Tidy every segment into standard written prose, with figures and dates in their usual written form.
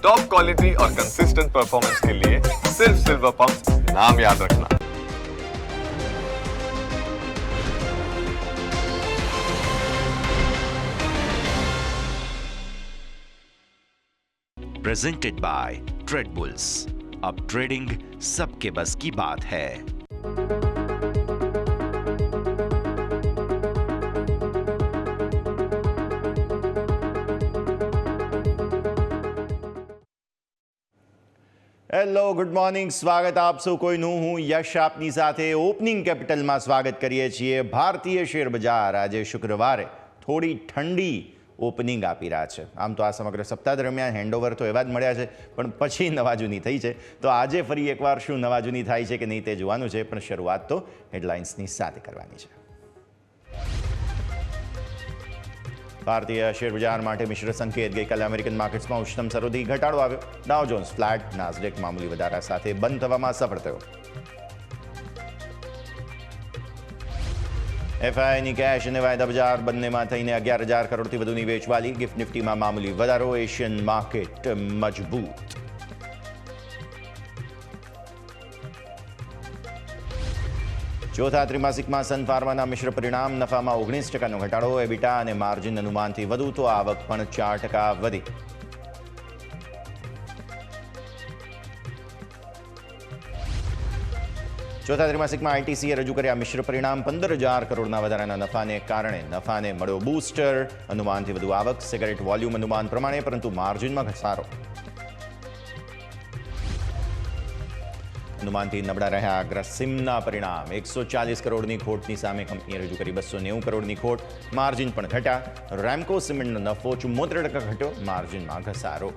Top quality और consistent performance के लिए सिर्फ सिल्वर पंप नाम याद रखना। Presented by trade bulls. अब ट्रेडिंग सबके बस की बात है। હેલો, ગુડ મોર્નિંગ, સ્વાગત આપ સૌ કોઈનું. હું યશ આપની સાથે ઓપનિંગ કેપિટલમાં સ્વાગત કરીએ છીએ. ભારતીય શેર બજાર આજે શુક્રવારે થોડી ઠંડી ઓપનિંગ આપી રહ્યા છે. આમ તો આ સમગ્ર સપ્તાહ દરમિયાન હેન્ડઓવર તો એવા જ મળ્યા છે, પણ પછી નવાજૂની થઈ છે. તો આજે ફરી એકવાર શું નવાજૂની થાય છે કે નહીં તે જોવાનું છે, પણ શરૂઆત તો હેડલાઇન્સની સાથે કરવાની છે. ભારતીય શેર બજાર માટે મિશ્ર સંકેત. ગઈકાલે અમેરિકન માર્કેટ્સમાં ઉચ્ચતમ સ્તરોથી ઘટાડો આવ્યો. ડાઉ જોન્સ ફ્લેટ, નાસ્ડેક મામૂલી વધારા સાથે બંધ થવામાં સફળ થયો. એફઆઈની કેશ અને વાયદા બજાર બંનેમાં થઈને 11,000 કરોડથી વધુની વેચવાલી. ગિફ્ટ નિફ્ટીમાં મામૂલી વધારો. એશિયન માર્કેટ મજબૂત. ચોથા ત્રિમાસિકમાં સન ફાર્માના મિશ્ર પરિણામ. નફામાં 19% ઘટાડો. એબિટા અને માર્જિન અનુમાનથી વધુ તો આવક પણ 4% વધી. ચોથા ત્રિમાસિકમાં આઈટીસીએ રજૂ કર્યા મિશ્ર પરિણામ. 15,000 કરોડના વધારાના નફાને કારણે નફાને મળ્યો બૂસ્ટર. અનુમાનથી વધુ આવક. સિગારેટ વોલ્યુમ અનુમાન પ્રમાણે, પરંતુ માર્જિનમાં ઘસારો. અનુમાનથી નબળા રહ્યા ગ્રાસિમના પરિણામ. 140 કરોડની ખોટની સામે કંપનીએ રજૂ કરી 290 કરોડની ખોટ. માર્જિન પણ ઘટ્યા. રેમકો સિમેન્ટનો નફો 74% ઘટ્યો. માર્જિનમાં ઘસારો.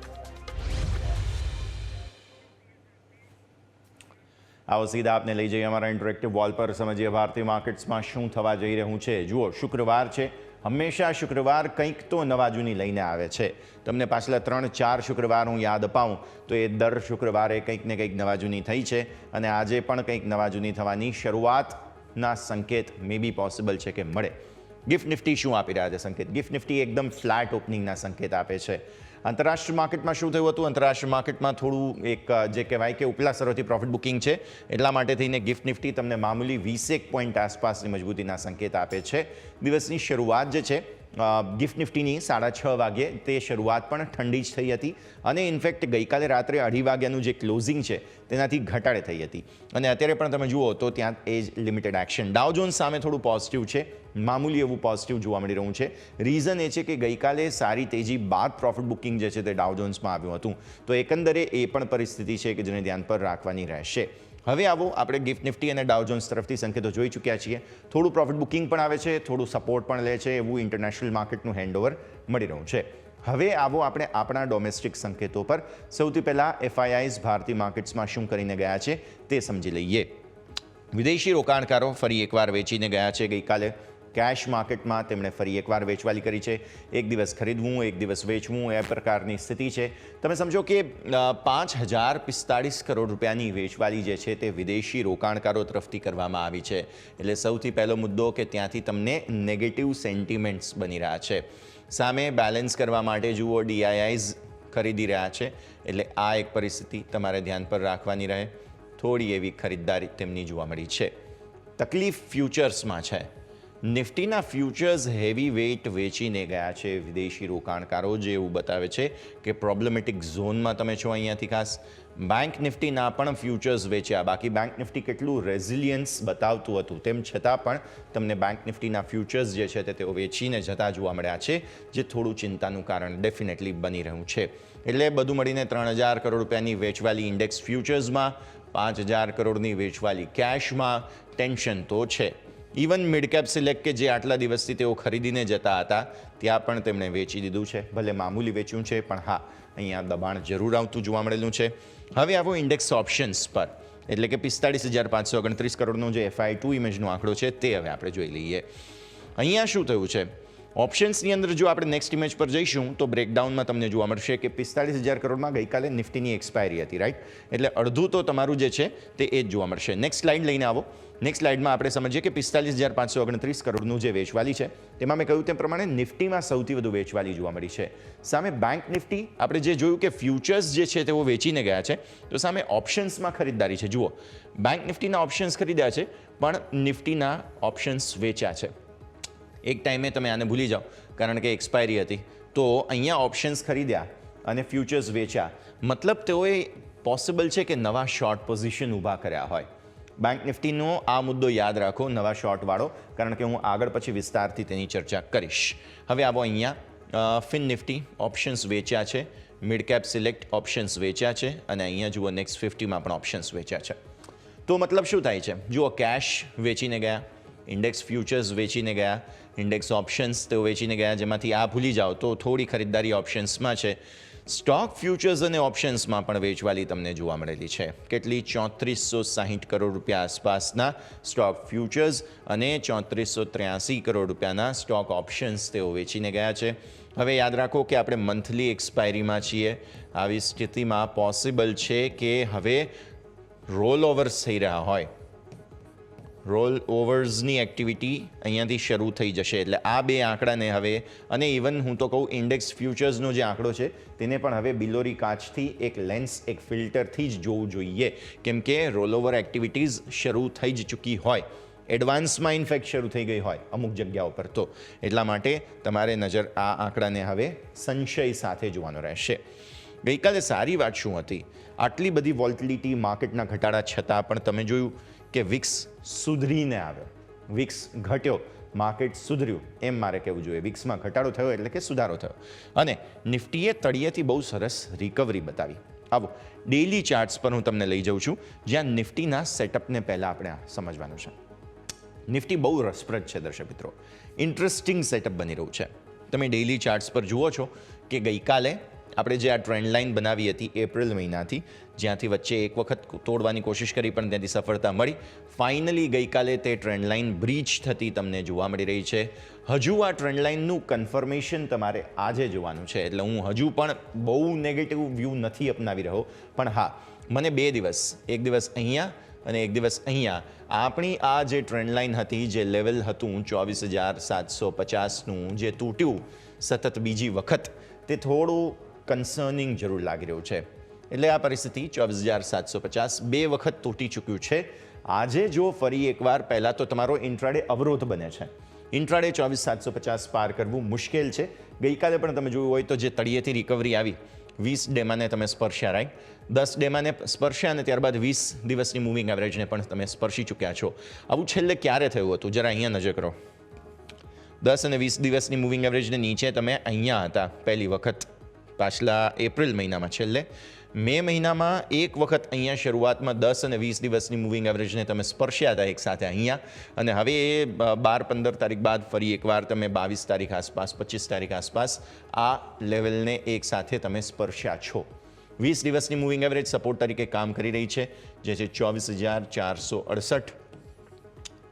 આવો સીધા આપને લઈ જઈએ અમારા ઇન્ટરેક્ટિવ વોલ પર. સમજીએ ભારતીય માર્કેટ્સમાં શું થવા જઈ રહ્યું છે. જુઓ, શુક્રવાર છે. હંમેશા શુક્રવાર કંઈક તો નવાજૂની લઈને આવે છે. તમને પાછલા 3-4 શુક્રવાર હું યાદ અપાવું તો એ દર શુક્રવારે કંઈક ને કંઈક નવાજૂની થઈ છે, અને આજે પણ કંઈક નવાજૂની થવાની શરૂઆતના સંકેત મે બી પોસિબલ છે કે મળે. ગિફ્ટ નિફ્ટી શું આપી રહ્યા છે સંકેત? ગિફ્ટ નિફ્ટી એકદમ ફ્લેટ ઓપનિંગના સંકેત આપે છે. આંતરરાષ્ટ્રીય માર્કેટમાં શું થયું હતું? આંતરરાષ્ટ્રીય માર્કેટમાં થોડું એક જે કહેવાય કે ઉપલા સ્તરોથી પ્રોફિટ બુકિંગ છે, એટલા માટે થઈને ગિફ્ટ નિફ્ટી તમને મામૂલી 20 પોઈન્ટ આસપાસની મજબૂતીના સંકેત આપે છે. દિવસની શરૂઆત જે છે ગિફ્ટ નિફ્ટીની 6:30 વાગે તે શરૂઆત પણ ઠંડી જ થઈ હતી, અને ઇનફેક્ટ ગઈકાલે રાત્રે 2:30 વાગ્યાનું જે ક્લોઝિંગ છે તેનાથી ઘટાડે થઈ હતી. અને અત્યારે પણ તમે જુઓ તો ત્યાં એ જ લિમિટેડ એક્શન. ડાઉ જોન્સ સામે થોડું પોઝિટિવ છે, મામૂલી એવું પોઝિટિવ જોવા મળી રહ્યું છે. રીઝન એ છે કે ગઈકાલે સારી તેજી બાદ પ્રોફિટ બુકિંગ જે છે તે ડાઉ જોન્સમાં આવ્યું હતું. તો એકંદરે એ પણ પરિસ્થિતિ છે કે જેને ધ્યાન પર રાખવાની રહેશે. હવે આવો આપણે ગિફ્ટ નિફ્ટી અને ડાઉ જોન્સ તરફથી સંકેતો જોઈ ચૂક્યા છીએ. થોડું પ્રોફિટ બુકિંગ પણ આવે છે, થોડું સપોર્ટ પણ લે છે, એવું ઇન્ટરનેશનલ માર્કેટનું હેન્ડઓવર મળી રહ્યું છે. હવે આવો આપણે આપણા ડોમેસ્ટિક સંકેતો પર. સૌથી પહેલાં એફઆઈઆઈઝ ભારતીય માર્કેટ્સમાં શું કરીને ગયા છે તે સમજી લઈએ. વિદેશી રોકાણકારો ફરી એકવાર વેચીને ગયા છે. ગઈકાલે કેશ માર્કેટમાં તેમણે ફરી એકવાર વેચવાલી કરી છે. એક દિવસ ખરીદવું, એક દિવસ વેચવું, એ પ્રકારની સ્થિતિ છે. તમે સમજો કે 5,045 કરોડ રૂપિયાની વેચવાલી જે છે તે વિદેશી રોકાણકારો તરફથી કરવામાં આવી છે. એટલે સૌથી પહેલો મુદ્દો કે ત્યાંથી તમને નેગેટિવ સેન્ટિમેન્ટ્સ બની રહ્યા છે. સામે બેલેન્સ કરવા માટે જુઓ ડીઆઈઆઈઝ ખરીદી રહ્યા છે, એટલે આ એક પરિસ્થિતિ તમારે ધ્યાન પર રાખવાની રહે. થોડી એવી ખરીદદારી તેમની જોવા મળી છે. તકલીફ ફ્યુચર્સમાં છે. નિફ્ટીના ફ્યુચર્સ હેવી વેઇટ વેચીને ગયા છે વિદેશી રોકાણકારો, જે એવું બતાવે છે કે પ્રોબ્લેમેટિક ઝોનમાં તમે છો. અહીંયાથી ખાસ બેંક નિફ્ટીના પણ ફ્યુચર્સ વેચ્યા. બાકી બેંક નિફ્ટી કેટલું રેઝિલિયન્સ બતાવતું હતું, તેમ છતાં પણ તમને બેંક નિફ્ટીના ફ્યુચર્સ જે છે તેઓ વેચીને જતા જોવા મળ્યા છે, જે થોડું ચિંતાનું કારણ ડેફિનેટલી બની રહ્યું છે. એટલે બધું મળીને 3,000 કરોડ રૂપિયાની વેચવાલી ઇન્ડેક્સ ફ્યુચર્સમાં, 5,000 કરોડની વેચવાલી કેશમાં. ટેન્શન તો છે. ઇવન મિડ કેપ સિલેક્ટ કે જે આટલા દિવસથી તેઓ ખરીદીને જતા હતા, ત્યાં પણ તેમણે વેચી દીધું છે. ભલે મામૂલી વેચ્યું છે, પણ હા, અહીંયા દબાણ જરૂર આવતું જોવા મળેલું છે. હવે આવો ઇન્ડેક્સ ઓપ્શન્સ પર, એટલે કે 45,529 કરોડનો જે FI2 ઇમેજનો આંકડો છે તે હવે આપણે જોઈ લઈએ. અહીંયા શું થયું છે? ઓપ્શન્સની અંદર જો આપણે નેક્સ્ટ ઇમેજ પર જઈશું તો બ્રેકડાઉનમાં તમને જોવા મળશે કે 45,000 કરોડમાં ગઈકાલે નિફ્ટીની એક્સપાયરી હતી, રાઈટ? એટલે અડધું તો તમારું જે છે તે એ જ જોવા મળશે. નેક્સ્ટ સ્લાઇડ લઈને આવો. નેક્સ્ટ સ્લાઇડમાં આપણે સમજીએ કે 45,529 કરોડનું જે વેચવાલી છે તેમાં મેં કહ્યું તે પ્રમાણે નિફ્ટીમાં સૌથી વધુ વેચવાલી જોવા મળી છે. સામે બેંક નિફ્ટી આપણે જે જોયું કે ફ્યુચર્સ જે છે તેઓ વેચીને ગયા છે, તો સામે ઓપ્શન્સમાં ખરીદદારી છે. જુઓ, બેંક નિફ્ટીના ઓપ્શન્સ ખરીદ્યા છે પણ નિફ્ટીના ઓપ્શન્સ વેચ્યા છે. એક ટાઈમે તમે આને ભૂલી જાઓ કારણ કે એક્સપાયરી હતી, તો અહીંયા ઓપ્શન્સ ખરીદ્યા અને ફ્યુચર્સ વેચ્યા, મતલબ તેઓએ પોસિબલ છે કે નવા શોર્ટ પોઝિશન ઊભા કર્યા હોય. બેંક નિફ્ટીનો આ મુદ્દો યાદ રાખો, નવા શોર્ટવાળો, કારણ કે હું આગળ પછી વિસ્તારથી તેની ચર્ચા કરીશ. હવે આવો અહીંયા ફિન નિફ્ટી ઓપ્શન્સ વેચ્યા છે, મિડ કેપ સિલેક્ટ ઓપ્શન્સ વેચ્યા છે અને અહીંયા જુઓ નેક્સ્ટ 50માં પણ ઓપ્શન્સ વેચ્યા છે. તો મતલબ શું થાય છે? જુઓ, કેશ વેચીને ગયા, ઇન્ડેક્સ ફ્યુચર્સ વેચીને ગયા, ઇન્ડેક્સ ઓપ્શન્સ તેઓ વેચીને ગયા, જેમાંથી આ ભૂલી જાઓ તો થોડી ખરીદદારી ઓપ્શન્સમાં છે. સ્ટોક ફ્યુચર્સ અને ઓપ્શન્સમાં પણ વેચવાલી તમને જોવા મળેલી છે. કેટલી? 3460 કરોડ રૂપિયા આસપાસના સ્ટોક ફ્યુચર્સ અને 3483 કરોડ રૂપિયાના સ્ટોક ઓપ્શન્સ તેઓ વેચીને ગયા છે. હવે યાદ રાખો કે આપણે મંથલી એક્સપાયરીમાં છીએ. આવી સ્થિતિમાં પોસિબલ છે કે હવે રોલ ઓવર્સ થઈ રહ્યા હોય, રોલ ઓવર્સની એક્ટિવિટી અહીંયાથી શરૂ થઈ જશે. એટલે આ બે આંકડાને હવે, અને ઇવન હું તો કહું ઇન્ડેક્સ ફ્યુચર્સનો જે આંકડો છે તેને પણ હવે બિલોરી કાચથી એક લેન્સ, એક ફિલ્ટરથી જ જોવું જોઈએ, કેમ કે રોલ ઓવર એક્ટિવિટીઝ શરૂ થઈ જ ચૂકી હોય, એડવાન્સમાં ઇનફેક્ટ શરૂ થઈ ગઈ હોય અમુક જગ્યાઓ પર. તો એટલા માટે તમારે નજર આ આંકડાને હવે સંશય સાથે જોવાનો રહેશે. ગઈકાલે સારી વાત શું હતી? આટલી બધી વોલ્ટિલિટી, માર્કેટના ઘટાડા છતાં પણ તમે જોયું કે વિક્સ સુધરીને આવ્યો. વિક્સ ઘટ્યો, માર્કેટ સુધર્યું, એમ મારે કહેવું જોઈએ. વિક્સમાં ઘટાડો થયો એટલે કે સુધારો થયો. અને નિફ્ટીએ તળિયેથી બહુ સરસ રિકવરી બતાવી. આવો ડેઇલી ચાર્ટ્સ પર હું તમને લઈ જાઉં છું, જ્યાં નિફ્ટીના સેટઅપને પહેલાં આપણે સમજવાનું છે. નિફ્ટી બહુ રસપ્રદ છે દર્શક મિત્રો, ઇન્ટરેસ્ટિંગ સેટઅપ બની રહ્યું છે. તમે ડેઇલી ચાર્ટ્સ પર જુઓ છો કે ગઈકાલે આપણે જે આ ટ્રેન્ડ લાઇન બનાવી હતી એપ્રિલ મહિનાથી, જ્યાંથી વચ્ચે એક વખત તોડવાની કોશિશ કરી પણ ત્યાંથી સફળતા મળી. ફાઇનલી ગઈકાલે તે ટ્રેન્ડ લાઇન બ્રીચ થતી તમને જોવા મળી રહી છે. હજુ આ ટ્રેન્ડ લાઇનનું કન્ફર્મેશન તમારે આજે જોવાનું છે. એટલે હું હજુ પણ બહુ નેગેટિવ વ્યૂ નથી અપનાવી રહ્યો, પણ હા, મને 2 દિવસ, એક દિવસ અહીંયા અને એક દિવસ અહીંયા, આપણી આ જે ટ્રેન્ડ લાઇન હતી, જે લેવલ હતું 24,750નું જે તૂટ્યું સતત બીજી વખત, તે થોડું કન્સર્નિંગ જરૂર લાગી રહ્યું છે. એટલે આ પરિસ્થિતિ 24,750 2 વખત તૂટી ચૂક્યું છે. આજે જો ફરી એકવાર, પહેલાં તો તમારો ઇન્ટ્રાડે અવરોધ બને છે. ઇન્ટ્રાડે 24,750 પાર કરવું મુશ્કેલ છે. ગઈકાલે પણ તમે જોયું હોય તો જે તળિયેથી રિકવરી આવી, 20 ડેમાને તમે સ્પર્શ્યા, રાઈટ? 10 ડેમાને સ્પર્શ્યા અને ત્યારબાદ 20 દિવસની મૂવિંગ એવરેજને પણ તમે સ્પર્શી ચૂક્યા છો. આવું છેલ્લે ક્યારે થયું હતું? જરા અહીંયા નજર કરો. 10 અને 20 દિવસની મૂવિંગ એવરેજને નીચે તમે અહીંયા હતા પહેલી વખત, પાછલા એપ્રિલ મહિનામાં. છેલ્લે મે મહિનામાં એક વખત અહીંયા શરૂઆતમાં 10 અને 20 દિવસની મૂવિંગ એવરેજને તમે સ્પર્શ્યા હતા એકસાથે અહીંયા, અને હવે એ 12-15 તારીખ બાદ ફરી એકવાર તમે 22 તારીખ આસપાસ, 25 તારીખ આસપાસ આ લેવલને એકસાથે તમે સ્પર્શ્યા છો. 20 દિવસની મૂવિંગ એવરેજ સપોર્ટ તરીકે કામ કરી રહી છે, જે છે 24,468.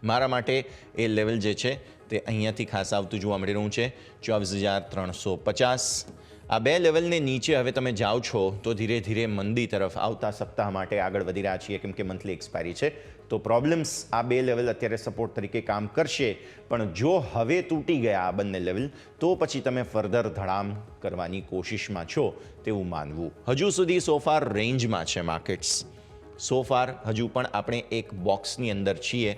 મારા માટે એ લેવલ જે છે તે અહીંયાથી ખાસ આવતું જોવા મળી રહ્યું છે, 24,350. આ 2 લેવલને નીચે હવે તમે જાઓ છો તો ધીરે ધીરે મંદી તરફ આવતા સપ્તાહ માટે આગળ વધી રહ્યા છીએ, કેમ કે મંથલી એક્સપાયરી છે. તો પ્રોબ્લેમ્સ, આ 2 લેવલ અત્યારે સપોર્ટ તરીકે કામ કરશે, પણ જો હવે તૂટી ગયા આ બંને લેવલ, તો પછી તમે ફર્ધર ધડામ કરવાની કોશિશમાં છો તેવું માનવું. હજુ સુધી સોફાર રેન્જમાં છે માર્કેટ્સ. સોફાર હજુ પણ આપણે એક બોક્સની અંદર છીએ,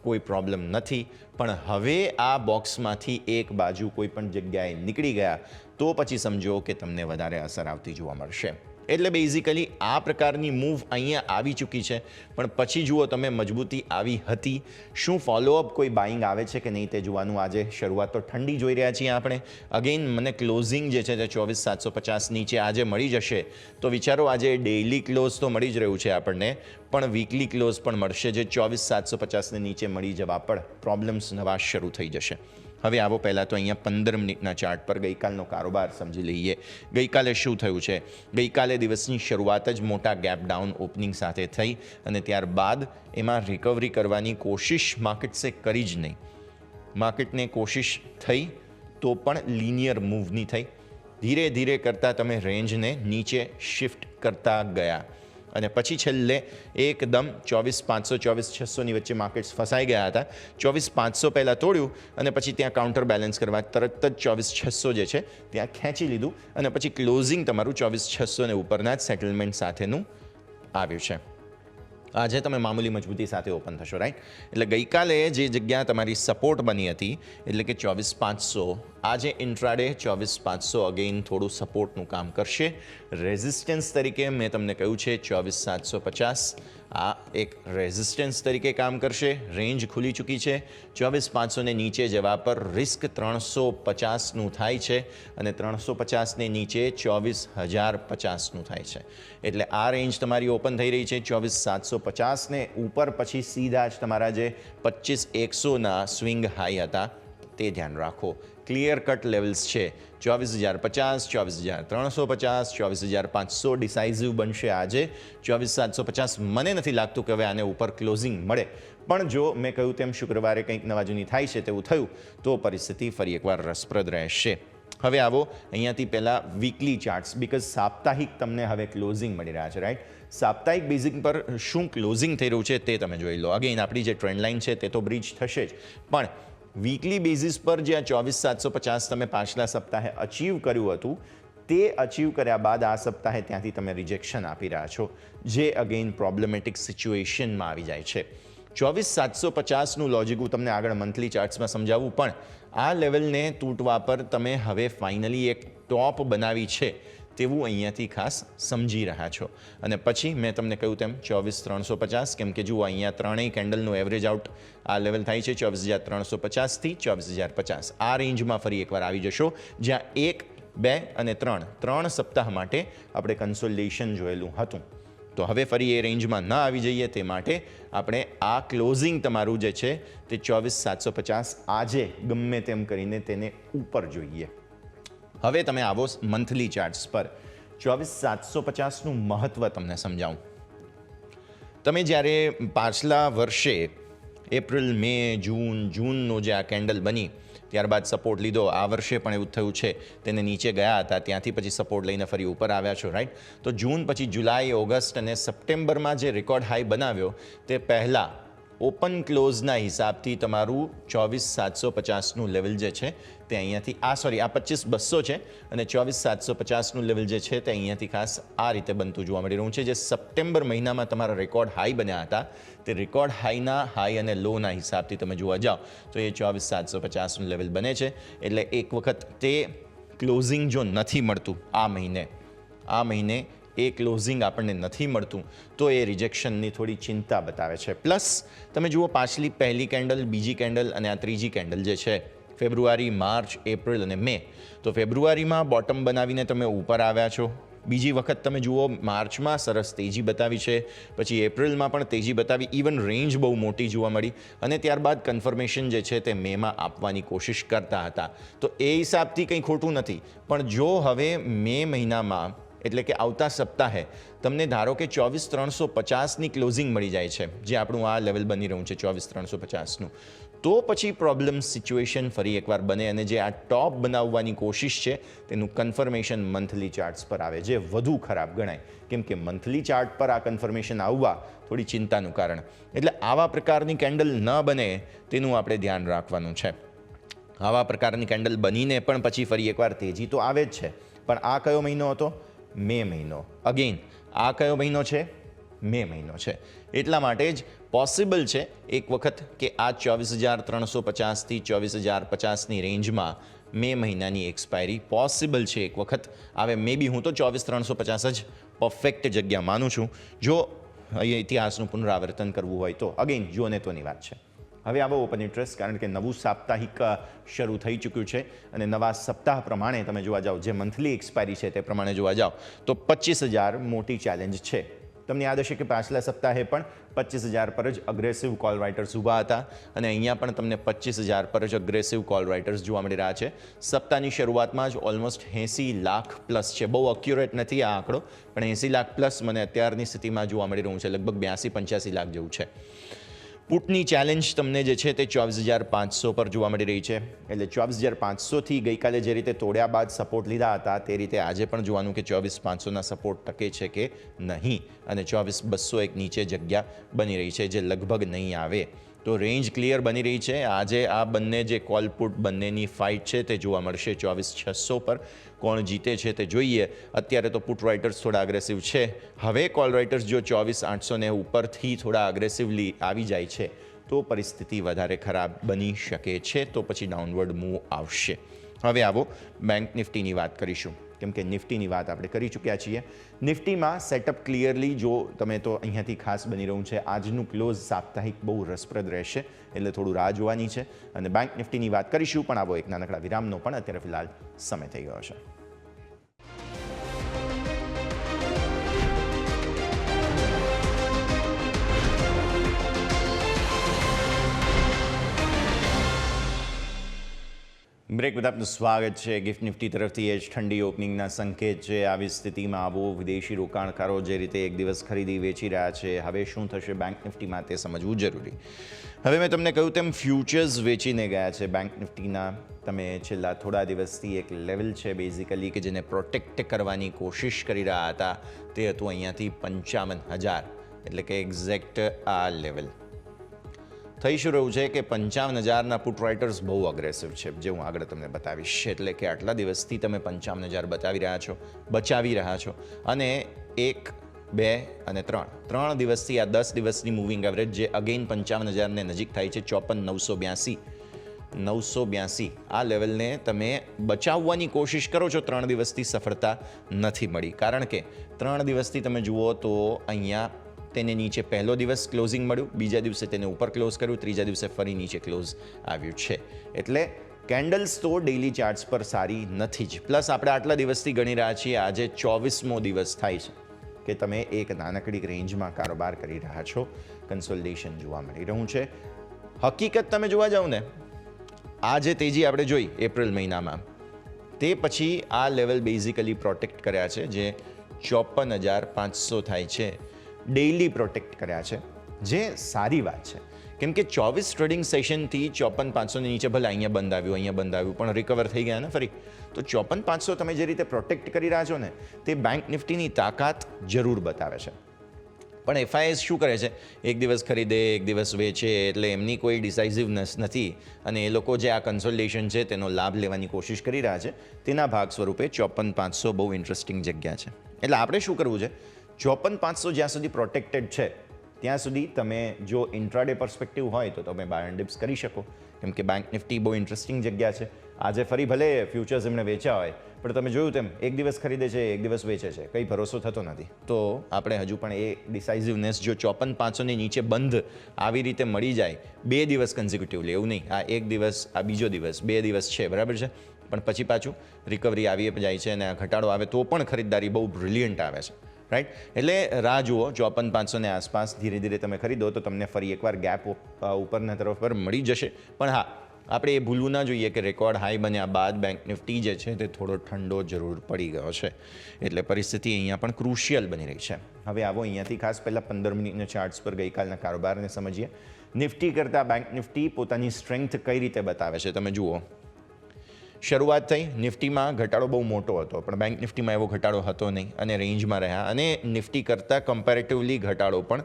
કોઈ પ્રોબ્લેમ નથી. પણ હવે આ બોક્સમાંથી એક બાજુ કોઈ પણ જગ્યાએ નીકળી ગયા તો પછી સમજો કે તમને વધારે અસર આવતી જોવા મળશે. એટલે બેઝિકલી આ પ્રકારની મૂવ અહીંયા આવી ચૂકી છે, પણ પછી જુઓ તમે મજબૂતી આવી હતી. શું ફોલોઅપ કોઈ બાઇંગ આવે છે કે નહીં તે જોવાનું. આજે શરૂઆત તો ઠંડી જોઈ રહ્યા છીએ આપણે. અગેન મને ક્લોઝિંગ જે છે તે 24,750 નીચે આજે મળી જશે તો વિચારો, આજે ડેઇલી ક્લોઝ તો મળી જ રહ્યું છે આપણને, પણ વીકલી ક્લોઝ પણ મળશે, જે 24,750ને નીચે મળી જવા પર પ્રોબ્લેમ્સ નવા શરૂ થઈ જશે. હવે આવો પહેલાં તો અહીંયા 15 મિનિટના ચાર્ટ પર ગઈકાલનો કારોબાર સમજી લઈએ. ગઈકાલે શું થયું છે? ગઈકાલે દિવસની શરૂઆત જ મોટા ગેપ ડાઉન ઓપનિંગ સાથે થઈ અને ત્યારબાદ એમાં રિકવરી કરવાની કોશિશ માર્કેટ્સે કરી જ નહીં. માર્કેટને કોશિશ થઈ તો પણ લિનિયર મૂવ નહીં થઈ. ધીરે ધીરે કરતાં તમે રેન્જને નીચે શિફ્ટ કરતા ગયા અને પછી છેલ્લે એકદમ 24,500 24,600ની વચ્ચે માર્કેટ્સ ફસાઈ ગયા હતા. 24,500 પહેલાં તોડ્યું અને પછી ત્યાં કાઉન્ટર બેલેન્સ કરવા તરત જ 24,600 જે છે ત્યાં ખેંચી લીધું અને પછી ક્લોઝિંગ તમારું 24,600 ને ઉપરના જ સેટલમેન્ટ સાથેનું આવ્યું છે. આજે તમે મામૂલી મજબૂતી સાથે ઓપન થશો, રાઈટ? એટલે ગઈકાલે જે જગ્યા તમારી સપોર્ટ બની હતી એટલે કે 24,500, આજે ઇન્ટ્રાડે 24,500 અગેઇન થોડું સપોર્ટનું કામ કરશે. રેઝિસ્ટન્સ તરીકે મેં તમને કહ્યું છે 24,750, આ એક રેઝિસ્ટન્સ તરીકે કામ કરશે. રેન્જ ખુલી ચૂકી છે. 24,500ને નીચે જવા પર રિસ્ક 350નું થાય છે અને 350ને નીચે 24,050નું થાય છે. એટલે આ રેન્જ તમારી ઓપન થઈ રહી છે 24,750ને ઉપર. પછી સીધા જ તમારા જે 25,100ના સ્વિંગ હાઈ હતા તે ધ્યાન રાખો. ક્લિયર કટ લેવલ્સ છે 24,050, 24,350, 24,500 ડિસાઇઝિવ બનશે આજે. 24,750 મને નથી લાગતું કે હવે આને ઉપર ક્લોઝિંગ મળે, પણ જો મેં કહ્યું તેમ શુક્રવારે કંઈક નવા જૂની થાય છે તેવું થયું તો પરિસ્થિતિ ફરી એકવાર રસપ્રદ રહેશે. હવે આવો અહીંયાથી પહેલાં વીકલી ચાર્ટ્સ, બીકોઝ સાપ્તાહિક તમને હવે ક્લોઝિંગ મળી રહ્યા છે, રાઈટ? સાપ્તાહિક બેઝિક પર શું ક્લોઝિંગ થઈ રહ્યું છે તે તમે જોઈ લો. અગેઇન આપણી જે ટ્રેન્ડ લાઇન છે તે તો બ્રિજ થશે જ, પણ વીકલી બેઝિસ પર જે આ 24,750 તમે પાછલા સપ્તાહે અચીવ કર્યું હતું તે અચીવ કર્યા બાદ આ સપ્તાહે ત્યાંથી તમે રિજેક્શન આપી રહ્યા છો, જે અગેઇન પ્રોબ્લેમેટિક સિચ્યુએશનમાં આવી જાય છે. 24,750નું લોજિક હું તમને આગળ મંથલી ચાર્ટ્સમાં સમજાવું, પણ આ લેવલને તૂટવા પર તમે હવે ફાઇનલી એક ટોપ બનાવી છે તેવું અહીંયાથી ખાસ સમજી રહ્યા છો. અને પછી મેં તમને કહ્યું તેમ 24,350, કેમ કે જુઓ અહીંયા ત્રણેય કેન્ડલનું એવરેજ આઉટ આ લેવલ થાય છે 24,350થી 24,050. આ રેન્જમાં ફરી એકવાર આવી જશો, જ્યાં 1, 2 અને 3 સપ્તાહ માટે આપણે કન્સોલિડેશન જોયેલું હતું. તો હવે ફરી એ રેન્જમાં ન આવી જઈએ તે માટે આપણે આ ક્લોઝિંગ તમારું જે છે તે 24,750 આજે ગમે તેમ કરીને તેને ઉપર જોઈએ. હવે તમે આવો મંથલી ચાર્ટ્સ પર. 24,750નું મહત્ત્વ તમને સમજાવું. તમે જ્યારે પાછલા વર્ષે એપ્રિલ, મે, જૂનનો જે આ કેન્ડલ બની ત્યારબાદ સપોર્ટ લીધો, આ વર્ષે પણ એવું થયું છે, તેને નીચે ગયા હતા, ત્યાંથી પછી સપોર્ટ લઈને ફરી ઉપર આવ્યા છો, રાઈટ? તો જૂન પછી જુલાઈ, ઓગસ્ટ અને સપ્ટેમ્બરમાં જે રેકોર્ડ હાઈ બનાવ્યો તે પહેલાં ઓપન ક્લોઝના હિસાબથી તમારું 24,750નું લેવલ જે છે તે અહીંયાથી આ 25,200 છે અને 24,750નું લેવલ જે છે તે અહીંયાથી ખાસ આ રીતે બનતું જોવા મળી રહ્યું છે. જે સપ્ટેમ્બર મહિનામાં તમારા રેકોર્ડ હાઈ બન્યા હતા તે રેકોર્ડ હાઈના હાઈ અને લોના હિસાબથી તમે જોવા જાઓ તો એ 24,750નું લેવલ બને છે. એટલે એક વખત તે ક્લોઝિંગ જો નથી મળતું આ મહિને એ ક્લોઝિંગ આપણને નથી મળતું તો એ રિજેક્શનની થોડી ચિંતા બતાવે છે. પ્લસ તમે જુઓ પાછલી પહેલી કેન્ડલ, બીજી કેન્ડલ અને આ ત્રીજી કેન્ડલ જે છે ફેબ્રુઆરી, માર્ચ, એપ્રિલ અને મે, તો ફેબ્રુઆરીમાં બોટમ બનાવીને તમે ઉપર આવ્યા છો. બીજી વખત તમે જુઓ માર્ચમાં સરસ તેજી બતાવી છે, પછી એપ્રિલમાં પણ તેજી બતાવી, ઇવન રેન્જ બહુ મોટી જોવા મળી અને ત્યારબાદ કન્ફર્મેશન જે છે તે મેમાં આપવાની કોશિશ કરતા હતા. તો એ હિસાબથી કંઈ ખોટું નથી, પણ જો હવે મે મહિનામાં એટલે કે આવતા સપ્તાહે તમને ધારો કે 24,350ની ક્લોઝિંગ મળી જાય છે, જે આપણું આ લેવલ બની રહ્યું છે 24,350નું, તો પછી પ્રોબ્લેમ સિચ્યુએશન ફરી એકવાર બને અને જે આ ટોપ બનાવવાની કોશિશ છે તેનું કન્ફર્મેશન મંથલી ચાર્ટ્સ પર આવે, જે વધુ ખરાબ ગણાય, કેમ કે મંથલી ચાર્ટ પર આ કન્ફર્મેશન આવવા થોડી ચિંતાનું કારણ. એટલે આવા પ્રકારની કેન્ડલ ન બને તેનું આપણે ધ્યાન રાખવાનું છે. આવા પ્રકારની કેન્ડલ બનીને પણ પછી ફરી એકવાર તેજી તો આવે જ છે, પણ આ કયો મહિનો હતો? મે મહિનો. અગેઇન આ કયો મહિનો છે? મે મહિનો છે. એટલા માટે જ પોસિબલ છે એક વખત કે આ 24,350થી 24,050ની રેન્જમાં મે મહિનાની એક્સપાયરી પોસિબલ છે એક વખત આવે. મે બી હું તો 24,350 જ પરફેક્ટ જગ્યા માનું છું જો ઇતિહાસનું પુનરાવર્તન કરવું હોય તો. અગેઇન જો ને તોની વાત છે. હવે આવો ઓપન ઇન્ટરેસ્ટ, કારણ કે નવું સાપ્તાહિક શરૂ થઈ ચૂક્યું છે અને નવા સપ્તાહ પ્રમાણે તમે જોવા જાઓ, જે મંથલી એક્સપાયરી છે તે પ્રમાણે જોવા જાઓ તો 25,000 મોટી ચેલેન્જ છે. તમને યાદ હશે કે પાછલા સપ્તાહે પણ 25,000 પર જ અગ્રેસિવ કોલ રાઇટર્સ ઊભા હતા અને અહીંયા પણ તમને 25,000 પર જ અગ્રેસિવ કોલ રાઇટર્સ જોવા મળી રહ્યા છે. સપ્તાહની શરૂઆતમાં જ ઓલમોસ્ટ 80 લાખ પ્લસ છે. બહુ અક્યુરેટ નથી આ આંકડો, પણ 80 લાખ પ્લસ મને અત્યારની સ્થિતિમાં જોવા મળી રહ્યું છે. લગભગ 82-85 લાખ જેવું છે. પુટની ચેલેન્જ તમને જે છે તે 24,500 પર જોવા મળી રહી છે. એટલે 24,500થી ગઈકાલે જે રીતે તોડ્યા બાદ સપોર્ટ લીધા હતા તે રીતે આજે પણ જોવાનું કે 24,500ના સપોર્ટ ટકે છે કે નહીં, અને 24,200 એક નીચે જગ્યા બની રહી છે જે લગભગ નહીં આવે. તો રેન્જ ક્લિયર બની રહી છે. આજે આ બંને જે કોલ પુટ બંનેની ફાઇટ છે તે જોવા મળશે 24,600 પર. કોણ જીતે છે તે જોઈએ. અત્યારે તો પુટ રાઇટર્સ થોડા અગ્રેસિવ છે. હવે કોલ રાઇટર્સ જો 24,800 ઉપરથી થોડા અગ્રેસિવલી આવી જાય છે તો પરિસ્થિતિ વધારે ખરાબ બની શકે છે, તો પછી ડાઉનવર્ડ મૂવ આવશે. હવે આવો બેંક નિફ્ટીની વાત કરીશું, કેમ કે નિફ્ટીની વાત આપણે કરી ચૂક્યા છીએ. નિફ્ટીમાં સેટઅપ ક્લિયરલી જો તમે તો અહીંયાથી ખાસ બની રહ્યું છે. આજનું ક્લોઝ સાપ્તાહિક બહુ રસપ્રદ રહેશે, એટલે થોડું રાહ જોવાની છે. અને બેંક નિફ્ટીની વાત કરીશું, પણ આવો એક નાનકડા વિરામનો પણ અત્યારે ફિલહાલ સમય થઈ ગયો છે. બ્રેક બધા આપનું સ્વાગત છે. ગિફ્ટ નિફ્ટી તરફથી એ જ ઠંડી ઓપનિંગના સંકેત છે. આવી સ્થિતિમાં આવો વિદેશી રોકાણકારો જે રીતે એક દિવસ ખરીદી વેચી રહ્યા છે, હવે શું થશે બેંક નિફ્ટીમાં તે સમજવું જરૂરી. હવે મેં તમને કહ્યું તેમ ફ્યુચર્સ વેચીને ગયા છે બેંક નિફ્ટીના. તમે છેલ્લા થોડા દિવસથી એક લેવલ છે બેઝિકલી કે જેને પ્રોટેક્ટ કરવાની કોશિશ કરી રહ્યા હતા, તે હતું અહીંયાથી 55,000, એટલે કે એક્ઝેક્ટ આ લેવલ. થઈ શું રહ્યું છે કે 55,000ના પુટ રાઇટર્સ બહુ અગ્રેસિવ છે, જે હું આગળ તમને બતાવીશ. એટલે કે આટલા દિવસથી તમે 55,000 બચાવી રહ્યા છો, અને 1, 2 અને 3 દિવસથી આ 10 દિવસની મૂવિંગ એવરેજ જે અગેઇન 55,000ને નજીક થાય છે 54,982 આ લેવલને તમે બચાવવાની કોશિશ કરો છો. 3 દિવસથી સફળતા નથી મળી, કારણ કે 3 દિવસથી તમે જુઓ તો અહીંયા તેને નીચે પહેલો દિવસ ક્લોઝિંગ મળ્યું, બીજા દિવસે તેને ઉપર ક્લોઝ કર્યું, ત્રીજા દિવસે ફરી નીચે ક્લોઝ આવ્યું છે. એટલે કેન્ડલ્સ તો ડેઇલી ચાર્ટ્સ પર સારી નથી જ. પ્લસ આપણે આટલા દિવસથી ગણી રહ્યા છીએ, આજે 24મો દિવસ થાય છે કે તમે એક નાનકડી રેન્જમાં કારોબાર કરી રહ્યા છો. કન્સોલિડેશન જોવા મળી રહ્યું છે. હકીકત તમે જોવા જાઓ ને, આ જે તેજી આપણે જોઈ એપ્રિલ મહિનામાં, તે પછી આ લેવલ બેઝિકલી પ્રોટેક્ટ કર્યા છે, જે 54,500 થાય છે. ડેઇલી પ્રોટેક્ટ કર્યા છે, જે સારી વાત છે. કેમ કે 24 ટ્રેડિંગ સેશનથી 54,500ની નીચે ભલે અહીંયા બંધ આવ્યું, પણ રિકવર થઈ ગયા ને ફરી. તો 54,500 તમે જે રીતે પ્રોટેક્ટ કરી રહ્યા છો ને, તે બેંક નિફ્ટીની તાકાત જરૂર બતાવે છે. પણ FIS શું કરે છે? એક દિવસ ખરીદે, એક દિવસ વેચે, એટલે એમની કોઈ ડિસાઇઝિવનેસ નથી, અને એ લોકો જે આ કન્સોલિડેશન છે તેનો લાભ લેવાની કોશિશ કરી રહ્યા છે. તેના ભાગ સ્વરૂપે 54,500 બહુ ઇન્ટરેસ્ટિંગ જગ્યા છે. એટલે આપણે શું કરવું છે? 54,500 જ્યાં સુધી પ્રોટેક્ટેડ છે ત્યાં સુધી તમે જો ઇન્ટ્રાડે પર્સપેક્ટિવ હોય તો તમે બાય એન્ડ ડિપ્સ કરી શકો, કેમ કે બેંક નિફ્ટી બહુ ઇન્ટરેસ્ટિંગ જગ્યા છે. આજે ફરી ભલે ફ્યુચર્સ એમણે વેચ્યા હોય, પણ તમે જોયું તેમ એક દિવસ ખરીદે છે, એક દિવસ વેચે છે, કંઈ ભરોસો થતો નથી. તો આપણે હજુ પણ એ ડિસાઇઝિવનેસ જો 54,500ની નીચે બંધ આવી રીતે મળી જાય 2 દિવસ કન્ઝિક્યુટિવલી, એવું નહીં આ એક દિવસ, આ બીજો દિવસ, 2 દિવસ છે, બરાબર છે, પણ પછી પાછું રિકવરી આવી જાય છે અને ઘટાડો આવે તો પણ ખરીદદારી બહુ બ્રિલિયન્ટ આવે છે. રાઈટ? એટલે રાહ જુઓ. 54,500ની આસપાસ ધીરે ધીરે તમે ખરીદો તો તમને ફરી એકવાર ગેપ ઉપરના તરફ પર મળી જશે. પણ હા, આપણે એ ભૂલવું ના જોઈએ કે રેકોર્ડ હાઈ બન્યા બાદ બેંક નિફ્ટી જે છે તે થોડો ઠંડો જરૂર પડી ગયો છે. એટલે પરિસ્થિતિ અહીંયા પણ ક્રુશિયલ બની રહી છે. હવે આવો અહીંયાથી ખાસ પહેલાં 15 મિનિટના ચાર્ટ્સ પર ગઈકાલના કારોબારને સમજીએ. નિફ્ટી કરતાં બેંક નિફ્ટી પોતાની સ્ટ્રેન્થ કઈ રીતે બતાવે છે તમે જુઓ. શરૂઆત થઈ, નિફ્ટીમાં ઘટાડો બહુ મોટો હતો, પણ બેંક નિફ્ટીમાં એવો ઘટાડો હતો નહીં, અને રેન્જમાં રહ્યા, અને નિફ્ટી કરતાં કમ્પેરેટિવલી ઘટાડો પણ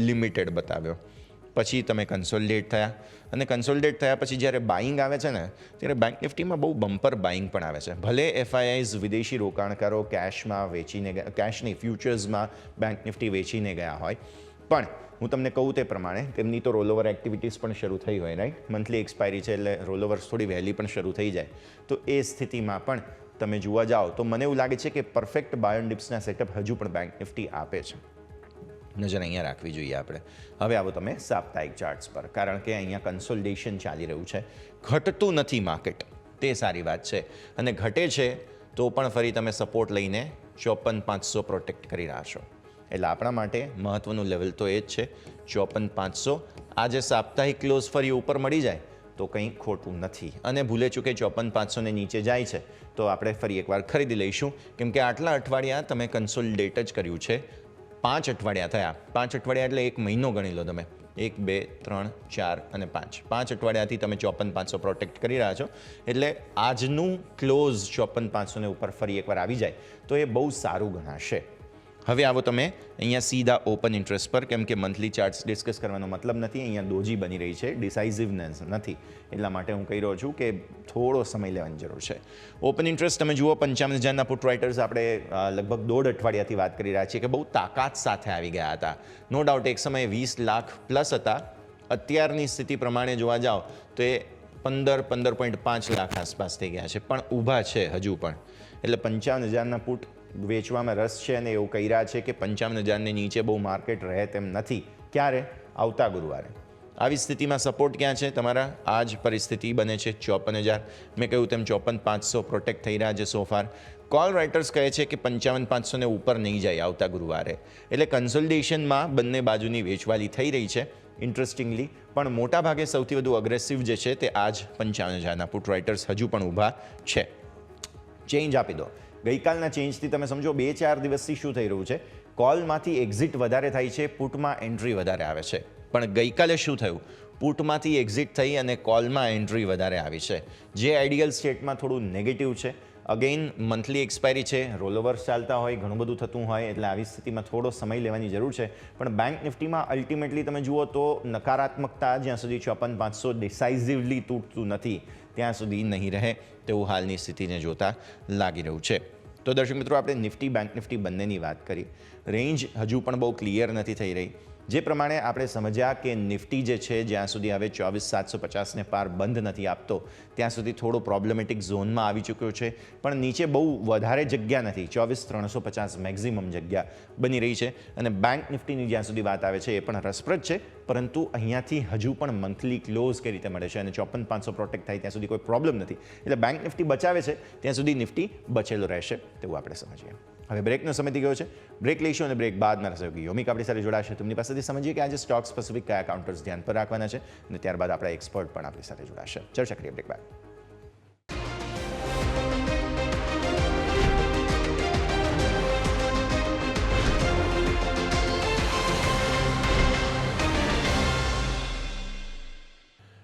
લિમિટેડ બતાવ્યો. પછી તમે કન્સોલિડેટ થયા, અને કન્સોલિડેટ થયા પછી જ્યારે બાઇંગ આવે છે ને, ત્યારે બેંક નિફ્ટીમાં બહુ બમ્પર બાઇંગ પણ આવે છે. ભલે FIIs વિદેશી રોકાણકારો કેશમાં વેચીને ગયા, કેશની ફ્યુચર્સમાં બેંક નિફ્ટી વેચીને ગયા હોય, પણ હું તમને કહું તે પ્રમાણે તેમની તો રોલઓવર એક્ટિવિટીઝ પણ શરૂ થઈ હોય, રાઈટ? મંથલી એક્સપાયરી છે, એટલે રોલઓવર્સ થોડી વહેલી પણ શરૂ થઈ જાય. તો એ સ્થિતિમાં પણ તમે જોવા જાઓ તો મને એવું લાગે છે કે પરફેક્ટ બાય એન્ડ ડિપ્સના સેટઅપ હજુ પણ બેંક નિફ્ટી આપે છે. નજર અહીંયા રાખવી જોઈએ આપણે. હવે આવો તમે સાપ્તાહિક ચાર્ટ્સ પર, કારણ કે અહીંયા કન્સોલિડેશન ચાલી રહ્યું છે. ઘટતું નથી માર્કેટ, તે સારી વાત છે, અને ઘટે છે તો પણ ફરી તમે સપોર્ટ લઈને 54,500 પ્રોટેક્ટ કરી રહ્યા છો. એટલે આપણા માટે મહત્વનું લેવલ તો એ જ છે 54,500. આજે સાપ્તાહિક ક્લોઝ ફરી ઉપર મળી જાય તો કંઈ ખોટું નથી, અને ભૂલે ચૂકે 54,500ને નીચે જાય છે તો આપણે ફરી એકવાર ખરીદી લઈશું, કેમ કે આટલા અઠવાડિયા તમે કન્સોલિડેટ જ કર્યું છે. 5 અઠવાડિયા થયા, 5 અઠવાડિયા એટલે 1 મહિનો ગણી લો તમે. 1 2 3 4 અને 5 અઠવાડિયાથી તમે 54,500 પ્રોટેક્ટ કરી રહ્યા છો, એટલે આજનું ક્લોઝ 54,500 ઉપર ફરી એકવાર આવી જાય તો એ બહુ સારું ગણાશે. હવે આવો તમે અહીંયા સીધા ઓપન ઇન્ટરેસ્ટ પર, કેમ કે મંથલી ચાર્ટ્સ ડિસ્કસ કરવાનો મતલબ નથી, અહીંયા ડોજી બની રહી છે, ડિસાઇઝિવનેસ નથી, એટલા માટે હું કહી રહ્યો છું કે થોડો સમય લેવાની જરૂર છે. ઓપન ઇન્ટરેસ્ટ તમે જુઓ 55,000ના પુટ રાઇટર્સ આપણે લગભગ 1.5 અઠવાડિયાથી વાત કરી રહ્યા છીએ કે બહુ તાકાત સાથે આવી ગયા હતા. નો ડાઉટ એક સમયે 20 લાખ પ્લસ હતા, અત્યારની સ્થિતિ પ્રમાણે જોવા જાઓ તો એ 15.5 લાખ આસપાસ થઈ ગયા છે, પણ ઊભા છે હજુ પણ. એટલે 55,000ના પુટ વેચવામાં રસ છે અને એવું કહી રહ્યા છે કે 55,000ની નીચે બહુ માર્કેટ રહે તેમ નથી. ક્યારે? આવતા ગુરુવારે. આવી સ્થિતિમાં સપોર્ટ ક્યાં છે તમારા? આ જ પરિસ્થિતિ બને છે 54,000. મેં કહ્યું તેમ 54,500 પ્રોટેક્ટ થઈ રહ્યા છે સોફાર. કોલ રાઇટર્સ કહે છે કે 55,500 ને ઉપર નહીં જાય આવતા ગુરુવારે. એટલે કન્સોલિડેશનમાં બંને બાજુની વેચવાલી થઈ રહી છે ઇન્ટરેસ્ટિંગલી, પણ મોટાભાગે સૌથી વધુ અગ્રેસિવ જે છે તે આ જ 55,000ના પુટ રાઇટર્સ હજુ પણ ઊભા છે. ચેન્જ આપી દો. ગઈકાલના ચેન્જથી તમે સમજો 2-4 દિવસથી શું થઈ રહ્યું છે, કોલમાંથી એક્ઝિટ વધારે થાય છે, પુટમાં એન્ટ્રી વધારે આવે છે. પણ ગઈકાલે શું થયું? પુટમાંથી એક્ઝિટ થઈ અને કોલમાં એન્ટ્રી વધારે આવી છે, જે આઈડિયલ સ્ટેટમાં થોડું નેગેટિવ છે. અગેઇન મંથલી એક્સપાયરી છે, રોલઓવર્સ ચાલતા હોય, ઘણું બધું થતું હોય, એટલે આવી સ્થિતિમાં થોડો સમય લેવાની જરૂર છે. પણ બેંક નિફ્ટીમાં અલ્ટિમેટલી તમે જુઓ તો નકારાત્મકતા જ્યાં સુધી 54,500 ડિસાઇઝિવલી તૂટતું નથી ત્યાં સુધી નહીં રહે તેવું હાલની સ્થિતિને જોતા લાગી રહ્યું છે. તો દર્શક મિત્રો, આપણે નિફ્ટી બેંક નિફ્ટી બંનેની વાત કરી. રેન્જ હજુ પણ બહુ ક્લિયર નથી થઈ રહી. જે પ્રમાણે આપણે સમજ્યા કે નિફ્ટી જે છે જ્યાં સુધી હવે 24,750ને પાર બંધ નથી આપતો ત્યાં સુધી થોડો પ્રોબ્લેમેટિક ઝોનમાં આવી ચૂક્યો છે, પણ નીચે બહુ વધારે જગ્યા નથી, 24,350 મેક્ઝિમમ જગ્યા બની રહી છે. અને બેંક નિફ્ટીની જ્યાં સુધી વાત આવે છે એ પણ રસપ્રદ છે, પરંતુ અહીંયાથી હજુ પણ મંથલી ક્લોઝ કઈ રીતે મળે છે અને 54,500 પ્રોટેક્ટ થાય ત્યાં સુધી કોઈ પ્રોબ્લેમ નથી. એટલે બેંક નિફ્ટી બચાવે છે ત્યાં સુધી નિફ્ટી બચેલો રહેશે તેવું આપણે સમજીએ. હવે બ્રેકનો સમય થઈ ગયો છે, બ્રેક લઈશું અને બ્રેક બાદ મારા સહયોગી યોમિક આપણી સાથે જોડાશે. તેમની પાસેથી સમજીએ કે આજે સ્ટોક સ્પેસિફિક કયા કાઉન્ટર્સ ધ્યાન પર રાખવાના છે અને ત્યારબાદ આપણા એક્સપર્ટ પણ આપણી સાથે જોડાશે. ચર્ચા કરીએ બ્રેક બાદ.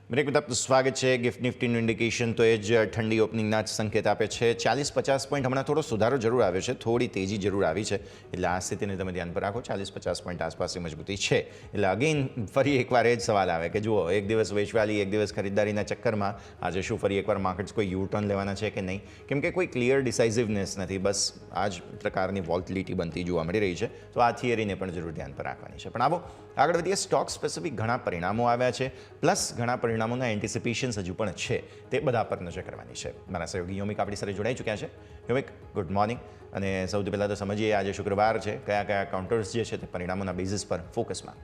બ્રેક બાદ આપનું સ્વાગત છે. ગિફ્ટ નિફ્ટીનું ઇન્ડિકેશન તો એ જ ઠંડી ઓપનિંગના જ સંકેત આપે છે. 40-50 પોઈન્ટ હમણાં થોડો સુધારો જરૂર આવ્યો છે, થોડી તેજી જરૂર આવી છે, એટલે આ સ્થિતિને તમે ધ્યાન પર રાખો. 40-50 પોઈન્ટ આસપાસની મજબૂતી છે. એટલે અગેઇન ફરી એકવાર એ જ સવાલ આવે કે જુઓ, એક દિવસ વેચવાલી, એક દિવસ ખરીદદારીના ચક્કરમાં આજે શું ફરી એકવાર માર્કેટ્સ કોઈ યુ ટર્ન લેવાના છે કે નહીં? કેમ કે કોઈ ક્લિયર ડિસાઇઝિવનેસ નથી, બસ આ જ પ્રકારની વોલ્ટિલિટી બનતી જોવા મળી રહી છે. તો આ થિયરીને પણ જરૂર ધ્યાન પર રાખવાની છે. પણ આવો આગળ વધીએ. સ્ટોક સ્પેસિફિક ઘણા પરિણામો આવ્યા છે, પ્લસ ઘણા પરિણામોના એન્ટિસિપેશન્સ હજુ પણ છે, તે બધા પર નજર કરવાની છે. મારા સહયોગી યોમિક આપણી સાથે જોડાઈ ચૂક્યા છે. યોમિક, ગુડ મોર્નિંગ. અને સૌથી પહેલાં તો સમજીએ આજે શુક્રવાર છે, કયા કયા કાઉન્ટર્સ જે છે તે પરિણામોના બેઝિસ પર ફોકસમાં.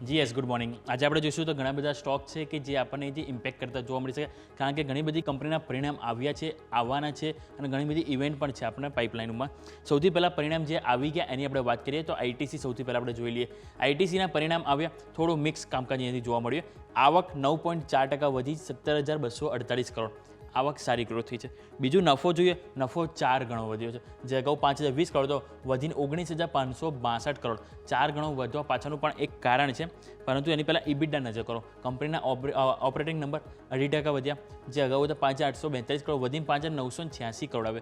જી યસ, ગુડ મોર્નિંગ. આજે આપણે જોઈશું તો ઘણા બધા સ્ટોક છે કે જે આપણને જે ઇમ્પેક્ટ કરતા જોવા મળી શકે, કારણ કે ઘણી બધી કંપનીના પરિણામ આવ્યા છે, આવવાના છે અને ઘણી બધી ઇવેન્ટ પણ છે આપણને પાઇપલાઇનમાં. સૌથી પહેલાં પરિણામ જે આવી ગયા એની આપણે વાત કરીએ તો આઈટીસી સૌથી પહેલાં આપણે જોઈ લઈએ. આઈટીસીના પરિણામ આવ્યા, થોડું મિક્સ કામકાજ અહીંયાથી જોવા મળ્યું. આવક 9.4% વધી 17,248 કરોડ. આવક સારી ગ્રોથ થઈ છે. બીજું નફો જોઈએ, નફો 4 ગણો વધ્યો છે. જે અગાઉ 5,020 કરોડ તો વધીને 19,562 કરોડ. 4 ગણો વધવા પાછળનું પણ એક કારણ છે, પરંતુ એની પહેલાં ઇબિટા નજર કરો. કંપનીના ઓપરેટિંગ નંબર 2.5% વધ્યા, જે અગાઉ તો 5,842 કરોડ વધીને 5,986 કરોડ આવે.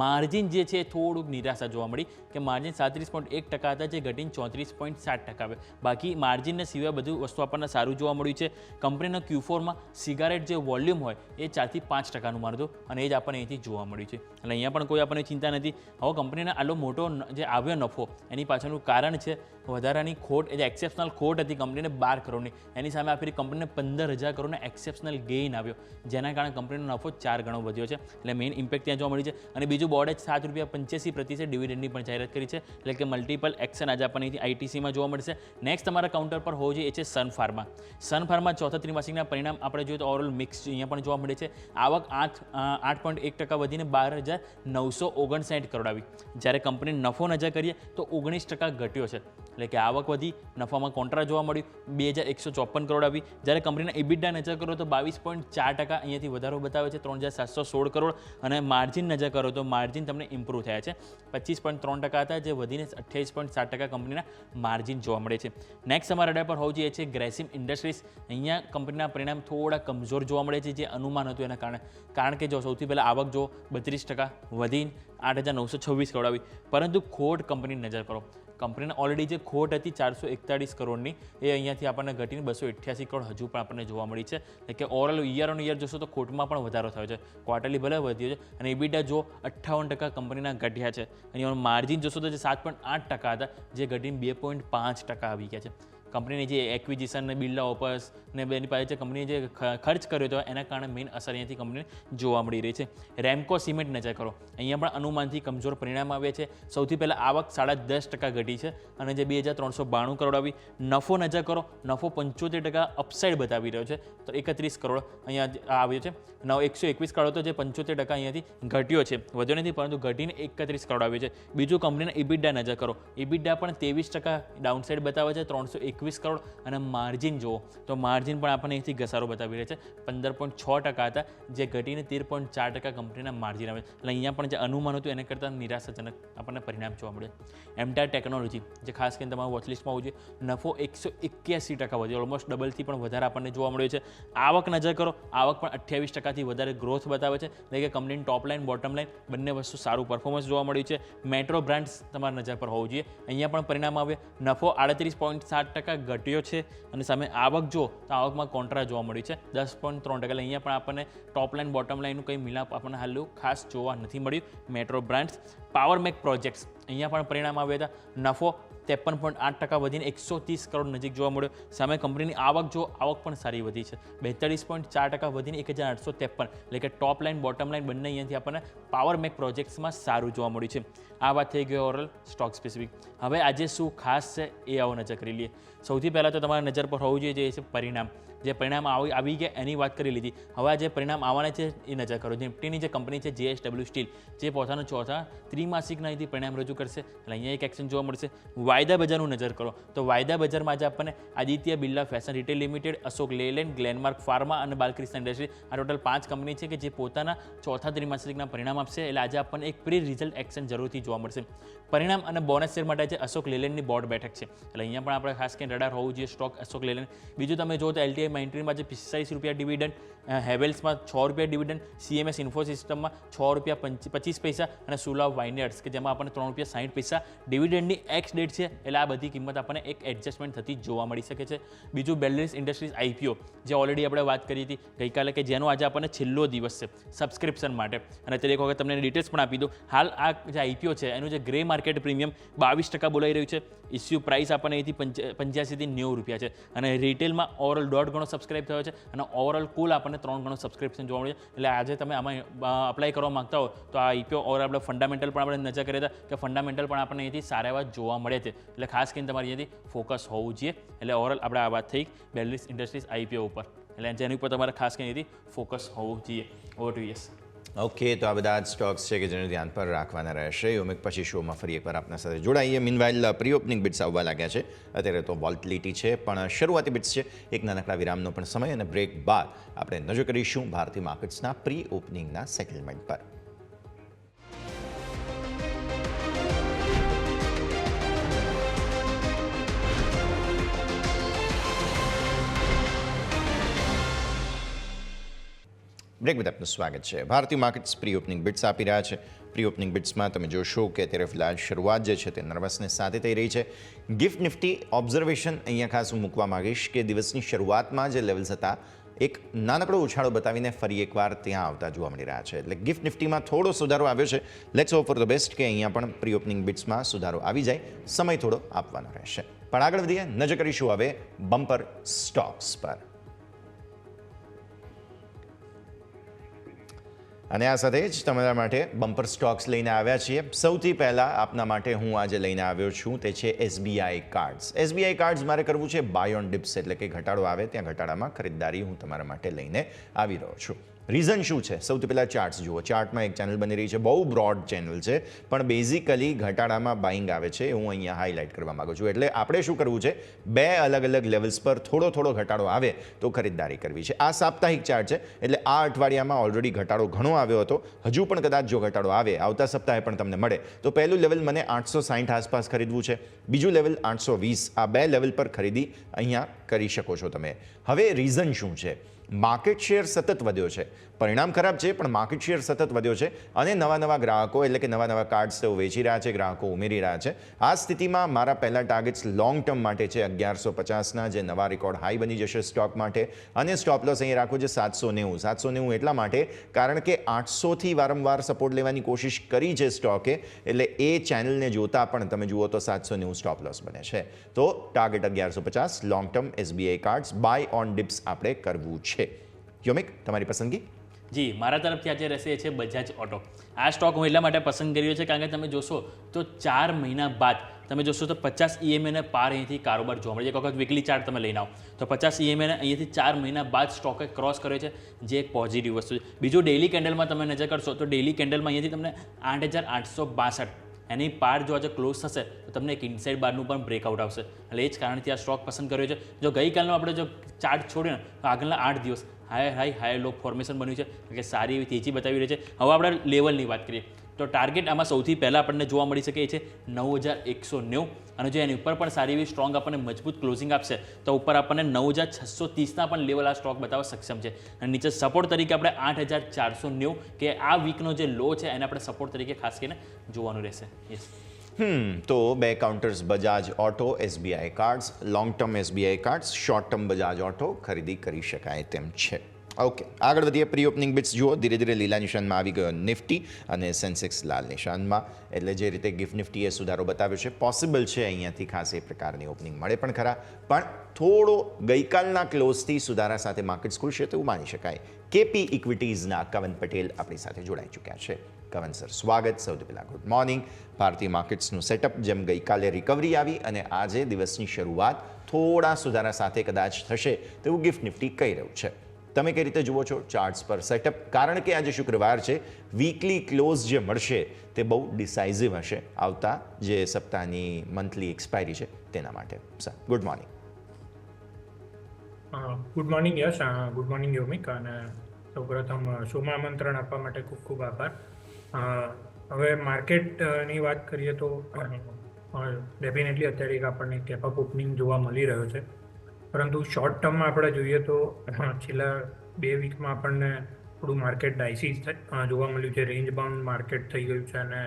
માર્જિન જે છે થોડુંક નિરાશા જોવા મળી કે માર્જિન 37.1% હતા, જે ઘટીને 34.7% આવે. બાકી માર્જિનને સિવાય બધું વસ્તુ આપણને સારું જોવા મળ્યું છે. કંપનીના Q4માં સિગારેટ જે વોલ્યુમ હોય એ 4 થી 5%નું માનતું અને એ જ આપણને અહીંથી જોવા મળ્યું છે. એટલે અહીંયા પણ કોઈ આપણને ચિંતા નથી. હવે કંપનીના આટલો મોટો જે આવ્યો નફો એની પાછળનું કારણ છે વધારાની ખોટ, જે એક્સેપ્શનલ ખોટ હતી કંપનીને 12 કરોડની, એની સામે આપણી કંપનીને 15,000 કરોડનો એક્સેપ્શનલ ગેઇન આવ્યો, જેના કારણે કંપનીનો નફો 4 ગણો વધ્યો છે. એટલે મેઇન ઇમ્પેક્ટ ત્યાં જોવા મળી છે. અને બીજું બોર્ડે ₹7.85 ડિવિડન્ડની પણ જાહેરાત કરી છે, એટલે કે મલ્ટિપલ એક્શન આજે આપણને આઈટીસીમાં જોવા મળશે. નેક્સ્ટ તમારા કાઉન્ટર પર હોવું જોઈએ એ છે સન ફાર્મા. સન ફાર્મા ચોથા ત્રિમાસિકના પરિણામ આપણે જોઈએ તો ઓવરઓલ મિક્સ અહીંયા પણ જોવા મળે છે. આવક આવક 8.1% વધીને 12,959 કરોડ આવી. જ્યારે કંપની નફો નજર કરીએ તો 19% ઘટ્યો છે. એટલે કે આવક વધી, નફામાં કોન્ટ્રા જોવા મળ્યું, 2,154 કરોડ આવી. જ્યારે કંપનીના ઇબિડા નજર કરો તો 22.4% અહીંયાથી વધારો બતાવે છે, 3,716 કરોડ. અને માર્જિન નજર કરો તો માર્જિન તમને ઇમ્પ્રૂવ થયા છે, 25.3% હતા, જે વધીને 28.7% કંપનીના માર્જિન જોવા મળે છે. નેક્સ્ટ અમારા રડાર પર હોવું જોઈએ છે ગ્રેસિમ ઇન્ડસ્ટ્રીઝ. અહીંયા કંપનીના પરિણામ થોડા કમજોર જોવા મળે છે, જે અનુમાન હતું એના કારણે. કારણ કે જો સૌથી પહેલાં આવક જો 32% વધીને 8,926 કરોડ આવી, પરંતુ ખોટ કંપનીની નજર કરો. કંપનીને ઓલરેડી જે ખોટ હતી 441 કરોડની, એ અહીંયાથી આપણને ઘટીને 288 કરોડ હજુ પણ આપણને જોવા મળી છે. એટલે કે ઓવરઓલ યર ઓન યર જોશો તો ખોટમાં પણ વધારો થયો છે. ક્વાર્ટરલી ભલે વધ્યો છે, અને ઇબિડા જો 58% કંપનીના ઘટ્યા છે. અને માર્જિન જોશો તો જે 7.8% હતા, જે ઘટીને 2.5% આવી ગયા છે. કંપનીની જે એક્વિઝિશન ને બિલ્ડ ઓપર્સ ને બેની પાસે જે કંપનીએ જે ખર્ચ કર્યો હતો એના કારણે મેઇન અસર અહીંયાથી કંપનીને જોવા મળી રહી છે. રેમકો સિમેન્ટ નજર કરો, અહીંયા પણ અનુમાનથી કમજોર પરિણામ આવ્યા છે. સૌથી પહેલાં આવક 10.5% ઘટી છે, અને જે 2,392 કરોડ આવી. નફો નજર કરો, નફો 75% અપસાઇડ બતાવી રહ્યો છે, તો 31 કરોડ અહીંયા આવ્યો છે. 121 કરોડ હતો, જે 75% અહીંયાથી ઘટ્યો છે, વધ્યો નથી પરંતુ ઘટીને 31 કરોડ આવ્યો છે. બીજું કંપનીના ઇબિડા નજર કરો, ઇબિડા પણ 23% ડાઉનસાઇડ બતાવે છે, 321 કરોડ. અને માર્જિન જુઓ તો માર્જિન પણ આપણને અહીંથી ઘસારો બતાવી રહ્યા છે, 15.6% હતા, જે ઘટીને 13.4% કંપનીના માર્જિન આવે. એટલે અહીંયા પણ જે અનુમાન હતું એને કરતાં નિરાશાજનક આપણને પરિણામ જોવા મળે. એમટાર ટેકનોલોજી, જે ખાસ કરીને તમારું વોચલિસ્ટમાં હોવું જોઈએ, નફો 181% વધ્યો, ઓલમોસ્ટ ડબલથી પણ વધારે આપણને જોવા મળ્યો છે. આવક નજર કરો, આવક પણ 28%થી વધારે ગ્રોથ બતાવે છે. એટલે કે કંપનીની ટોપ લાઇન, બોટમ લાઇન બંને વસ્તુ સારું પરફોર્મન્સ જોવા મળ્યું છે. મેટ્રો બ્રાન્ડ્સ તમારા નજર પર હોવું જોઈએ, અહીંયા પણ પરિણામ આવે. નફો 38.7% ઘટ્યો છે, અને સામે આવક જો તો આવકમાં કોન્ટ્રા જોવા મળ્યું છે 10.3%. અહીંયા પણ આપણને ટોપ લાઇન બોટમ લાઇનનું કંઈ મિલાપ આપણને હાલ ખાસ જોવા નથી મળ્યું. Metro brands. Power make projects, અહીંયા પણ પરિણામ આવ્યા હતા. નફો 53.8% વધીને 130 કરોડ નજીક જોવા મળ્યો. સામે કંપનીની આવક જો, આવક પણ સારી વધી છે, 42.4% વધીને 1,853. એટલે કે ટોપ લાઇન બોટમ લાઇન બંને અહીંયાથી આપણને પાવર મેક પ્રોજેક્ટ્સમાં સારું જોવા મળ્યું છે. આ વાત થઈ ગઈ ઓવરઓલ સ્ટોક સ્પેસિફિક. હવે આજે શું ખાસ છે એ આવો નજર કરી લઈએ. સૌથી પહેલાં તો તમારા નજર પર હોવું જોઈએ જે છે પરિણામ. જે પરિણામ આવી ગયા એની વાત કરી લીધી. હવે આ જે પરિણામ આવવાના છે એ નજર કરો. નિફ્ટીની જે કંપની છે JSW સ્ટીલ, જે પોતાનું ચોથા ત્રિમાસિકના અહીંથી પરિણામ રજૂ કરશે. એટલે અહીંયા એક એક્શન જોવા મળશે. વાયદા બજારનું નજર કરો તો વાયદા બજારમાં આજે આપણને Aditya Birla fashion retail limited, Ashok Leyland, Glenmark pharma અને બાલકૃષ્ણ ઇન્ડસ્ટ્રી, આ ટોટલ 5 કંપની છે કે જે પોતાના ચોથા ત્રિમાસિકના પરિણામ આપશે. એટલે આજે આપણને એક પ્રી રિઝલ્ટ એક્શન જરૂરથી જોવા મળશે. પરિણામ અને બોનસ શેર માટે છે અશોક લેલેન્ડની બોર્ડ બેઠક છે. એટલે અહીંયા પણ આપણે ખાસ કરીને રડાર હોવું જોઈએ સ્ટોક અશોક લેલેન્ડ. બીજું તમે જો તો LTI માઇન્ટ્રીમાં જે 45 રૂપિયા ડિવિડન્ડ, હેવેલ્સમાં 6 રૂપિયા ડિવિડન્ડ, CMS ઇન્ફોસિસ્ટમમાં 6 રૂપિયા 25 પૈસા, અને સુલા વાઇનેર્ડ્સ કે જેમાં આપણને 3 રૂપિયા 60 પૈસા ડિવિડન્ડની એક્સ ડેટ છે. એટલે આ બધી કિંમત આપણને એક એડજસ્ટમેન્ટ થતી જોવા મળી શકે છે. બીજું બેલેન્સ ઇન્ડસ્ટ્રીઝ IPO, જે ઓલરેડી આપણે વાત કરી હતી ગઈકાલે, કે જેનો આજે આપણને છેલ્લો દિવસ છે સબસ્ક્રિપ્શન માટે. અને અત્યારે એક વખત તમને ડિટેલ્સ પણ આપી દો. હાલ આ જે IPO છે એનું જે ગ્રે માર્કેટ પ્રીમિયમ 22% બોલાઈ રહ્યું છે. ઇસ્યુ પ્રાઇસ આપણને અહીંથી 85 થી 90 રૂપિયા છે. અને રિટેલમાં ઓવરઓલ 1.5 ગણો સબસ્ક્રાઇબ થયો છે, અને ઓવરઓલ કુલ આપણને 3 ગણો સબસ્ક્રિપ્શન જોવા મળે છે. એટલે આજે તમે આમાં અપ્લાય કરવા માંગતા હો તો આ IPO ઓવર આપણે ફંડામેન્ટલ પણ આપણે નજર કર્યા હતા કે ફંડામેન્ટલ પણ આપણને અહીંથી સારા એવા જોવા મળે છે. એટલે ખાસ કરીને તમારે અહીંયાથી ફોકસ હોવું જોઈએ. એટલે ઓવરઓલ આપણે આ વાત થઈ બેલેન્સ ઇન્ડસ્ટ્રીઝ IPO ઉપર. એટલે જેની ઉપર તમારે ખાસ કરીને અહીંથી ફોકસ હોવું જોઈએ. Over to yes. ઓકે, તો આ બધા જ સ્ટોક્સ છે કે જેને ધ્યાન પર રાખવાના રહેશે. ઉમેક પછી શોમાં ફરી એકવાર આપના સાથે જોડાઈએ. મીનવાઇલ પ્રી ઓપનિંગ બિટ્સ આવવા લાગ્યા છે. અત્યારે તો વોલ્ટિલિટી છે, પણ શરૂઆતી બિટ્સ છે. એક નાનકડા વિરામનો પણ સમય, અને બ્રેક બાદ આપણે નજર કરીશું ભારતીય માર્કેટ્સના પ્રી ઓપનિંગના સેટલમેન્ટ પર. બ્રેક બાદ આપનું સ્વાગત છે. ભારતીય માર્કેટ્સ પ્રી ઓપનિંગ બિટ્સ આપી રહ્યા છે. પ્રી ઓપનિંગ બિટ્સમાં તમે જોશો કે અત્યારે ફિલહાલ શરૂઆત જે છે તે નર્વસનેસ સાથે થઈ રહી છે. ગિફ્ટ નિફ્ટી ઓબ્ઝર્વેશન અહીંયા ખાસ હું મૂકવા માંગીશ કે દિવસની શરૂઆતમાં જે લેવલ્સ હતા એક નાનકડો ઉછાળો બતાવીને ફરી એકવાર ત્યાં આવતા જોવા મળી રહ્યા છે. એટલે ગિફ્ટ નિફ્ટીમાં થોડો સુધારો આવ્યો છે. Let's hope for the best કે અહીંયા પણ પ્રી ઓપનિંગ બિટ્સમાં સુધારો આવી જાય. સમય થોડો આપવાનો રહેશે. પણ આગળ વધીએ, નજર કરીશું હવે બમ્પર સ્ટોક્સ પર. અને આ સાથે જ તમારા માટે બમ્પર સ્ટોક્સ લઈને આવ્યા છીએ. સૌથી પહેલાં આપના માટે હું આજે લઈને આવ્યો છું તે છે SBI કાર્ડ્સ. SBI કાર્ડ્સ મારે કરવું છે બાય ઓન ડિપ્સ, એટલે કે ઘટાડો આવે ત્યાં ઘટાડામાં ખરીદદારી હું તમારા માટે લઈને આવી રહ્યો છું. રીઝન શું છે? સૌથી પહેલાં ચાર્ટ્સ જુઓ. ચાર્ટમાં એક ચેનલ બની રહી છે, બહુ બ્રોડ ચેનલ છે, પણ બેઝિકલી ઘટાડામાં બાઇંગ આવે છે. હું અહીંયા હાઇલાઇટ કરવા માગું છું. એટલે આપણે શું કરવું છે? બે અલગ અલગ લેવલ્સ પર થોડો ઘટાડો આવે તો ખરીદદારી કરવી છે. આ સાપ્તાહિક ચાર્ટ છે, એટલે આ અઠવાડિયામાં ઓલરેડી ઘટાડો ઘણો આવ્યો હતો. હજુ પણ કદાચ જો ઘટાડો આવે, આવતા સપ્તાહે પણ તમને મળે, તો પહેલું લેવલ મને 860 આસપાસ ખરીદવું છે. બીજું લેવલ 820. આ બે લેવલ પર ખરીદી અહીંયા કરી શકો છો તમે. હવે રીઝન શું છે? માર્કેટ શેર સતત વધ્યો છે. પરિણામ ખરાબ છે, પણ માર્કેટ શેર સતત વધ્યો છે અને નવા ગ્રાહકો એટલે કે નવા કાર્ડ્સ તેઓ વેચી રહ્યા છે, ગ્રાહકો ઉમેરી રહ્યા છે. આ સ્થિતિમાં મારા પહેલા ટાર્ગેટ્સ લોંગ ટર્મ માટે છે 1150ના, જે નવા રેકોર્ડ હાઈ બની જશે સ્ટોક માટે, અને સ્ટોપ લોસ અહીં રાખો છે 790 એટલા માટે કારણ કે 800થી વારંવાર સપોર્ટ લેવાની કોશિશ કરી છે સ્ટોકે, એટલે એ ચેનલને જોતા પણ તમે જુઓ તો 790 સ્ટોપ લોસ બને છે. તો target 1150 long term SBI cards buy on dips આપણે કરવું છે. યોમિક, તમારી પસંદગી? જી, મારા તરફથી આજે રહેશે એ છે બજાજ ઓટો. આ સ્ટોક હું એટલા માટે પસંદ કર્યો છે કારણ કે તમે જોશો તો 4 મહિના બાદ તમે જોશો તો 50 EMA પાર અહીંથી કારોબાર જોવા મળે છે. એક વખત વીકલી ચાર્ટ તમે લઈને આવો તો 50 EMA અહીંયાથી 4 મહિના બાદ સ્ટોકે ક્રોસ કર્યો છે, જે એક પોઝિટિવ વસ્તુ છે. બીજું ડેઇલી કેન્ડલમાં તમે નજર કરશો તો ડેઇલી કેન્ડલમાં અહીંયાથી તમને 8862 એની પાર જો આજે ક્લોઝ થશે તો તમને એક ઇનસાઇડ બારનું પણ બ્રેકઆઉટ આવશે. એટલે એ જ કારણથી આ સ્ટોક પસંદ કર્યો છે. જો ગઈકાલનો આપણે જો ચાર્ટ છોડીએ ને તો આગળના 8 દિવસ હાઈ લો ફોર્મેશન બન્યું છે, કે સારી એવી તેજી બતાવી રહી છે. હવે આપણે લેવલની વાત કરીએ તો ટાર્ગેટ આમાં સૌથી પહેલાં આપણને જોવા મળી શકે એ છે 9190, અને જો એની ઉપર પણ સારી એવી સ્ટ્રોંગ આપણને મજબૂત ક્લોઝિંગ આપશે તો ઉપર આપણને 9630ના પણ લેવલ આ સ્ટોક બતાવવા સક્ષમ છે. અને નીચે સપોર્ટ તરીકે આપણે 8490 કે આ વીકનો જે લો છે એને આપણે સપોર્ટ તરીકે ખાસ કરીને જોવાનું રહેશે. યસ. તો બે counters Bajaj auto, SBI cards, long term SBI cards, short term Bajaj auto ખરીદી કરી શકાય તેમ છે. ઓકે, આગળ વધીએ. પ્રી ઓપનિંગ બિટ્સ જુઓ. ધીરે લીલા નિશાનમાં આવી ગયો નિફ્ટી અને સેન્સેક્સ લાલ નિશાનમાં. એટલે જે રીતે ગિફ્ટ નિફ્ટીએ સુધારો બતાવ્યો છે, પોસિબલ છે અહીંયાથી ખાસ એ પ્રકારની ઓપનિંગ મળે પણ ખરા, પણ થોડો ગઈકાલના ક્લોઝથી સુધારા સાથે માર્કેટ્સ ખુલશે તેવું માની શકાય. કેપી ઇક્વિટીઝના કવન પટેલ આપણી સાથે જોડાઈ ચૂક્યા છે. કવન સર, સ્વાગત. સૌથી પહેલાં ગુડ મોર્નિંગ. ભારતીય માર્કેટ્સનું સેટઅપ જેમ ગઈકાલે રિકવરી આવી અને આજે દિવસની શરૂઆત થોડા સુધારા સાથે કદાચ થશે તેવું ગિફ્ટ નિફ્ટી કહી રહ્યું છે. તમે કઈ રીતે જુઓ છો ચાર્ટ્સ પર સેટઅપ? કારણ કે આજે શુક્રવાર છે, વીકલી ક્લોઝ જે મળશે તે બહુ ડિસાઇઝિવ હશે આવતા જે સપ્તાહની મંથલી એક્સપાયરી છે તેના માટે. Sir, good morning. Good morning Yash, good morning Yomik, અને સૌપ્રથમ શોમાં આમંત્રણ આપવા માટે ખૂબ ખૂબ આભાર. હવે માર્કેટની વાત કરીએ તો ડેફિનેટલી અત્યારે એક આપણને કેપ અપ ઓપનિંગ જોવા મળી રહ્યો છે, પરંતુ શોર્ટ ટર્મમાં આપણે જોઈએ તો છેલ્લા 2 વીકમાં આપણને થોડું માર્કેટ ડાયસી જોવા મળ્યું છે. રેન્જ બાઉન્ડ માર્કેટ થઈ ગયું છે અને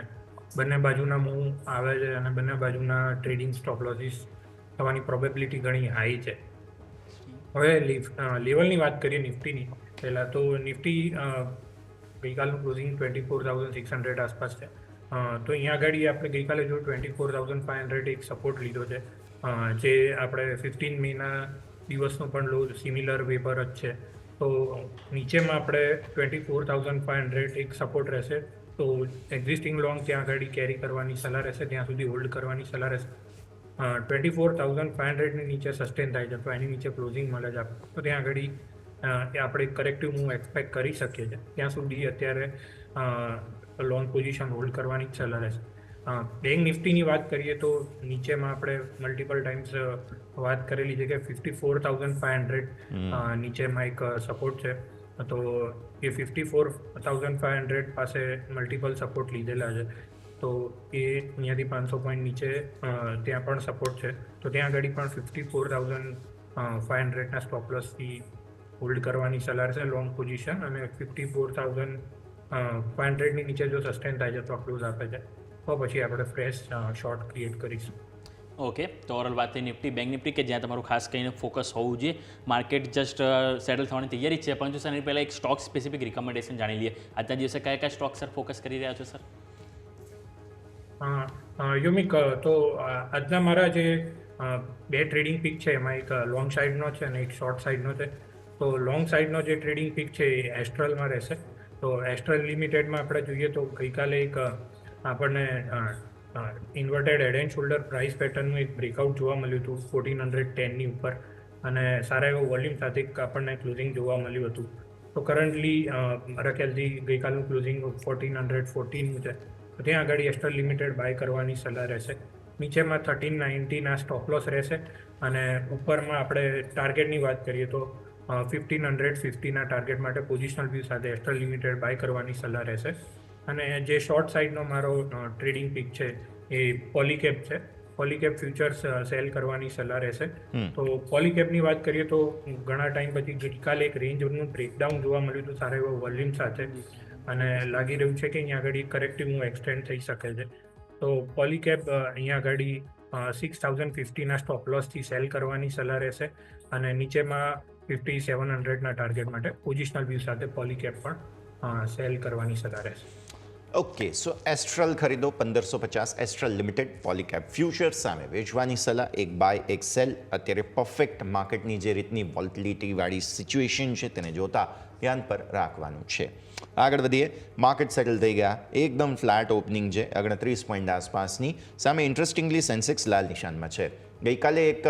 બંને બાજુના મૂવ આવે છે અને બંને બાજુના ટ્રેડિંગ સ્ટોપ લોસીસ થવાની પ્રોબેબિલિટી ઘણી હાઈ છે. હવે લેવલની વાત કરીએ નિફ્ટીની પહેલાં, તો નિફ્ટી ગઈકાલનું ક્લોઝિંગ 24,600 આસપાસ છે. તો અહીંયા આગળ આપણે ગઈકાલે જો 24,500 એક સપોર્ટ લીધો છે, જે આપણે 15 મેના દિવસનો પણ લો સિમિલર વે પર જ છે. તો નીચેમાં આપણે 24,500 એક સપોર્ટ રહેશે. તો એક્ઝિસ્ટિંગ લોંગ ત્યાં આગળ કેરી કરવાની સલાહ રહેશે, ત્યાં સુધી હોલ્ડ કરવાની સલાહ રહેશે. 24,500ની નીચે સસ્ટેન થાય છે તો એની નીચે ક્લોઝિંગ મળે છે તો ત્યાં આગળ આપણે કરેક્ટિવ મૂવ એક્સપેક્ટ કરી શકીએ છીએ. ત્યાં સુધી અત્યારે લોંગ પોઝિશન હોલ્ડ કરવાની જ સલાહ રહેશે. બેંક નિફ્ટીની વાત કરીએ તો નીચેમાં આપણે મલ્ટિપલ ટાઈમ્સ વાત કરેલી છે કે 54,500 નીચેમાં એક સપોર્ટ છે. તો એ 54,500 પાસે મલ્ટિપલ સપોર્ટ લીધેલા છે. તો એ અહીંયાથી 500 પોઈન્ટ નીચે ત્યાં પણ સપોર્ટ છે. તો ત્યાં આગળ પણ 54,500ના સ્ટોપ લોસથી હોલ્ડ કરવાની સલાહ છે લોંગ પોઝિશન, અને 54,500ની નીચે જો સસ્ટેન થાય છે તો ક્લોઝ આપે છે તો પછી આપણે ફ્રેશ શોર્ટ ક્રિએટ કરીશું. ઓકે, તો ઓવરઓલ વાત થઈ નિફ્ટી બેંક નિફ્ટી કે જ્યાં તમારું ખાસ કરીને ફોકસ હોવું જોઈએ. માર્કેટ જસ્ટ સેટલ થવાની તૈયારી છે, પરંતુ સર એની પહેલાં એક સ્ટોક સ્પેસિફિક રિકમેન્ડેશન જાણી લઈએ. આજના દિવસે કયા સ્ટોક સર ફોકસ કરી રહ્યા છો સર? યોમિક, તો આજના મારા જે 2 ટ્રેડિંગ પીક છે એમાં એક લોંગ સાઇડનો છે અને એક શોર્ટ સાઇડનો છે. તો લોંગ સાઇડનો જે ટ્રેડિંગ પીક છે એ એસ્ટ્રલમાં રહેશે. તો એસ્ટ્રલ લિમિટેડમાં આપણે જોઈએ તો ગઈકાલે એક આપણને inverted head and shoulder price પેટર્નનું એક બ્રેકઆઉટ જોવા મળ્યું હતું 1410ની ઉપર, અને સારા એવો વોલ્યુમ સાથે આપણને ક્લોઝિંગ જોવા મળ્યું હતું. તો કરન્ટલી મારા ખ્યાલથી ગઈકાલનું ક્લોઝિંગ 1414 છે, તો ત્યાં આગળ એસ્ટ્રલ લિમિટેડ બાય કરવાની સલાહ રહેશે. નીચેમાં 1390ના સ્ટોપ લોસ રહેશે અને ઉપરમાં આપણે ટાર્ગેટની વાત કરીએ તો 1550ના ટાર્ગેટ માટે પોઝિશનલ વ્યૂ સાથે એસ્ટ્રલ લિમિટેડ બાય કરવાની સલાહ રહેશે. અને જે શોર્ટ સાઇડનો મારો ટ્રેડિંગ પિક છે એ પોલીકેપ છે. પોલીકેપ ફ્યુચર્સ સેલ કરવાની સલાહ રહેશે. તો પોલીકેપની વાત કરીએ તો ઘણા ટાઈમ પછી ગઈકાલે એક રેન્જનું બ્રેકડાઉન જોવા મળ્યું હતું સારા એવા વોલ્યુમ સાથે, અને લાગી રહ્યું છે કે અહીંયા આગળ કરેક્ટિવ મૂવ એક્સટેન્ડ થઈ શકે છે. તો પોલીકેપ અહીંયા આગળ 6050ના સ્ટોપ લોસથી સેલ કરવાની સલાહ રહેશે અને નીચેમાં 5700ના ટાર્ગેટ માટે પોઝિશનલ વ્યૂ સાથે પોલીકેપ પણ સેલ કરવાની સલાહ રહેશે. ઓકે, સો એસ્ટ્રલ ખરીદો 1550, એસ્ટ્રલ લિમિટેડ પોલીકેપ ફ્યુચર્સ સામે વેચવાની સલાહ, એક બાય એક સેલ. અત્યારે પરફેક્ટ માર્કેટની જે રીતની વોલ્ટિલિટીવાળી સિચ્યુએશન છે તેને જોતા ધ્યાન પર રાખવાનું છે. આગળ વધીએ. માર્કેટ સેટલ થઈ ગયા, એકદમ ફ્લેટ ઓપનિંગ છે 29 પોઈન્ટ આસપાસની. સામે ઇન્ટરેસ્ટિંગલી સેન્સેક્સ લાલ નિશાનમાં છે. ગઈકાલે એક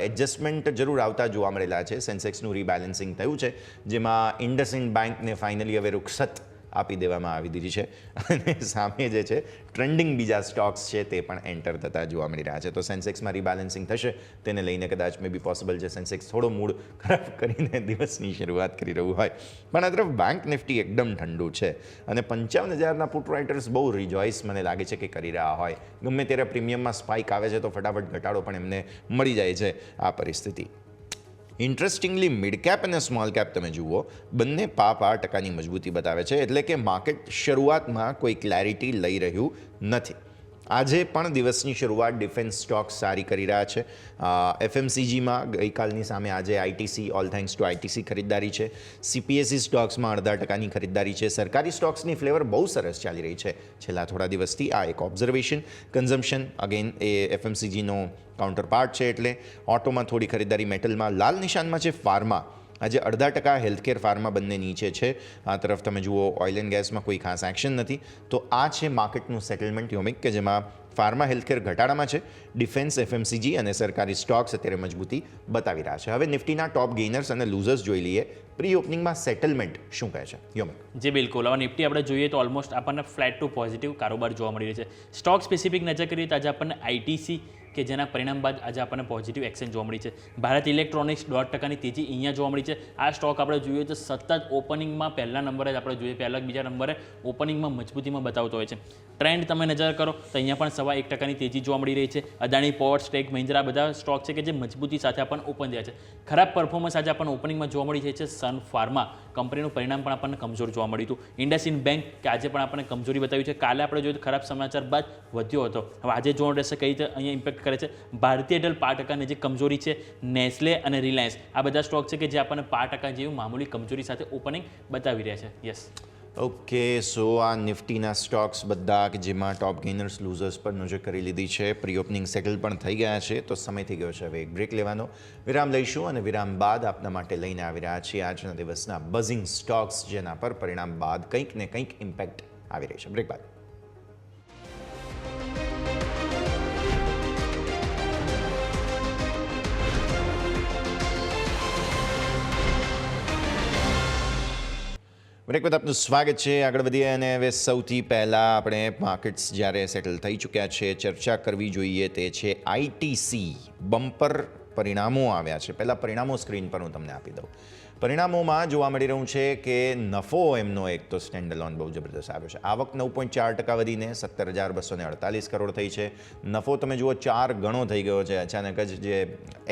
એડજસ્ટમેન્ટ જરૂર આવતા જોવા મળેલા છે. સેન્સેક્સનું રીબેલેન્સિંગ થયું છે, જેમાં ઇન્ડસઇન્ડ બેંકને ફાઇનલી હવે રૂખસત આપી દેવામાં આવી દીધી છે અને સામે જે છે ટ્રેન્ડિંગ બીજા સ્ટોક્સ છે તે પણ એન્ટર થતા જોવા મળી રહ્યા છે. તો સેન્સેક્સમાં રીબેલેન્સિંગ થશે, તેને લઈને કદાચ મે બી પોસિબલ છે સેન્સેક્સ થોડો મૂડ ખરાબ કરીને દિવસની શરૂઆત કરી રહ્યું હોય. પણ આ તરફ બેંક નિફ્ટી એકદમ ઠંડુ છે અને 55,000ના પુટ રાઇટર્સ બહુ રિજોઇસ મને લાગે છે કે કરી રહ્યા હોય. ગમે ત્યારે પ્રીમિયમમાં સ્પાઇક આવે છે તો ફટાફટ ઘટાડો પણ એમને મળી જાય છે આ પરિસ્થિતિ. ઇન્ટરેસ્ટિંગલી મિડ કેપ અને સ્મોલ કેપ તમે જુઓ, બંને 5% મજબૂતી બતાવે છે, એટલે કે માર્કેટ શરૂઆતમાં કોઈ ક્લેરિટી લઈ રહ્યું નથી. આજે પણ દિવસની શરૂઆત ડિફેન્સ સ્ટોક્સ સારી કરી રહ્યા છે. એફએમસીજીમાં ગઈકાલની સામે આજે ITC, all thanks to ITC ખરીદદારી છે. સીપીએસસી સ્ટોક્સમાં 0.5% ખરીદદારી છે. સરકારી સ્ટોક્સની ફ્લેવર બહુ સરસ ચાલી રહી છે છેલ્લા થોડા દિવસથી. આ એક ઓબ્ઝર્વેશન. કન્ઝમ્પશન અગેન એ એફએમસીજીનો કાઉન્ટર પાર્ટ છે, એટલે ઓટોમાં થોડી ખરીદદારી. મેટલમાં લાલ નિશાનમાં છે ફાર્મા, આજે 0.5%. હેલ્થકેર ફાર્મા બંને નીચે છે. આ તરફ તમે જુઓ ઓઇલ એન્ડ ગેસમાં કોઈ ખાસ એક્શન નથી. તો આ છે માર્કેટનું સેટલમેન્ટ યોમિક, કે જેમાં ફાર્મા હેલ્થકેર ઘટાડામાં છે, ડિફેન્સ, એફએમસીજી અને સરકારી સ્ટોક્સ અત્યારે મજબૂતી બતાવી રહ્યા છે. હવે નિફ્ટીના ટોપ ગેઇનર્સ અને લૂઝર્સ જોઈ લઈએ. પ્રી ઓપનિંગમાં સેટલમેન્ટ શું કહે છે યોમિક? જી બિલકુલ. હવે નિફ્ટી આપણે જોઈએ તો ઓલમોસ્ટ આપણને ફ્લેટ ટુ પોઝિટિવ કારોબાર જોવા મળી રહ્યો છે. સ્ટોક સ્પેસિફિક નજર કરીએ તો આજે આપણને આઈટીસી કે જેના પરિણામ બાદ આજે આપણને પોઝિટિવ એક્શન જોવા મળી છે. ભારત ઇલેક્ટ્રોનિક્સ 1.5%ની તેજી અહીંયા જોવા મળી છે. આ સ્ટોક આપણે જોઈએ તો સતત ઓપનિંગમાં પહેલા નંબરે જ આપણે જોઈએ, પહેલા બીજા નંબરે ઓપનિંગમાં મજબૂતીમાં બતાવતો હોય છે. ટ્રેન્ડ તમે નજર કરો તો અહીંયા પણ 1.25%ની તેજી જોવા મળી રહી છે. અદાણી પોર્ટ્સ, ટેક મહિન્દ્રા બધા સ્ટોક છે કે જે મજબૂતી સાથે આપણને ઓપન થયા છે. ખરાબ પરફોર્મન્સ આજે આપણને ઓપનિંગમાં જોવા મળી છે સન ફાર્મા કંપનીનું પરિણામ પણ આપણને કમજોર જોવા મળ્યું હતું. ઇન્ડસઇન્ડ બેંક કે આજે પણ આપણને કમજોરી બતાવ્યું છે. કાલે આપણે જોયું તો ખરાબ સમાચાર બાદ વધ્યો હતો. હવે આજે જોવાનું રહેશે કઈ રીતે અહીંયા ઇમ્પેક્ટ કરે છે. ભારતીય એરટેલ 5%ની જે કમજોરી છે, નેસ્લે અને રિલાયન્સ આ બધા સ્ટોક છે કે જે આપણને 5% જેવી મામૂલી કમજોરી સાથે ઓપનિંગ બતાવી રહ્યા છે. યસ. ઓકે, સો આ નિફ્ટીના સ્ટોક્સ બધા કે જેમાં ટોપ ગેઇનર્સ લૂઝર્સ પર નજર કરી લીધી છે. પ્રી ઓપનિંગ સેટલ પણ થઈ ગયા છે, તો સમય થઈ ગયો છે હવે એક બ્રેક લેવાનો. વિરામ લઈશું અને વિરામ બાદ આપના માટે લઈને આવી રહ્યા છીએ આજના દિવસના બઝિંગ સ્ટોક્સ, જેના પર પરિણામ બાદ કંઈક ને કંઈક ઇમ્પેક્ટ આવી રહી છે. બ્રેક બાદ બ્રેક બાદ આપનું સ્વાગત છે. આગળ વધીએ અને હવે સૌથી પહેલાં આપણે માર્કેટ્સ જ્યારે સેટલ થઈ ચૂક્યા છે, ચર્ચા કરવી જોઈએ તે છે આઈટીસી. બમ્પર પરિણામો આવ્યા છે. પહેલાં પરિણામો સ્ક્રીન પર હું તમને આપી દઉં. પરિણામોમાં જોવા મળી રહ્યું છે કે નફો એમનો એક તો સ્ટેન્ડ અલોન બહુ જબરદસ્ત આવ્યો છે. આવક 9.4% વધીને 17,248 કરોડ થઈ છે. નફો તમે જુઓ 4 ગણો થઈ ગયો છે અચાનક જ, જે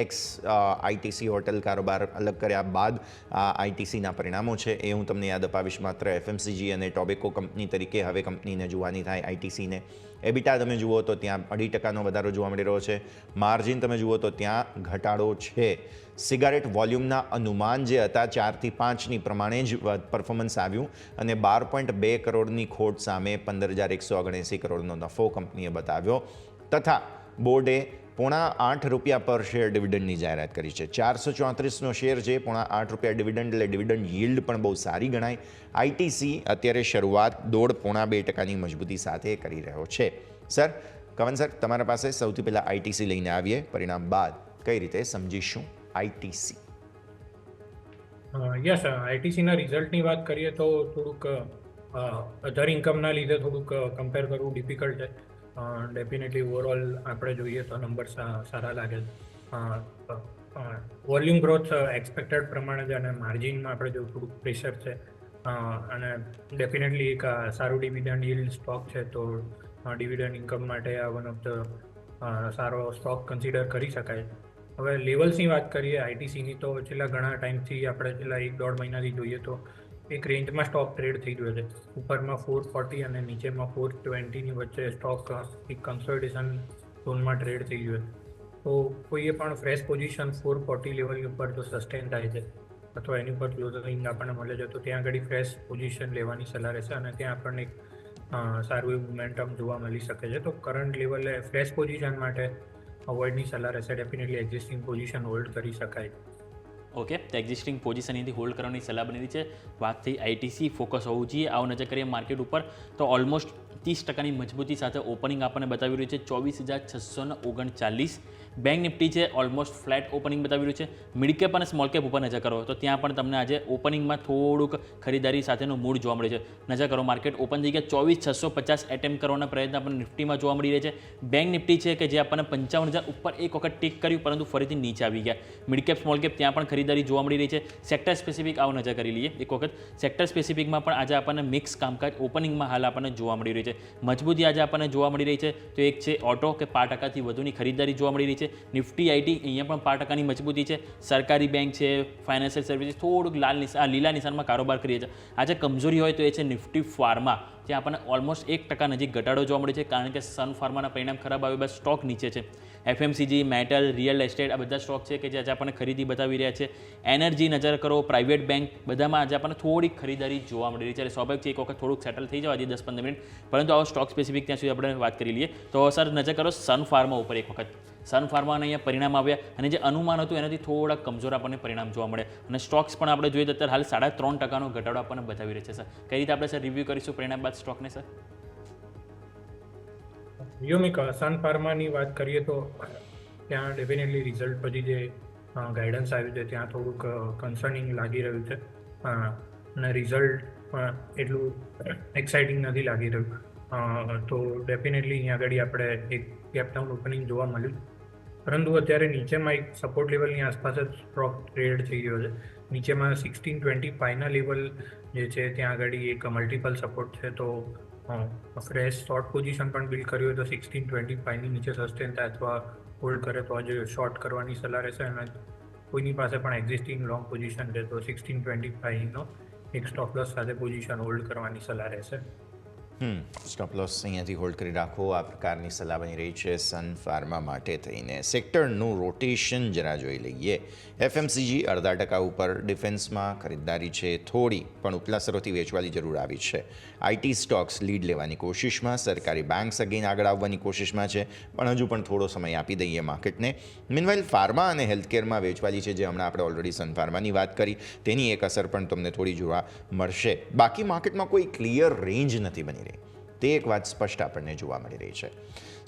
એક્સ આઈટીસી હોટેલ કારોબાર અલગ કર્યા બાદ આ આઈટીસીના પરિણામો છે. એ હું તમને યાદ અપાવીશ. માત્ર એફએમસીજી અને ટોબેકો કંપની તરીકે હવે કંપનીને જોવાની થાય આઈટીસીને. એબિટા તમે જુઓ તો ત્યાં 2.5%નો વધારો જોવા મળી રહ્યો છે. માર્જિન તમે જુઓ તો ત્યાં ઘટાડો છે. સિગારેટ વોલ્યુમના અનુમાન જે હતા 4થી 5ની પ્રમાણે જ પરફોર્મન્સ આવ્યું અને 12.2 કરોડની ખોટ સામે 15,179 કરોડનો નફો કંપનીએ બતાવ્યો. તથા બોર્ડે ₹8.5 પર શેર ડિવિડન્ડની જાહેરાત કરી છે. 434નો શેર છે, ₹8.5 ડિવિડન્ડ, એટલે ડિવિડન્ડ yield પણ બહુ સારી ગણાય. આઈટીસી અત્યારે શરૂઆત 1.5-2%ની મજબૂતી સાથે કરી રહ્યો છે. સર, કવન સર, તમારા પાસે સૌથી પહેલાં આઈટીસી લઈને આવીએ. પરિણામ બાદ કઈ રીતે સમજીશું આઈટીસી? યસ, આઈટીસીના રિઝલ્ટની વાત કરીએ તો થોડુંક અધર ઇન્કમના લીધે થોડુંક કમ્પેર કરવું ડિફિકલ્ટ છે. ડેફિનેટલી ઓવરઓલ આપણે જોઈએ તો નંબર સારા લાગે છે. વોલ્યુમ ગ્રોથ એક્સપેક્ટેડ પ્રમાણે છે અને માર્જિનમાં આપણે જો થોડુંક પ્રેશર છે અને ડેફિનેટલી એક સારું ડિવિડન્ડ yield સ્ટોક છે, તો ડિવિડન્ડ ઇન્કમ માટે આ વન ઓફ ધ સારો સ્ટોક કન્સિડર કરી શકાય. હવે લેવલ્સની વાત કરીએ આઈટીસીની, તો છેલ્લા ઘણા ટાઈમથી આપણે છેલ્લા 1-1.5 મહિનાથી જોઈએ તો એક રેન્જમાં સ્ટોક ટ્રેડ થઈ રહ્યો છે. ઉપરમાં 440 અને નીચેમાં 420ની વચ્ચે સ્ટોક એક કન્સોલિડેશન ઝોનમાં ટ્રેડ થઈ રહ્યો છે. તો કોઈએ પણ ફ્રેશ પોઝિશન 440 લેવલની ઉપર જો સસ્ટેન થાય છે અથવા એની ઉપર ક્લોઝિંગ આપણને મળે છે, તો ત્યાં આગળ ફ્રેશ પોઝિશન લેવાની સલાહ રહેશે અને ત્યાં આપણને એક સારું એવું મોમેન્ટમ જોવા મળી શકે છે. તો કરંટ લેવલે ફ્રેશ પોઝિશન માટે અવોઇડની સલાહ રહેશે. ડેફિનેટલી એક્ઝિસ્ટિંગ પોઝિશન હોલ્ડ કરી શકાય. ઓકે, તો એક્ઝિસ્ટિંગ પોઝિશનથી હોલ્ડ કરવાની સલાહ બની છે. વાત થઈ આઈટીસી, ફોકસ હોવું જોઈએ. આવો નજર કરીએ માર્કેટ ઉપર તો ઓલમોસ્ટ 30% મજબૂતી સાથે ઓપનિંગ આપણને બતાવી રહ્યું છે 24,639. બેંક નિફ્ટી છે ઓલમોસ્ટ ફ્લેટ ઓપનિંગ બતાવી રહ્યું છે. મિડ કેપ અને સ્મોલ કેપ ઉપર નજર કરો તો ત્યાં પણ તમને આજે ઓપનિંગમાં થોડુંક ખરીદારી સાથેનું મૂડ જોવા મળે છે. નજર કરો માર્કેટ ઓપન થઈ ગયા 24,650 એટેમ્પ કરવાના પ્રયત્ન આપણને નિફ્ટીમાં જોવા મળી રહ્યા છે. બેંક નિફ્ટી છે કે જે આપણને 55,000 ઉપર એક વખત ટીક કર્યું પરંતુ ફરીથી નીચે આવી ગયા. મિડ કેપ સ્મોલ કેપ ત્યાં પણ ખરીદારી જોવા મળી રહી છે. સેક્ટર સ્પેસિફિક આવો નજર કરી લઈએ એક વખત. સેક્ટર સ્પેસિફિકમાં પણ આજે આપણને મિક્સ કામકાજ ઓપનિંગમાં હાલ આપણને જોવા મળી રહી છે. મજબૂતી આજે આપણને જોવા મળી રહી છે તો એક છે ઓટો કે 5%થી વધુની ખરીદારી જોવા મળી રહી છે. નિફ્ટી આઈટી અહીંયા પણ 5%ની મજબૂતી છે. સરકારી બેંક છે, ફાઇનાન્શિયલ સર્વિસીસ થોડુંક લીલા નિશાનમાં કારોબાર કરીએ છે. આજે કમજોરી હોય તો એ છે નિફ્ટી ફાર્મા, ત્યાં આપણને ઓલમોસ્ટ 1% નજીક ઘટાડો જોવા મળે છે કારણ કે સન ફાર્માના પરિણામ ખરાબ આવ્યા બાદ સ્ટોક નીચે છે. એફએમસીજી, મેટલ, રિયલ એસ્ટેટ આ બધા સ્ટોક છે કે જે આજે આપણને ખરીદી બતાવી રહ્યા છે. એનર્જી નજર કરો, પ્રાઇવેટ બેંક બધામાં આજે આપણને થોડીક ખરીદારી જોવા મળી રહી છે. એટલે સ્વાભાવિક છે એક વખત થોડુંક સેટલ થઈ જવા આજે 10-15 મિનિટ, પરંતુ આવો સ્ટોક સ્પેસિફિક ત્યાં સુધી આપણે વાત કરી લઈએ. તો સર નજર કરો સન ફાર્મા ઉપર એક વખત. સન ફાર્માના અહીંયા પરિણામ આવ્યા અને જે અનુમાન હતું એનાથી થોડા કમજોર આપણને પરિણામ જોવા મળે અને સ્ટોક્સ પણ આપણે જોઈએ તો અત્યારે હાલ 3.5%નો ઘટાડો આપણને બતાવી રહ્યો છે. સર કઈ રીતે આપણે સર રિવ્યૂ કરીશું પરિણામ બાદ સ્ટોકને સર? યોમિક, સન ફાર્માની વાત કરીએ તો ત્યાં ડેફિનેટલી રિઝલ્ટ પછી જે ગાઈડન્સ આવ્યું છે ત્યાં થોડુંક કન્સર્નિંગ લાગી રહ્યું છે અને રિઝલ્ટ એટલું એક્સાઇટિંગ નથી લાગી રહ્યું. તો ડેફિનેટલી અહીંયા આગળ આપણે એક ગેપ ડાઉન ઓપનિંગ જોવા મળ્યું, પરંતુ અત્યારે નીચેમાં એક સપોર્ટ લેવલની આસપાસ જ સ્ટોક ટ્રેડ થઈ રહ્યો છે. નીચેમાં 1625ના લેવલ જે છે ત્યાં આગળ એક મલ્ટિપલ સપોર્ટ છે. તો ફ્રેશ શોર્ટ પોઝિશન પણ બિલ્ડ કર્યું હોય તો 1625ની નીચે સસ્ટેન થાય અથવા હોલ્ડ કરે તો આજે શોર્ટ કરવાની સલાહ રહેશે. અને કોઈની પાસે પણ એક્ઝિસ્ટિંગ લોંગ પોઝિશન છે તો 1625નો એક સ્ટોપ લોસ સાથે પોઝિશન હોલ્ડ કરવાની સલાહ રહેશે. સ્ટોપ લોસ અહીંયાથી હોલ્ડ કરી રાખો, આ પ્રકારની સલાહ બની રહી છે સન ફાર્મા માટે થઈને. સેક્ટરનું રોટેશન જરા જોઈ લઈએ. એફએમસીજી 0.5% ઉપર, ડિફેન્સમાં ખરીદદારી છે થોડી પણ ઉપલા સ્તરોથી વેચવાની જરૂર આવી છે. આઈટી સ્ટોક્સ લીડ લેવાની કોશિશમાં, સરકારી બેંક્સ અગેન આગળ આવવાની કોશિશમાં છે પણ હજુ પણ થોડો સમય આપી દઈએ માર્કેટને. મીનવાઇલ ફાર્મા અને હેલ્થકેરમાં વેચવાની છે, જે હમણાં આપણે ઓલરેડી સન ફાર્માની વાત કરી તેની એક અસર પણ તમને થોડી જોવા મળશે. બાકી માર્કેટમાં કોઈ ક્લિયર રેન્જ નથી બની રહી, તે એક વાત સ્પષ્ટ આપણને જોવા મળી રહી છે.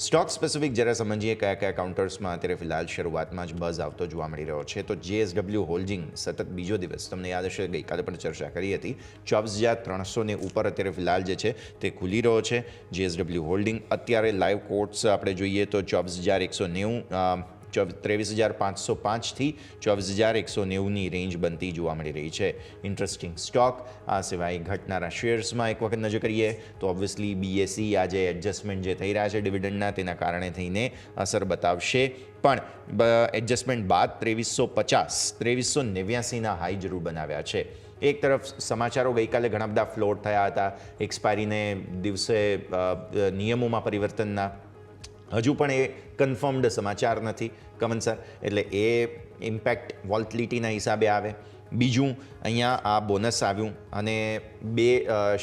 સ્ટોક સ્પેસિફિક જરા સમજીએ કયા કયા કાઉન્ટર્સમાં અત્યારે ફિલહાલ શરૂઆતમાં જ બઝ આવતો જોવા મળી રહ્યો છે. તો JSW હોલ્ડિંગ સતત બીજો દિવસ, તમને યાદ હશે ગઈકાલે પણ ચર્ચા કરી હતી, 24,300 ઉપર અત્યારે ફિલહાલ જે છે તે ખુલી રહ્યો છે. JSW હોલ્ડિંગ અત્યારે લાઈવ કોટ્સ આપણે જોઈએ તો 24,190, 23,505થી 24,190ની રેન્જ બનતી જોવા મળી રહી છે. Interesting stock. આ સિવાય ઘટનારા શેર્સમાં એક વખત નજર કરીએ તો ઓબ્વિયસલી BSE આજે એડજસ્ટમેન્ટ જે થઈ રહ્યા છે ડિવિડન્ડના તેના કારણે થઈને અસર બતાવશે, પણ એડજસ્ટમેન્ટ બાદ 2350-2389ના હાઈ જરૂર બનાવ્યા છે. એક તરફ સમાચારો ગઈકાલે ઘણા બધા ફ્લોટ થયા હતા એક્સપાયરીને દિવસે નિયમોમાં પરિવર્તનના, હજુ પણ એ કન્ફર્મડ સમાચાર નથી કમન સર, એટલે એ ઇમ્પેક્ટ વોલ્ટિલિટીના હિસાબે આવે. બીજું અહીંયા આ બોનસ આવ્યું અને 2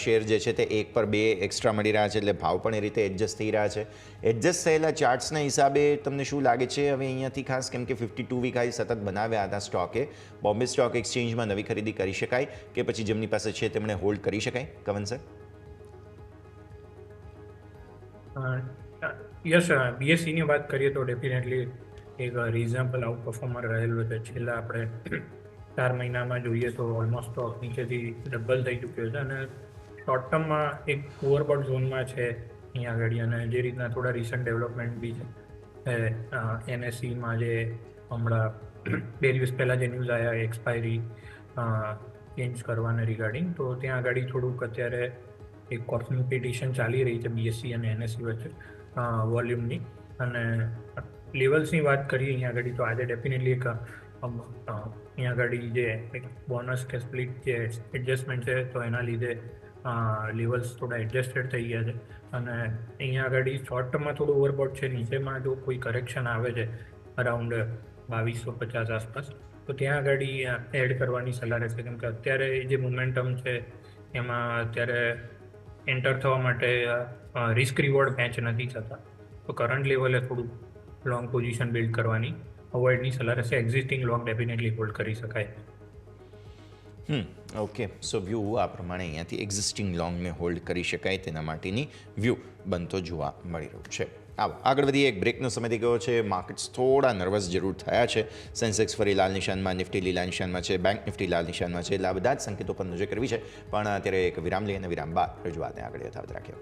શેર જે છે તે 1 પર 2 એક્સ્ટ્રા મળી રહ્યા છે, એટલે ભાવ પણ એ રીતે એડજસ્ટ થઈ રહ્યા છે. એડજસ્ટ થયેલા ચાર્ટ્સના હિસાબે તમને શું લાગે છે હવે અહીંયાથી ખાસ, કેમ કે 52 વીક હાઈ સતત બનાવ્યા હતા સ્ટોકે, બોમ્બે સ્ટોક એક્સચેન્જમાં નવી ખરીદી કરી શકાય કે પછી જેમની પાસે છે તેમણે હોલ્ડ કરી શકાય કમન સર? યસ, BSEની વાત કરીએ તો ડેફિનેટલી એક રિઝનેબલ આઉટ પરફોર્મર રહેલું છે. છેલ્લા આપણે 4 મહિનામાં જોઈએ તો ઓલમોસ્ટ સ્ટોક નીચેથી ડબલ થઈ ચૂક્યો છે અને શોર્ટ ટર્મમાં એક ઓવરબોટ ઝોનમાં છે અહીંયા આગળ. અને જે રીતના થોડા રિસન્ટ ડેવલપમેન્ટ બી છે NSEમાં જે હમણાં 2 દિવસ પહેલાં જે ન્યૂઝ આવ્યા એક્સપાયરી ચેન્જ કરવાના રિગાર્ડિંગ, તો ત્યાં આગળ થોડુંક અત્યારે એક કોમ્પિટિશન ચાલી રહી છે BSE અને NSE વચ્ચે વોલ્યુમની. અને લેવલ્સની વાત કરીએ અહીંયા આગળ, તો આજે ડેફિનેટલી એક અહીંયા આગળ જે એક બોનસ કે સ્પ્લિટ જે એડજસ્ટમેન્ટ છે તો એના લીધે લેવલ્સ થોડા એડજસ્ટેડ થઈ ગયા છે. અને અહીંયા આગળ શોર્ટ ટર્મમાં થોડું ઓવરબોટ છે. નીચેમાં જો કોઈ કરેક્શન આવે છે અરાઉન્ડ 2250 આસપાસ, તો ત્યાં આગળ એડ કરવાની સલાહ રહેશે, કેમ કે અત્યારે જે મોમેન્ટમ છે એમાં અત્યારે એન્ટર થવા માટે રિસ્ક રિવોર્ડ મેચ નથી થતા. તો કરંટ લેવલે થોડું લોંગ પોઝિશન બિલ્ડ કરવાની અવોઇડની સલાહ રહેશે. એક્ઝિસ્ટિંગ લોંગ ડેફિનેટલી હોલ્ડ કરી શકાય. ઓકે, સો વ્યૂ આ પ્રમાણે અહીંયાથી એક્ઝિસ્ટિંગ લોંગને હોલ્ડ કરી શકાય તેના માટેની વ્યૂ બનતો જોવા મળી રહ્યું છે. આવો આગળ વધીએ. એક બ્રેકનો સમય થઈ ગયો છે. માર્કેટ્સ થોડા નર્વસ જરૂર થયા છે. સેન્સેક્સ ફરી લાલ નિશાનમાં, નિફ્ટી લીલા નિશાનમાં છે, બેંક નિફ્ટી લાલ નિશાનમાં છે. એટલે આ બધા જ સંકેતો પર નજર કરવી છે. પણ અત્યારે એક વિરામ લઈ અને વિરામ બાદ રજૂઆતને આગળ યથાવત રાખ્યો.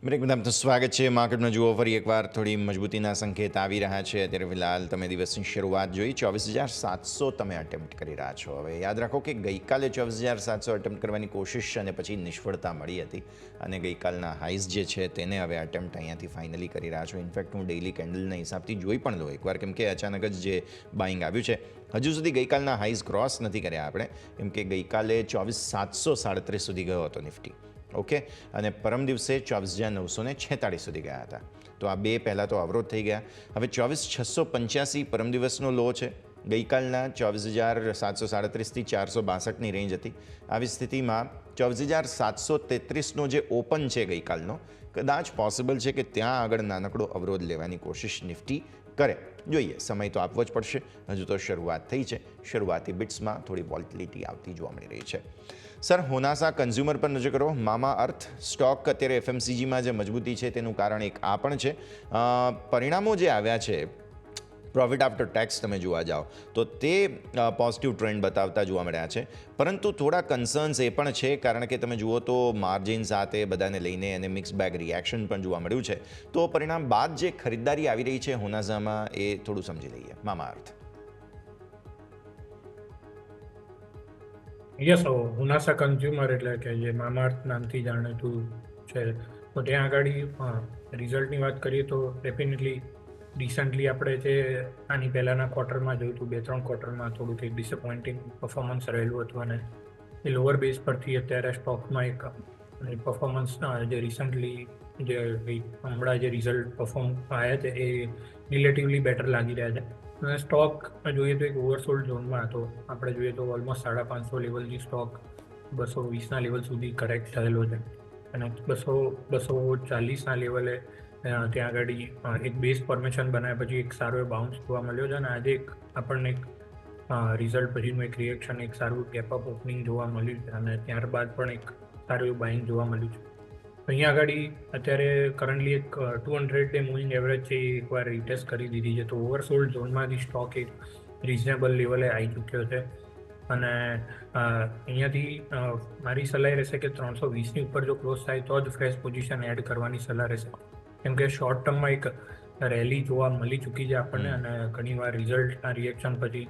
બ્રેક બાદ આપનું સ્વાગત છે. માર્કેટમાં જુઓ ફરી એકવાર થોડી મજબૂતીના સંકેત આવી રહ્યા છે. અત્યારે ફિલહાલ તમે દિવસની શરૂઆત જોઈ 24,700 તમે અટેમ્પ્ટ કરી રહ્યા છો. હવે યાદ રાખો કે ગઈકાલે 24,700 અટેમ્પ્ટ કરવાની કોશિશ અને પછી નિષ્ફળતા મળી હતી અને ગઈકાલના હાઈઝ જે છે તેને હવે અટેમ્પ્ટ અહીંયાથી ફાઇનલી કરી રહ્યા છો. ઇનફેક્ટ હું ડેઇલી કેન્ડલના હિસાબથી જોઈ પણ લો એકવાર, કેમ કે અચાનક જ જે બાઇંગ આવ્યું છે હજુ સુધી ગઈકાલના હાઈઝ ક્રોસ નથી કર્યા આપણે, કેમ કે ગઈકાલે 24,737 સુધી ગયો હતો નિફ્ટી. ઓકે, અને પરમ દિવસે 24,946 સુધી ગયા હતા. તો આ બે પહેલાં તો અવરોધ થઈ ગયા. હવે 24,685 પરમ દિવસનો લો છે. ગઈકાલના 24,737થી 462ની રેન્જ હતી. આવી સ્થિતિમાં 24,733નો જે ઓપન છે ગઈકાલનો, કદાચ પોસિબલ છે કે ત્યાં આગળ નાનકડો અવરોધ લેવાની કોશિશ નિફ્ટી કરે. જોઈએ, સમય તો આપવો જ પડશે. હજુ તો શરૂઆત થઈ છે. શરૂઆતી બિટ્સમાં થોડી વોલ્ટિલિટી આવતી જોવા મળી રહી છે. સર, હોનાસા કન્ઝ્યુમર પર નજર કરો. મામા અર્થ સ્ટોક અત્યારે FMCGમાં જે મજબૂતી છે તેનું કારણ એક આ પણ છે. પરિણામો જે આવ્યા છે પ્રોફિટ આફ્ટર ટેક્સ તમે જોવા જાઓ તો તે પોઝિટિવ ટ્રેન્ડ બતાવતા જોવા મળ્યા છે. પરંતુ થોડા કન્સર્ન્સ એ પણ છે, કારણ કે તમે જુઓ તો માર્જિન સાથે બધાને લઈને અને મિક્સ બેગ રિએક્શન પણ જોવા મળ્યું છે. તો પરિણામ બાદ જે ખરીદદારી આવી રહી છે હોનાસામાં એ થોડું સમજી લઈએ. મામા અર્થ યસ, હુનાસા કન્ઝ્યુમર એટલે કે જે મામાઅર્થ નામથી જાણીતું છે, તો ત્યાં આગળ રિઝલ્ટની વાત કરીએ તો ડેફિનેટલી રિસન્ટલી આપણે જે આની પહેલાંના ક્વાર્ટરમાં જોયું હતું, 2-3 ક્વાર્ટરમાં થોડુંક એક ડિસઅપોઇન્ટિંગ પરફોર્મન્સ રહેલું હતું અને એ લોઅર બેઝ પરથી અત્યારે સ્ટોકમાં એક પરફોર્મન્સ જે રિસન્ટલી જે હમણાં જે રિઝલ્ટ પરફોર્મ આવ્યા છે એ રિલેટિવલી બેટર લાગી રહ્યા છે. અને સ્ટોક જોઈએ તો એક ઓવરસોલ્ડ ઝોનમાં હતો. આપણે જોઈએ તો ઓલમોસ્ટ 550 લેવલથી સ્ટોક 220ના લેવલ સુધી કરેક્ટ થયેલો છે અને 240ના લેવલે ત્યાં આગળ એક બેઝ ફોર્મેશન બનાવ્યા પછી એક સારો એ બાઉન્સ જોવા મળ્યો છે અને આજે એક આપણને એક રિઝલ્ટ પછીનું એક રિએક્શન, એક સારું ગેપ અપ ઓપનિંગ જોવા મળ્યું છે અને ત્યારબાદ પણ એક સારું એવું બાઇંગ જોવા મળ્યું છે. અહીંયા આગળ અત્યારે કરન્ટલી એક 200 ડે મૂવિંગ એવરેજ છે એ એકવાર રિટેસ્ટ કરી દીધી છે. તો ઓવરસોલ્ડ ઝોનમાંથી સ્ટોક એક રિઝનેબલ લેવલે આવી ચૂક્યો છે અને અહીંયાથી મારી સલાહ રહેશે કે 320ની ઉપર જો ક્લોઝ થાય તો જ ફ્રેશ પોઝિશન એડ કરવાની સલાહ રહેશે, કેમ કે શોર્ટ ટર્મમાં એક રેલી જોવા મળી ચૂકી છે આપણને અને ઘણીવાર રિઝલ્ટના રિએક્શન પછી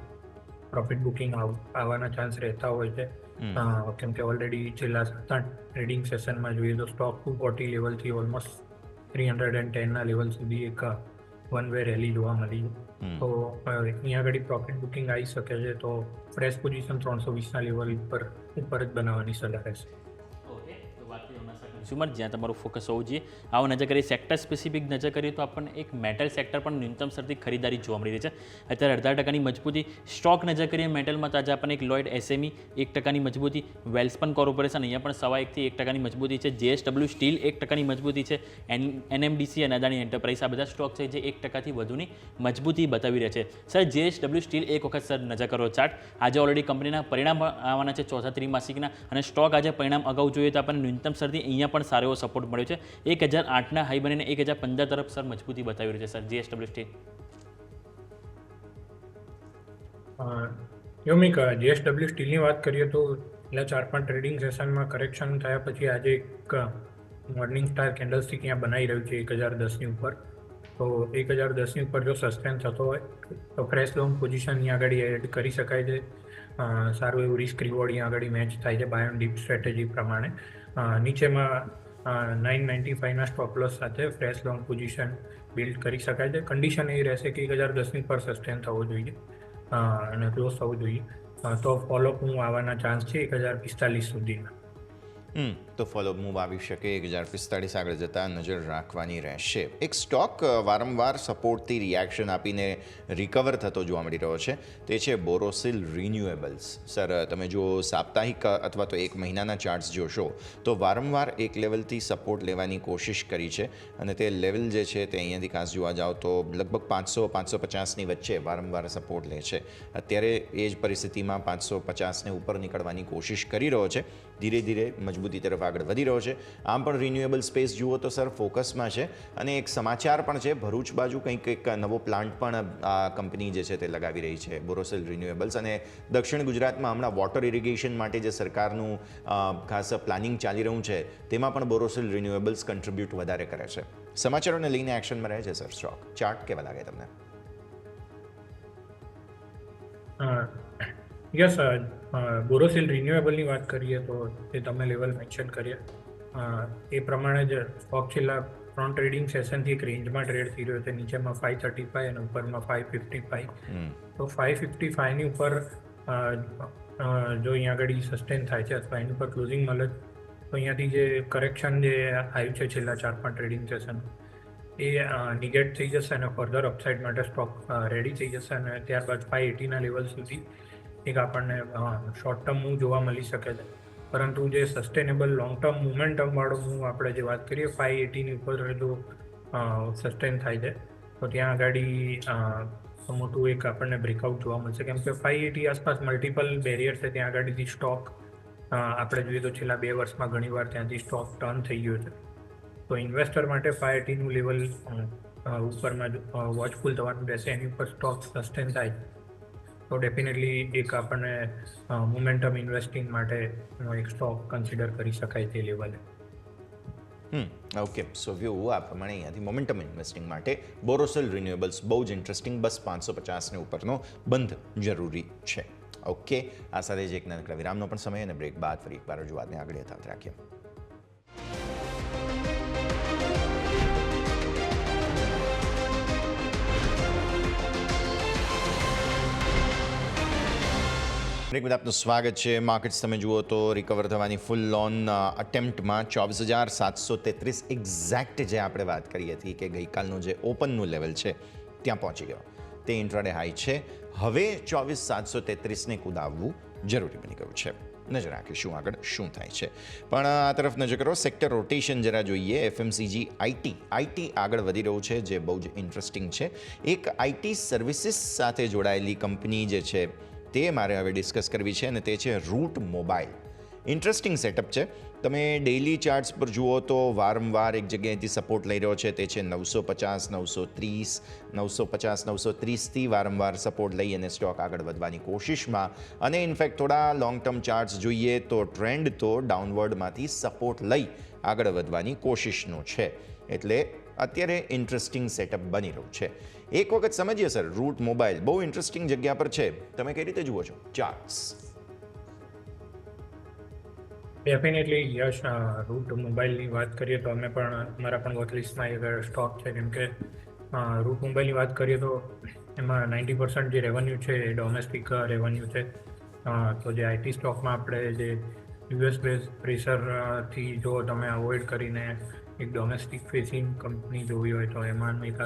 પ્રોફિટ બુકિંગ આવવાના ચાન્સ રહેતા હોય છે. કેમ કે ઓલરેડી છેલ્લા 7-8 ટ્રેડિંગ સેશનમાં જોઈએ તો સ્ટોક 240 લેવલથી ઓલમોસ્ટ 310ના લેવલ સુધી એક વન વે રેલી જોવા મળી છે. તો અહીંયા આગળ પ્રોફિટ બુકિંગ આવી શકે છે. તો ફ્રેશ પોઝિશન 320ના લેવલ ઉપર જ બનાવવાની સલાહ રહેશે. કન્ઝ્યુમર જ્યાં તમારું ફોકસ હોવું જોઈએ. આવો નજર કરીએ સેક્ટર સ્પેસિફિક નજર કરીએ તો આપણને એક મેટલ સેક્ટર પણ ન્યૂનતમ સ્તરથી ખરીદારી જોવા મળી રહી છે. અત્યારે 18% મજબૂતી. સ્ટોક નજર કરીએ મેટલમાં તો આજે આપણને એક લોઇડ SME 1% મજબૂતી, વેલ્સપન કોર્પોરેશન અહીંયા પણ 1.5થી 1% મજબૂતી છે, JSW સ્ટીલ 1% મજબૂતી છે, NMDC અને અદાણી એન્ટરપ્રાઇઝ આ બધા સ્ટોક છે જે 1%થી વધુની મજબૂતી બતાવી રહ્યા છે. સર, JSW સ્ટીલ એક વખત સર નજર કરો ચાર્ટ. આજે ઓલરેડી કંપનીના પરિણામ આવવાના છે ચોથા ત્રિમાસિકના અને સ્ટોક આજે પરિણામ અગાઉ જોઈએ તો આપણને ન્યૂનતમ સ્તરથી અહીંયા પણ સારો એવો સપોર્ટ મળ્યો છે. 1008ના હાઈ બનીને 1015 તરફ સર મજબૂતી બતાવી રહ્યું છે સર JSW સ્ટીલ. યોમિક, JSW સ્ટીલની વાત કરીએ તો છેલ્લા 4-5 ટ્રેડિંગ સેશનમાં કરેક્શન થયા પછી આજે એક મોર્નિંગ સ્ટાર કેન્ડલસ્ટિક અહીંયા બનાવી રહ્યું છે 1010ની ઉપર. તો 1010ની ઉપર જો સસ્ટેન થતો હોય તો ફ્રેશ લોંગ પોઝિશન અહીંયા આગળ એડ કરી શકાય છે. સારું એવું રિસ્ક રિવોર્ડ અહીંયા આગળ મેચ થાય છે બાય ઓન ડીપ સ્ટ્રેટેજી પ્રમાણે. નીચેમાં 995ના સ્ટોપ લોસ સાથે ફ્રેશ લોંગ પોઝિશન બિલ્ડ કરી શકાય છે. કન્ડિશન એ રહેશે કે 1010ની પર સસ્ટેન થવો જોઈએ અને ક્લોઝ થવું જોઈએ. તો ફોલોઅપ હું આવવાના ચાન્સ છે 1045 સુધીના. તો ફોલોઅપ મૂવ આવી શકે 1045 આગળ જતાં નજર રાખવાની રહેશે. એક સ્ટોક વારંવાર સપોર્ટથી રિએક્શન આપીને રિકવર થતો જોવા મળી રહ્યો છે, તે છે બોરોસિલ રિન્યુએબલ્સ. સર, તમે જો સાપ્તાહિક અથવા તો એક મહિનાના ચાર્ટ્સ જોશો તો વારંવાર એક લેવલથી સપોર્ટ લેવાની કોશિશ કરી છે અને તે લેવલ જે છે તે અહીંયાથી ખાસ જોવા જાઓ તો લગભગ 500-550ની વચ્ચે વારંવાર સપોર્ટ લે છે. અત્યારે એ જ પરિસ્થિતિમાં 550ને ઉપર નીકળવાની કોશિશ કરી રહ્યો છે, ધીરે ધીરે મજબૂતી તરફ આગળ વધી રહ્યો છે. આમ પણ રિન્યુએબલ સ્પેસ જુઓ તો સર ફોકસમાં છે અને એક સમાચાર પણ છે, ભરૂચ બાજુ કંઈક એક નવો પ્લાન્ટ પણ આ કંપની જે છે તે લગાવી રહી છે બોરોસિલ રિન્યુએબલ્સ. અને દક્ષિણ ગુજરાતમાં હમણાં વોટર ઇરિગેશન માટે જે સરકારનું ખાસ પ્લાનિંગ ચાલી રહ્યું છે તેમાં પણ બોરોસિલ રિન્યુએબલ્સ કન્ટ્રીબ્યુટ વધારે કરે છે. સમાચારોને લઈને એક્શનમાં રહે છે સર સ્ટોક. ચાર્ટ કેવા લાગે તમને? યસ, બોરોસિલ રિન્યુએબલની વાત કરીએ તો એ તમે લેવલ મેન્શન કર્યા એ પ્રમાણે જ સ્ટોક છેલ્લા 3 ટ્રેડિંગ સેશનથી એક રેન્જમાં ટ્રેડ થઈ રહ્યો છે. નીચેમાં 535 અને ઉપરમાં 555. તો 555ની ઉપર જો અહીંયા આગળ સસ્ટેન થાય છે અથવા એની ઉપર ક્લોઝિંગ મળે તો અહીંયાથી જે કરેક્શન જે આવ્યું છે છેલ્લા 4-5 ટ્રેડિંગ સેશન એ નિગેટ થઈ જશે અને ફર્ધર અપસાઇડ માટે સ્ટોક રેડી થઈ જશે અને ત્યારબાદ 580ના લેવલ સુધી એક આપણને શોર્ટ ટર્મ મૂવ જોવા મળી શકે છે. પરંતુ જે સસ્ટેનેબલ લોંગ ટર્મ મોમેન્ટમવાળો મૂવ આપણે જે વાત કરીએ 580ની ઉપર જો સસ્ટેન થાય છે તો ત્યાં આગળ મોટું એક આપણને બ્રેકઆઉટ જોવા મળશે. કેમ કે 580 આસપાસ મલ્ટિપલ બેરિયર છે. ત્યાં આગળથી સ્ટોક આપણે જોઈએ તો છેલ્લા 2 વર્ષમાં ઘણીવાર ત્યાંથી સ્ટોક ટર્ન થઈ ગયો છે. તો ઇન્વેસ્ટર માટે 580નું લેવલ ઉપરમાં વોચફુલ થવાનું રહેશે. એની ઉપર સ્ટોક સસ્ટેન થાય તો ડેફિનેટલી એક આપણને મોમેન્ટમ ઇન્વેસ્ટિંગ માટે એક સ્ટોક કન્સિડર કરી શકાય તે લેવલે. ઓકે, સો વ્યૂ આ પ્રમાણે અહીંયાથી મોમેન્ટમ ઇન્વેસ્ટિંગ માટે બોરોસિલ રિન્યુએબલ્સ બહુ જ ઇન્ટરેસ્ટિંગ. બસ 550ને ઉપરનો બંધ જરૂરી છે. ઓકે, આ સાથે જ એક નાનકડા વિરામનો પણ સમય અને બ્રેક બાદ ફરી એકવાર રજૂઆતને આગળ યથાવત રાખીએ. બ્રેક બાદ આપનું સ્વાગત છે. માર્કેટ્સ તમે જુઓ તો રિકવર થવાની ફૂલ ઓન અટેમ્પ્ટમાં 24,733 એક્ઝેક્ટ જે આપણે વાત કરી હતી કે ગઈકાલનું જે ઓપનનું લેવલ છે ત્યાં પહોંચી ગયો. તે ઇન્ટ્રાડે હાઈ છે. હવે 24,733ને કુદાવવું જરૂરી બની ગયું છે. નજર રાખીશું આગળ શું થાય છે. પણ આ તરફ નજર કરો, સેક્ટર રોટેશન જરા જોઈએ. FMCG આઈટી આગળ વધી રહ્યું છે જે બહુ જ ઇન્ટરેસ્ટિંગ છે. એક આઈટી સર્વિસીસ સાથે જોડાયેલી કંપની જે છે તે મારે હવે ડિસ્કસ કરવી છે અને તે છે રૂટ મોબાઈલ. ઇન્ટરેસ્ટિંગ સેટઅપ છે. તમે ડેઇલી ચાર્ટ્સ પર જુઓ તો વારંવાર એક જગ્યાએથી સપોર્ટ લઈ રહ્યો છે, તે છે 950, 930, 950, 930થી વારંવાર સપોર્ટ લઈ અને સ્ટોક આગળ વધવાની કોશિશમાં. અને ઇનફેક્ટ થોડા લોંગ ટર્મ ચાર્ટ્સ જોઈએ તો ટ્રેન્ડ તો ડાઉનવર્ડમાંથી સપોર્ટ લઈ આગળ વધવાની કોશિશનો છે. એટલે અત્યારે ઇન્ટરેસ્ટિંગ સેટઅપ બની રહ્યું છે. એક વખત સમજીએ સર, રૂટ મોબાઈલ બહુ ઇન્ટરેસ્ટિંગ જગ્યા પર છે. તમે કઈ રીતે જુઓ છો ચાર્ટ્સ? ડેફિનેટલી યશ, રૂટ મોબાઈલની વાત કરીએ તો અમે પણ અમારા પણ વોચલિસ્ટમાં એક સ્ટોક છે. કેમ કે રૂટ મોબાઈલની વાત કરીએ તો એમાં 90% જે રેવન્યુ છે એ ડોમેસ્ટિક રેવન્યુ છે. તો જે આઈટી સ્ટોકમાં આપણે જે યુએસ બેઝ પ્રેશરથી જો તમે અવોઇડ કરીને એક ડોમેસ્ટિક ફેસિંગ કંપની જોવી હોય તો એમાં એક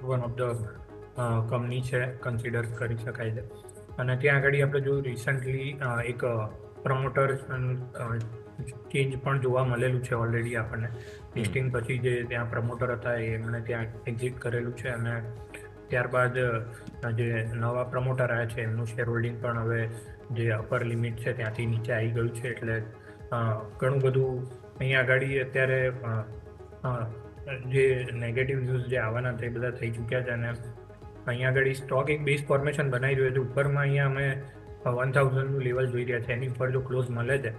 વન ઓફ ધ કંપની છે, કન્સિડર કરી શકાય છે. અને ત્યાં આગળ આપણે જો રિસન્ટલી એક પ્રમોટર ચેન્જ પણ જોવા મળેલું છે ઓલરેડી આપણને. લિસ્ટિંગ પછી જે ત્યાં પ્રમોટર હતા એમણે ત્યાં એક્ઝિટ કરેલું છે અને ત્યારબાદ જે નવા પ્રમોટર આવ્યા છે એમનું શેર હોલ્ડિંગ પણ હવે જે અપર લિમિટ છે ત્યાંથી નીચે આવી ગયું છે. એટલે ઘણું બધું અહીંયા આગળ અત્યારે જે નેગેટિવ ન્યૂઝ જે આવવાના તે બધા થઈ ચૂક્યા છે અને અહીંયા આગળ સ્ટોક એક બેઝ ફોર્મેશન બનાવી રહ્યો છે. ઉપરમાં અહીંયા અમે 1000નું લેવલ જોઈ રહ્યા છે. એની ઉપર જો ક્લોઝ મળે છે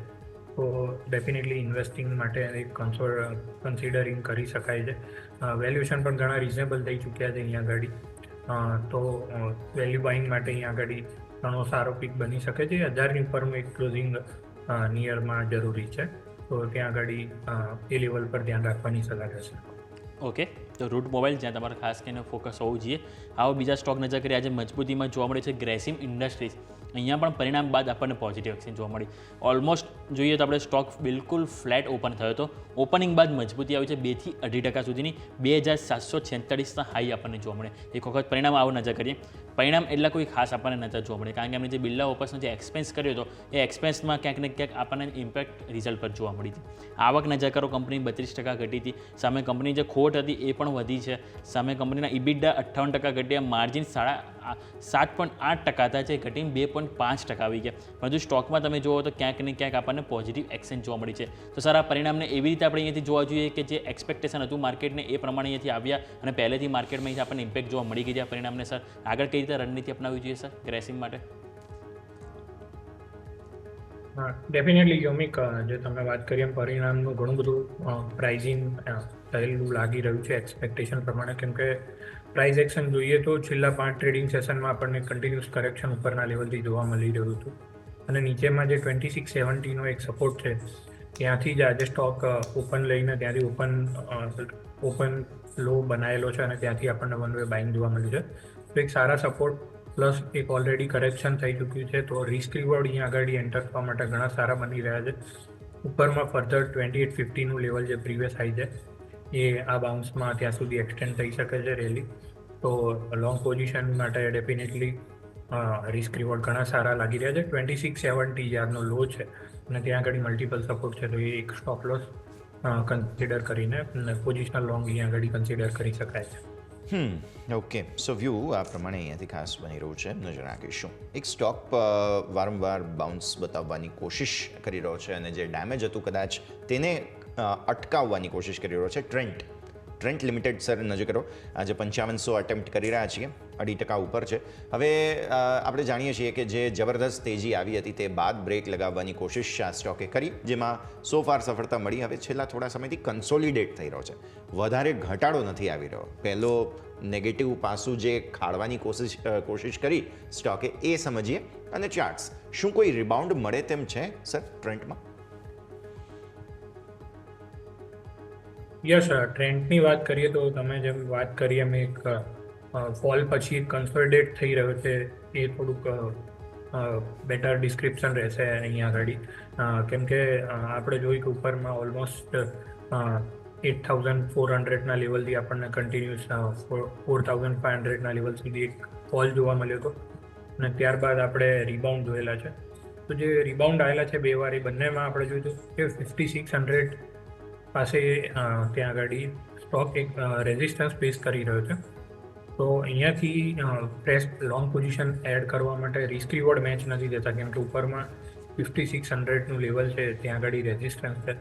તો ડેફિનેટલી ઇન્વેસ્ટિંગ માટે એક કન્સિડરિંગ કરી શકાય છે. વેલ્યુએશન પણ ઘણા રિઝનેબલ થઈ ચૂક્યા છે અહીંયા આગળ. તો વેલ્યુ બાઇંગ માટે અહીંયા આગળ ઘણો સારો પીક બની શકે છે. 1000ની ઉપરનું એક ક્લોઝિંગ નિયરમાં જરૂરી છે. તો ત્યાં આગળ એ લેવલ પર ધ્યાન રાખવાની સલાહ રહેશે. ઓકે, તો રૂટ મોબાઈલ જ્યાં તમારે ખાસ કરીને ફોકસ હોવું જોઈએ. આવો બીજા સ્ટોક નજર કરીએ. આજે મજબૂતીમાં જોવા મળે છે ગ્રેસિમ ઇન્ડસ્ટ્રીઝ. અહીંયા પણ પરિણામ બાદ આપણને પોઝિટિવ એક્શન જોવા મળી. ઓલમોસ્ટ જોઈએ તો આપણે સ્ટોક બિલકુલ ફ્લેટ ઓપન થયો હતો. ઓપનિંગ બાદ મજબૂતી આવી છે 2 થી 2.5% સુધીની. 2746ના હાઈ આપણને જોવા મળે. એક વખત પરિણામ આવો નજર કરીએ. પરિણામ એટલા કોઈ ખાસ આપણને નજર જોવા મળે, કારણ કે એમને જે બિરલા ઓપર્સનો જે એક્સપેન્સ કર્યો હતો એ એક્સપેન્સમાં ક્યાંક ને ક્યાંક આપણને ઇમ્પેક્ટ રિઝલ્ટ પર જોવા મળી હતી. આવક નજર કરો, કંપની 32% ઘટી હતી. સામે કંપની જે ખોટ હતી એ પણ વધી છે. સામે કંપનીના ઇબિડા 58% ઘટ્યા. માર્જિન 7.8% હતા, જે ઘટીને 2.5% આવી ગયા. પરંતુ સ્ટોકમાં તમે જુઓ તો ક્યાંક ને ક્યાંક આપણને પોઝિટિવ એક્શન જોવા મળી છે. તો સર આ પરિણામને એવી રીતે આપણે અહીંયાથી જોવા જોઈએ કે જે એક્સપેક્ટેશન હતું માર્કેટને એ પ્રમાણે અહીંયાથી આવ્યા અને પહેલેથી માર્કેટમાં આપણને ઇમ્પેક્ટ જોવા મળી ગઈ છે. આ પરિણામને સર આગળ કઈ રીતે રણનીતિ અપનાવવી જોઈએ સર ગ્રેસિમ માટે? ડેફિનેટલી યોમિક, જે તમે વાત કરી એમ પરિણામનું ઘણું બધું પ્રાઇઝિંગ થયેલું લાગી રહ્યું છે એક્સપેક્ટેશન પ્રમાણે. કેમ કે પ્રાઇઝ એક્શન જોઈએ તો છેલ્લા 5 ટ્રેડિંગ સેશનમાં આપણને કન્ટિન્યુઅસ કરેક્શન ઉપરના લેવલથી જોવા મળી રહ્યું હતું અને નીચેમાં જે 2670નો એક સપોર્ટ છે ત્યાંથી જ આજે સ્ટોક ઓપન લઈને ત્યાંથી ઓપન લો બનાવેલો છે અને ત્યાંથી આપણને વન વે બાઇંગ જોવા મળ્યું છે. તો એક સારા સપોર્ટ પ્લસ એક ઓલરેડી કરેક્શન થઈ ચૂક્યું છે. તો રિસ્ક રિવોર્ડ અહીંયા આગળ એન્ટર થવા માટે ઘણા સારા બની રહ્યા છે. ઉપરમાં ફર્ધર 2850નું લેવલ જે પ્રીવિયસ હાઈ છે એ આ બાઉન્સમાં ત્યાં સુધી એક્સટેન્ડ થઈ શકે છે રેલી. તો લોંગ પોઝિશન માટે ડેફિનેટલી રિસ્ક રિવોર્ડ ઘણા સારા લાગી રહ્યા છે. 2670 જ્યારનો લો છે અને ત્યાં આગળ મલ્ટિપલ સપોર્ટ છે, તો એ એક સ્ટોપ લોસ કન્સિડર કરીને પોઝિશનલ લોંગ અહીંયા આગળ કન્સિડર કરી શકાય છે. ઓકે, સો વ્યૂ આ પ્રમાણે અહીંયાથી ખાસ બની રહ્યું છે, નજર નાખીશું. એક સ્ટોક વારંવાર બાઉન્સ બતાવવાની કોશિશ કરી રહ્યો છે અને જે ડેમેજ હતું કદાચ તેને અટકાવવાની કોશિશ કરી રહ્યો છે. ટ્રેન્ટ લિમિટેડ સર નજર કરો, આજે 5500 અટેમ્પ્ટ કરી રહ્યા છીએ, 2.5% ઉપર છે. હવે આપણે જાણીએ છીએ કે જે જબરદસ્ત તેજી આવી હતી તે બાદ બ્રેક લગાવવાની કોશિશ આ સ્ટોકે કરી, જેમાં સો ફાર સફળતા મળી. હવે છેલ્લા થોડા સમયથી કન્સોલિડેટ થઈ રહ્યો છે, વધારે ઘટાડો નથી આવી રહ્યો. પહેલો નેગેટિવ પાસું જે ખાળવાની કોશિશ કરી સ્ટોકે એ સમજીએ. અને ચાર્ટ્સ, શું કોઈ રિબાઉન્ડ મળે તેમ છે સર ટ્રેન્ડમાં? યસ, ટ્રેન્ડની વાત કરીએ તો તમે જેમ વાત કરી એમ એક ફોલ પછી કન્સોલિડેટ થઈ રહ્યો છે એ થોડુંક બેટર ડિસ્ક્રિપ્શન રહેશે અહીંયા આગળ. કેમ કે આપણે જોયું કે ઉપરમાં ઓલમોસ્ટ 8400ના લેવલથી આપણને કન્ટિન્યુઅસ 4500ના લેવલ સુધી એક ફોલ જોવા મળ્યો હતો અને ત્યારબાદ આપણે રિબાઉન્ડ જોયેલા છે. તો જે રિબાઉન્ડ આવેલા છે બે વાર, એ બંનેમાં આપણે જોયું કે 5600 પાસે ત્યાં આગળ સ્ટોક એક રેઝિસ્ટન્સ ફેસ કરી રહ્યો છે. તો અહીંયાથી ફ્રેશ લોંગ પોઝિશન એડ કરવા માટે રિસ્ક રિવોર્ડ મેચ નથી દેતા, કેમ કે ઉપરમાં 5600નું લેવલ છે ત્યાં આગળ રેઝિસ્ટન્સ છે.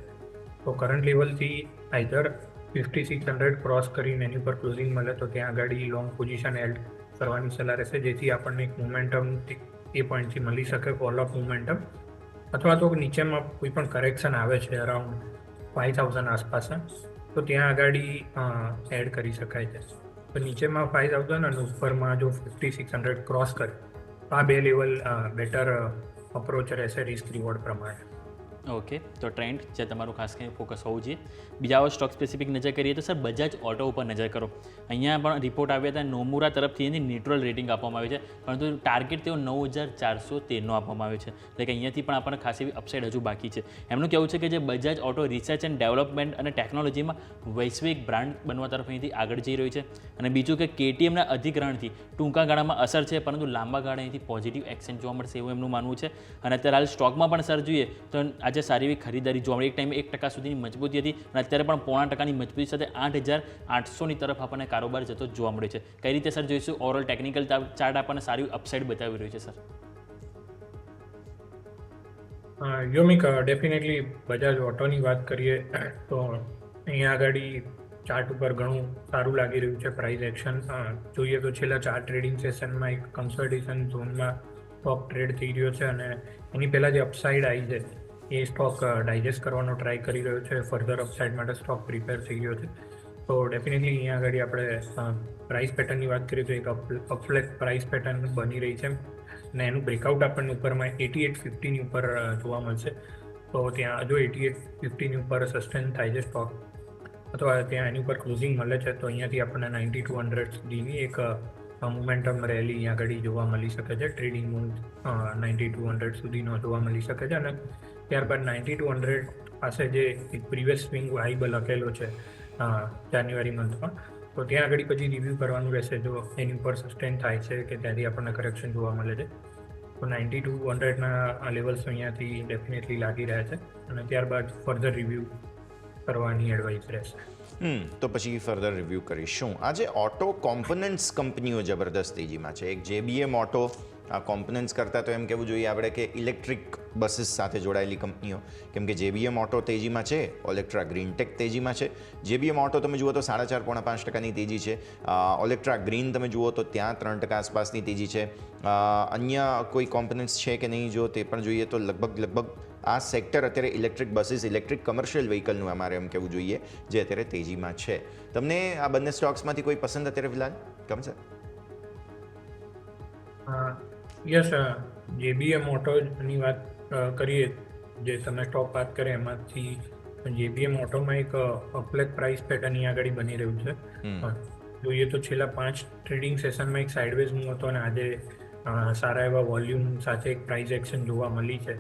તો કરંટ લેવલથી આઈધર 5600 ક્રોસ કરીને એની ઉપર ક્લોઝિંગ મળે તો ત્યાં આગળ લોંગ પોઝિશન એડ કરવાની સલાહ રહેશે, જેથી આપણને એક મોમેન્ટમ એ પોઈન્ટથી મળી શકે, ફોલોઅપ મોમેન્ટમ. અથવા તો નીચેમાં કોઈ પણ કરેક્શન આવે છે અરાઉન્ડ 5000 આસપાસ, તો ત્યાં આગળ એડ કરી શકાય છે. તો નીચેમાં 5000 અને ઉપરમાં જો 5600 ક્રોસ કરે તો આ બે લેવલ બેટર અપ્રોચ રહેશે રિસ્ક રિવોર્ડ પ્રમાણે. ઓકે, તો ટ્રેન્ડ જે તમારું ખાસ કરીને ફોકસ હોવું જોઈએ. બીજા સ્ટોક સ્પેસિફિક નજર કરીએ તો સર બજાજ ઓટો ઉપર નજર કરો. અહીંયા પણ રિપોર્ટ આવ્યા હતા, નોમુરા તરફથી એની ન્યુટ્રલ રેટિંગ આપવામાં આવી છે, પરંતુ ટાર્ગેટ તેઓ 9413નો આપવામાં આવ્યો છે. એટલે કે અહીંયાથી પણ આપણને ખાસ એવી અપસાઇડ હજુ બાકી છે. એમનું કહેવું છે કે જે Bajaj auto research and development અને ટેકનોલોજીમાં વૈશ્વિક બ્રાન્ડ બનવા તરફ અહીંથી આગળ જઈ રહ્યું છે. અને બીજું કે KTMના અધિગ્રહણથી ટૂંકા ગાળામાં અસર છે, પરંતુ લાંબા ગાળે અહીંથી પોઝિટિવ એક્શન જોવા મળશે એવું એમનું માનવું છે. અને અત્યારે હાલ સ્ટોકમાં પણ સર જોઈએ તો આજે સારી એવી ખરીદારી જોવા મળી. એક ટાઈમે 1% સુધીની મજબૂતી હતી અને અત્યારે પણ 0.5%ની મજબૂતી સાથે 8800ની તરફ આપણને કારોબાર જતો જોવા મળે છે. કઈ રીતે સર જોઈશું? ઓવરઓલ ટેકનિકલ ચાર્ટ આપણને સારી અપસાઇડ બતાવી રહ્યું છે સર. યોમિક ડેફિનેટલી બજાજ ઓટોની વાત કરીએ તો અહીંયા આગળ ચાર્ટ ઉપર ઘણું સારું લાગી રહ્યું છે પ્રાઇસ એક્શન. જોઈએ તો છેલ્લા 4 ટ્રેડિંગ સેશનમાં એક કન્સોલિડેશન ઝોનમાં સ્ટોક ટ્રેડ થઈ રહ્યો છે અને એની પહેલાં જે અપસાઇડ આવી છે એ સ્ટોક ડાયજેસ્ટ કરવાનો ટ્રાય કરી રહ્યો છે. ફર્ધર અપસાઇડ માટે સ્ટોક પ્રિપેર થઈ ગયો છે. તો ડેફિનેટલી અહીંયા આગળ આપણે પ્રાઇસ પેટર્નની વાત કરીએ તો એક અપફ્લેટ પ્રાઇસ પેટર્ન બની રહી છે અને એનું બ્રેકઆઉટ આપણને ઉપરમાં 8850ની ઉપર જોવા મળશે. તો ત્યાં જો 8850ની ઉપર સસ્ટેન થાય છે સ્ટોક અથવા ત્યાં એની ઉપર ક્લોઝિંગ મળે છે તો અહીંયાથી આપણને 9200 સુધીની એક મોમેન્ટમ રેલી અહીંયા આગળ જોવા મળી શકે છે. ટ્રેડિંગ મૂવ 9200 સુધીનો જોવા મળી શકે છે અને ત્યારબાદ 9200 પાસે જે એક પ્રીવિયસ સ્વિંગ હાઈ લખેલો છે જાન્યુઆરી મંથમાં, તો ત્યાં આગળ પછી રિવ્યૂ કરવાનું રહેશે જો એની ઉપર સસ્ટેન થાય છે કે ત્યાંથી આપણને કરેક્શન જોવા મળે છે. તો 9200ના લેવલ્સ અહીંયાથી ડેફિનેટલી લાગી રહ્યા છે અને ત્યારબાદ ફર્ધર રિવ્યૂ કરવાની એડવાઇસ રહેશે. તો પછી ફર્ધર રિવ્યૂ કરીશું. આજે ઓટો કોમ્પોનન્ટ્સ કંપનીઓ જબરદસ્ત તેજીમાં છે. એક JBM ઓટો આ કોમ્પોનન્ટ્સ કરતાં તો એમ કહેવું જોઈએ આપણે કે ઇલેક્ટ્રિક બસીસ સાથે જોડાયેલી કંપનીઓ, કેમ કે JBM ઓટો તેજીમાં છે, ઓલેક્ટ્રા ગ્રીનટેક તેજીમાં છે. JBM ઓટો તમે જુઓ તો 4.5-5% તેજી છે. ઓલેક્ટ્રા ગ્રીન તમે જુઓ તો ત્યાં 3% આસપાસની તેજી છે. અન્ય કોઈ કોમ્પોનન્ટ્સ છે કે નહીં જો તે પણ જોઈએ તો લગભગ આ સેક્ટર અત્યારે ઇલેક્ટ્રિક બસીસ, ઇલેક્ટ્રિક કમર્શિયલ વ્હીકલનું અમારે એમ કહેવું જોઈએ જે અત્યારે તેજીમાં છે. તમને આ બંને સ્ટોક્સમાંથી કોઈ પસંદ અત્યારે ફિલહાલ ગમશે? યસ, JBM ઓટોની વાત કરીએ, જે તમે સ્ટોક વાત કરીએ એમાંથી JBM ઓટોમાં એક અપલેક પ્રાઇસ પેટર્ન અહીંયા આગળ બની રહ્યું છે. જોઈએ તો છેલ્લા 5 ટ્રેડિંગ સેશનમાં એક સાઇડવેઝ મૂવ હતો અને આજે સારા એવા વોલ્યુમ સાથે એક પ્રાઇસ એક્શન જોવા મળી છે.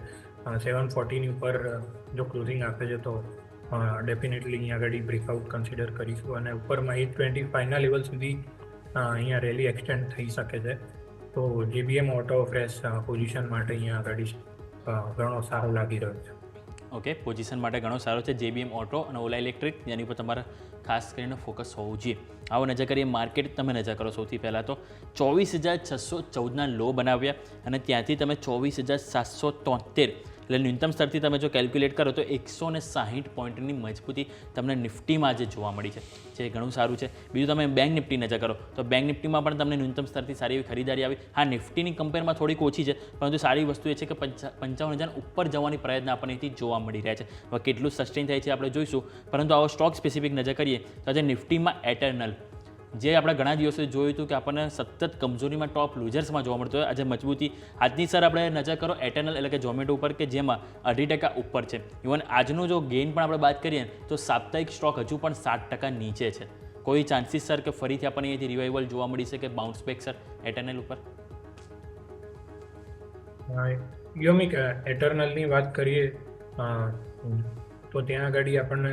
740ની ઉપર જો ક્લોઝિંગ આપે છે તો ડેફિનેટલી અહીંયા આગળ બ્રેકઆઉટ કન્સિડર કરીશું અને ઉપરમાં 825ના લેવલ સુધી અહીંયા રેલી એક્સટેન્ડ થઈ શકે છે. તો JBM ઓટો ફ્રેશ પોઝિશન માટે અહીંયા આગળ ઘણો સારો લાગી રહ્યો છે. ઓકે, પોઝિશન માટે ઘણો સારો છે JBM ઓટો અને ઓલા ઇલેક્ટ્રિક, જેની ઉપર તમારે ખાસ કરીને ફોકસ હોવું જોઈએ. આવો નજર કરીએ માર્કેટ. તમે નજર કરો સૌથી પહેલાં તો 24,614ના લો બનાવ્યા અને ત્યાંથી તમે 24,773 એટલે ન્યૂનતમ સ્તરથી તમે જો કેલ્ક્યુલેટ કરો તો 160 પોઈન્ટની મજબૂતી તમને નિફ્ટીમાં આજે જોવા મળી છે, જે ઘણું સારું છે. બીજું તમે બેંક નિફ્ટી નજર કરો તો બેંક નિફ્ટીમાં પણ તમને ન્યૂનતમ સ્તરથી સારી એવી ખરીદારી આવી. હા, નિફ્ટીની કમ્પેરમાં થોડીક ઓછી છે, પરંતુ સારી વસ્તુ એ છે કે 55,000 ઉપર જવાની પ્રયત્ન આપણને અહીંથી જોવા મળી રહ્યા છે. હવે કેટલું સસ્ટેન થાય છે આપણે જોઈશું, પરંતુ આવો સ્ટોક સ્પેસિફિક નજર કરીએ તો આજે નિફ્ટીમાં એટર્નલ, જે આપણે ઘણા દિવસે જોયું હતું કે આપણને સતત કમજોરીમાં ટોપ લૂઝર્સમાં જોવા મળતો હોય, આજે મજબૂતી. આજની સર આપણે નજર કરો એટર્નલ એટલે કે ઝોમેટો ઉપર, કે જેમાં 2.5% ઉપર છે. ઇવન આજનો જો ગેઇન પણ આપણે વાત કરીએ તો સાપ્તાહિક સ્ટોક હજુ પણ 7% નીચે છે. કોઈ ચાન્સીસ સર કે ફરીથી આપણને અહીંથી રિવાઇવલ જોવા મળી શકે, બાઉન્સ બેક સર એટર્નલ ઉપર? યોમિક, એટર્નલની વાત કરીએ તો ત્યાં આગળ આપણને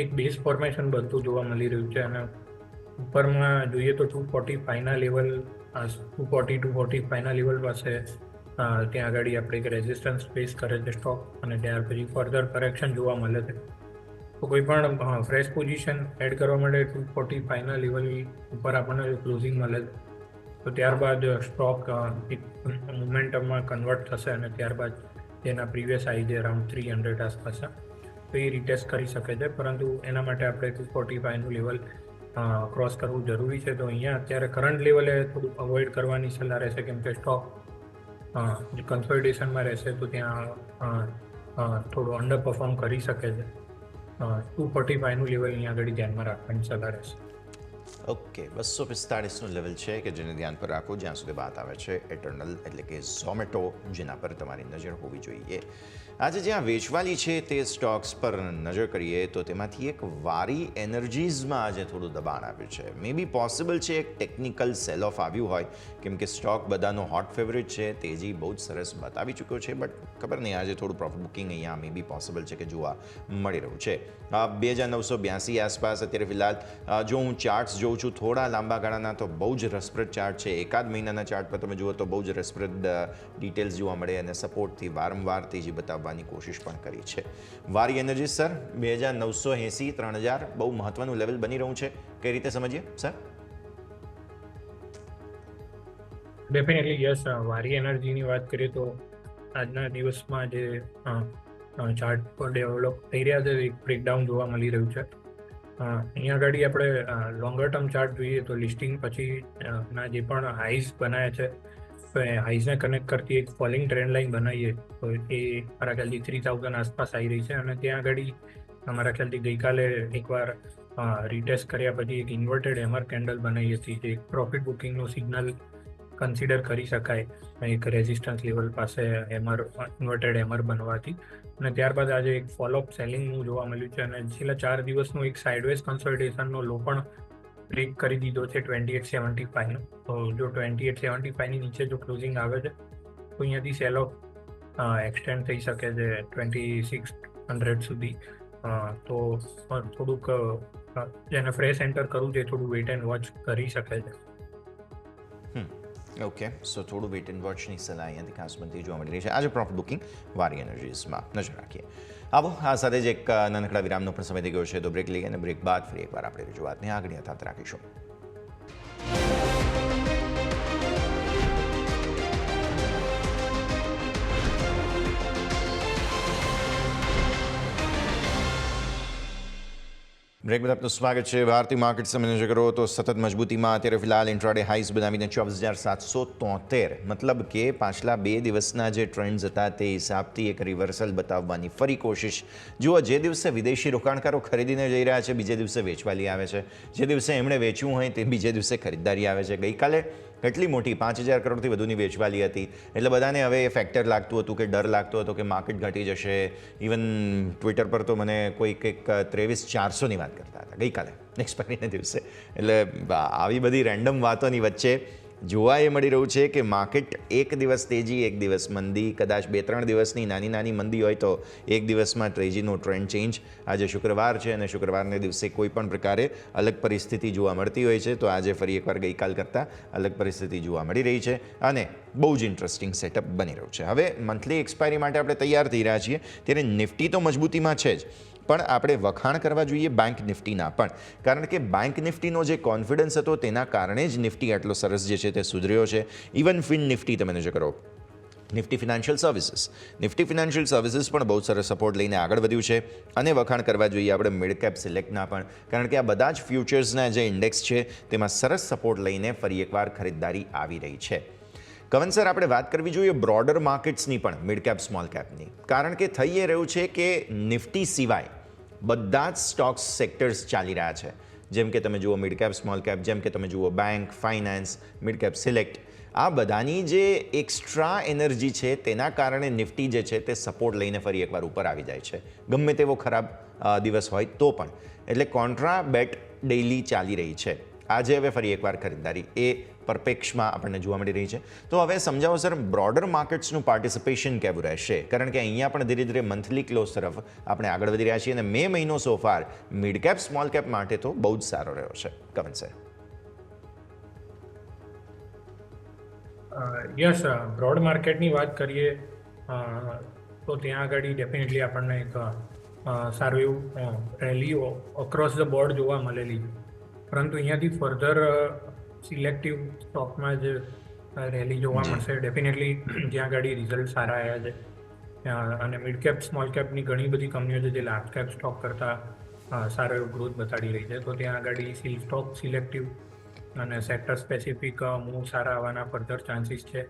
એક બેઝ ફોર્મેશન બનતું જોવા મળી રહ્યું છે અને ઉપરમાં જોઈએ તો 245ના લેવલ, 240-245ના લેવલ પાસે ત્યાં આગળ આપણે એક રેઝિસ્ટન્સ ફેસ કરે છે સ્ટોક અને ત્યાર પછી ફર્ધર કરેક્શન જોવા મળે છે. તો કોઈ પણ ફ્રેશ પોઝિશન એડ કરવા માટે 245ના લેવલ ઉપર આપણને ક્લોઝિંગ મળે તો ત્યારબાદ સ્ટોક એક મોમેન્ટમમાં કન્વર્ટ થશે અને ત્યારબાદ તેના પ્રીવિયસ હાઈ જે અરાઉન્ડ 300 આસપાસ તો એ રિટેસ્ટ કરી શકે છે. પરંતુ એના માટે આપણે 245નું લેવલ ક્રોસ કરવું જરૂરી છે. તો અહીંયા અત્યારે કરંટ લેવલે થોડું અવોઇડ કરવાની સલાહ રહેશે, કેમ કે સ્ટોક જે કન્સોલિડેશનમાં રહેશે તો ત્યાં થોડું અંડર પરફોર્મ કરી શકે છે. 245નું લેવલ અહીંયા આગળ ધ્યાનમાં રાખવાની સલાહ રહેશે. ઓકે, 245નું લેવલ છે કે જેને ધ્યાન પર રાખો જ્યાં સુધી વાત આવે છે એટર્નલ એટલે કે ઝોમેટો, જેના પર તમારી નજર હોવી જોઈએ. આજે જ્યાં વેચવાલી છે તે સ્ટોક્સ પર નજર કરીએ તો તેમાંથી એક વારી એનર્જીઝમાં આજે થોડું દબાણ આવ્યું છે. મે બી પોસિબલ છે એક ટેકનિકલ સેલ ઓફ આવ્યું હોય, કેમ કે સ્ટોક બધાનો હોટ ફેવરેટ છે, તેજી બહુ જ સરસ બતાવી ચૂક્યો છે, બટ ખબર નહીં આજે થોડું પ્રોફિટ બુકિંગ અહીંયા મે બી પોસિબલ છે કે જોવા મળી રહ્યું છે. 2,982 આસપાસ અત્યારે ફિલહાલ જો હું ચાર્ટ્સ જોઉં છું થોડા લાંબા ગાળાના તો બહુ જ રસપ્રદ ચાર્ટ છે. એકાદ મહિનાના ચાર્ટ પર તમે જુઓ તો બહુ જ રસપ્રદ ડિટેલ્સ જોવા મળે અને સપોર્ટથી વારંવાર તેજી બતાવવાની કોશિશ પણ કરી છે. વારી એનર્જી સર 2,980 3,000 બહુ મહત્વનું લેવલ બની રહ્યું છે, કઈ રીતે સમજીએ સર? ડેફિનેટલી યસ, વારી એનર્જીની વાત કરીએ તો આજના દિવસમાં જે ચાર્ટ પર ડેવલપ થઈ રહ્યા છે એક બ્રેકડાઉન જોવા મળી રહ્યું છે. અહીંયા આગળ આપણે લોંગર ટર્મ ચાર્ટ જોઈએ તો લિસ્ટિંગ પછી ના જે પણ હાઈઝ બનાવ્યા છે તો એ હાઈઝને કનેક્ટ કરતી એક ફોલિંગ ટ્રેન્ડ લાઇન બનાવીએ તો એ મારા ખ્યાલથી 3000 આસપાસ આવી રહી છે અને ત્યાં આગળ મારા ખ્યાલથી ગઈકાલે એકવાર રીટેસ્ટ કર્યા પછી એક ઇન્વર્ટેડ હેમર કેન્ડલ બનાવી હતી જે પ્રોફિટ બુકિંગનું સિગ્નલ કન્સિડર કરી શકાય એક રેઝિસ્ટન્સ લેવલ પાસે ઇન્વર્ટેડ હેમર બનવાથી અને ત્યારબાદ આજે એક ફોલોઅપ સેલિંગનું જોવા મળ્યું છે અને છેલ્લા 4 દિવસનું એક સાઇડવેઝ કન્સોલિડેશનનો લો પણ બ્રેક કરી દીધો છે 2875નો. તો જો 2875ની નીચે જો ક્લોઝિંગ આવે છે તો અહીંયાથી સેલ ઓફ એક્સટેન્ડ થઈ શકે છે 2600 સુધી. તો થોડુંક જેને ફ્રેશ એન્ટર કરવું છે થોડું વેઇટ એન્ડ વોચ કરી શકે છે. ઓકે, સો થોડું વેઇટ એન્ડ વોચની સલાહ અહીંયાથી ખાસ બનતી જોવા મળી રહી છે. આજે પ્રોફિટ બુકિંગ વારી એનર્જીસમાં નજર રાખીએ. આવો આ સાથે જ એક નાનકડા વિરામનો પણ સમય થઈ ગયો છે તો બ્રેક લઈએ અને બ્રેક બાદ ફરી એકવાર આપણે રજૂઆતને આગળ યથાવત રાખીશું. બ્રેક બાદ આપનું સ્વાગત છે. ભારતીય માર્કેટ સમય કરો તો સતત મજબૂતીમાં અત્યારે ફિલહાલ ઇન્ટ્રાડે હાઈસ બનાવીને 24,773 મતલબ કે પાછલા 2 દિવસના જે ટ્રેન્ડ્સ હતા તે હિસાબથી એક રિવર્સલ બતાવવાની ફરી કોશિશ. જુઓ, જે દિવસે વિદેશી રોકાણકારો ખરીદીને જઈ રહ્યા છે બીજે દિવસે વેચવાલી આવે છે, જે દિવસે એમણે વેચવું હોય તે બીજે દિવસે ખરીદદારી આવે છે. ગઈકાલે કેટલી મોટી 5,000 કરોડથી વધુની વેચવાલી હતી એટલે બધાને હવે એ ફેક્ટર લાગતું હતું કે ડર લાગતો હતો કે માર્કેટ ઘટી જશે. ઇવન ટ્વિટર પર તો મને કોઈ કંઈક 23,400ની વાત કરતા હતા ગઈકાલે એક્સપાયરીના દિવસે. એટલે આવી બધી રેન્ડમ વાતોની વચ્ચે જોવા એ મળી રહ્યું છે કે માર્કેટ એક દિવસ તેજી એક દિવસ મંદી, કદાચ 2-3 દિવસની નાની મંદી હોય તો એક દિવસમાં તેજીનો ટ્રેન્ડ ચેન્જ. આજે શુક્રવાર છે અને શુક્રવારને દિવસે કોઈ પણ પ્રકારે અલગ પરિસ્થિતિ જોવા મળતી હોય છે તો આજે ફરી એકવાર ગઈકાલ કરતાં અલગ પરિસ્થિતિ જોવા મળી રહી છે અને બહુ જ ઇન્ટરેસ્ટિંગ સેટઅપ બની રહ્યું છે. હવે મંથલી એક્સપાયરી માટે આપણે તૈયાર થઈ રહ્યા છીએ ત્યારે નિફ્ટી તો મજબૂતીમાં છે જ પણ આપણે વખાણ કરવા જોઈએ બેંક નિફ્ટીના પણ, કારણ કે બેંક નિફ્ટીનો જે કોન્ફિડન્સ હતો તેના કારણે જ નિફ્ટી આટલો સરસ જે છે તે સુધર્યો છે. ઇવન ફિન નિફ્ટી તમે નજર કરો, નિફ્ટી ફિનાન્શિયલ સર્વિસીસ પણ બહુ સરસ સપોર્ટ લઈને આગળ વધ્યું છે અને વખાણ કરવા જોઈએ આપણે મિડ કેપ સિલેક્ટના પણ, કારણ કે આ બધા જ ફ્યુચર્સના જે ઇન્ડેક્સ છે તેમાં સરસ સપોર્ટ લઈને ફરી એકવાર ખરીદદારી આવી રહી છે. કવન સર, આપણે વાત કરવી જોઈએ બ્રોડર માર્કેટ્સની પણ, મિડ કેપ સ્મોલ કેપની, કારણ કે થઈ એ રહ્યું છે કે નિફ્ટી સિવાય બધા જ સ્ટોક્સ સેક્ટર્સ ચાલી રહ્યા છે. જેમ કે તમે જુઓ મિડ કેપ સ્મોલ કેપ, જેમ કે તમે જુઓ bank, finance, mid cap select, આ બધાની જે એક્સ્ટ્રા એનર્જી છે તેના કારણે નિફ્ટી જે છે તે સપોર્ટ લઈને ફરી એકવાર ઉપર આવી જાય છે ગમે તેવો ખરાબ દિવસ હોય તો પણ. એટલે કોન્ટ્રા બેટ ડેઇલી ચાલી રહી છે. આજે હવે ફરી એકવાર ખરીદદારી એ પરપેક્ષમાં આપણને જોવા મળી રહી છે. તો હવે સમજાવો સર, બ્રોડર માર્કેટ્સનું પાર્ટિસિપેશન કેવું રહેશે, કારણ કે અહીંયા પણ ધીરે ધીરે મંથલી ક્લોઝ તરફ આપણે આગળ વધી રહ્યા છીએ અને મે મહિનો so far mid cap small cap માટે તો બહુ જ સારો રહ્યો છે. કવન સર. યસ, બ્રોડ માર્કેટની વાત કરીએ તો ત્યાં આગળ ડેફિનેટલી આપણને એક સારું એવું રેલી અક્રોસ ધ બોર્ડ જોવા મળેલી છે. પરંતુ અહીંયાથી ફર્ધર સિલેક્ટિવ સ્ટોકમાં જ રેલી જોવા મળશે ડેફિનેટલી જ્યાં આગળ રિઝલ્ટ સારા આવ્યા છે. અને મિડ કેપ સ્મોલ કેપની ઘણી બધી કંપનીઓ છે જે લાર્જ કેપ સ્ટોક કરતાં સારો એવો ગ્રોથ બતાડી રહી છે. તો ત્યાં આગળ સ્ટોક સિલેક્ટિવ અને સેક્ટર સ્પેસિફિક મૂવ સારા આવવાના ફર્ધર ચાન્સીસ છે.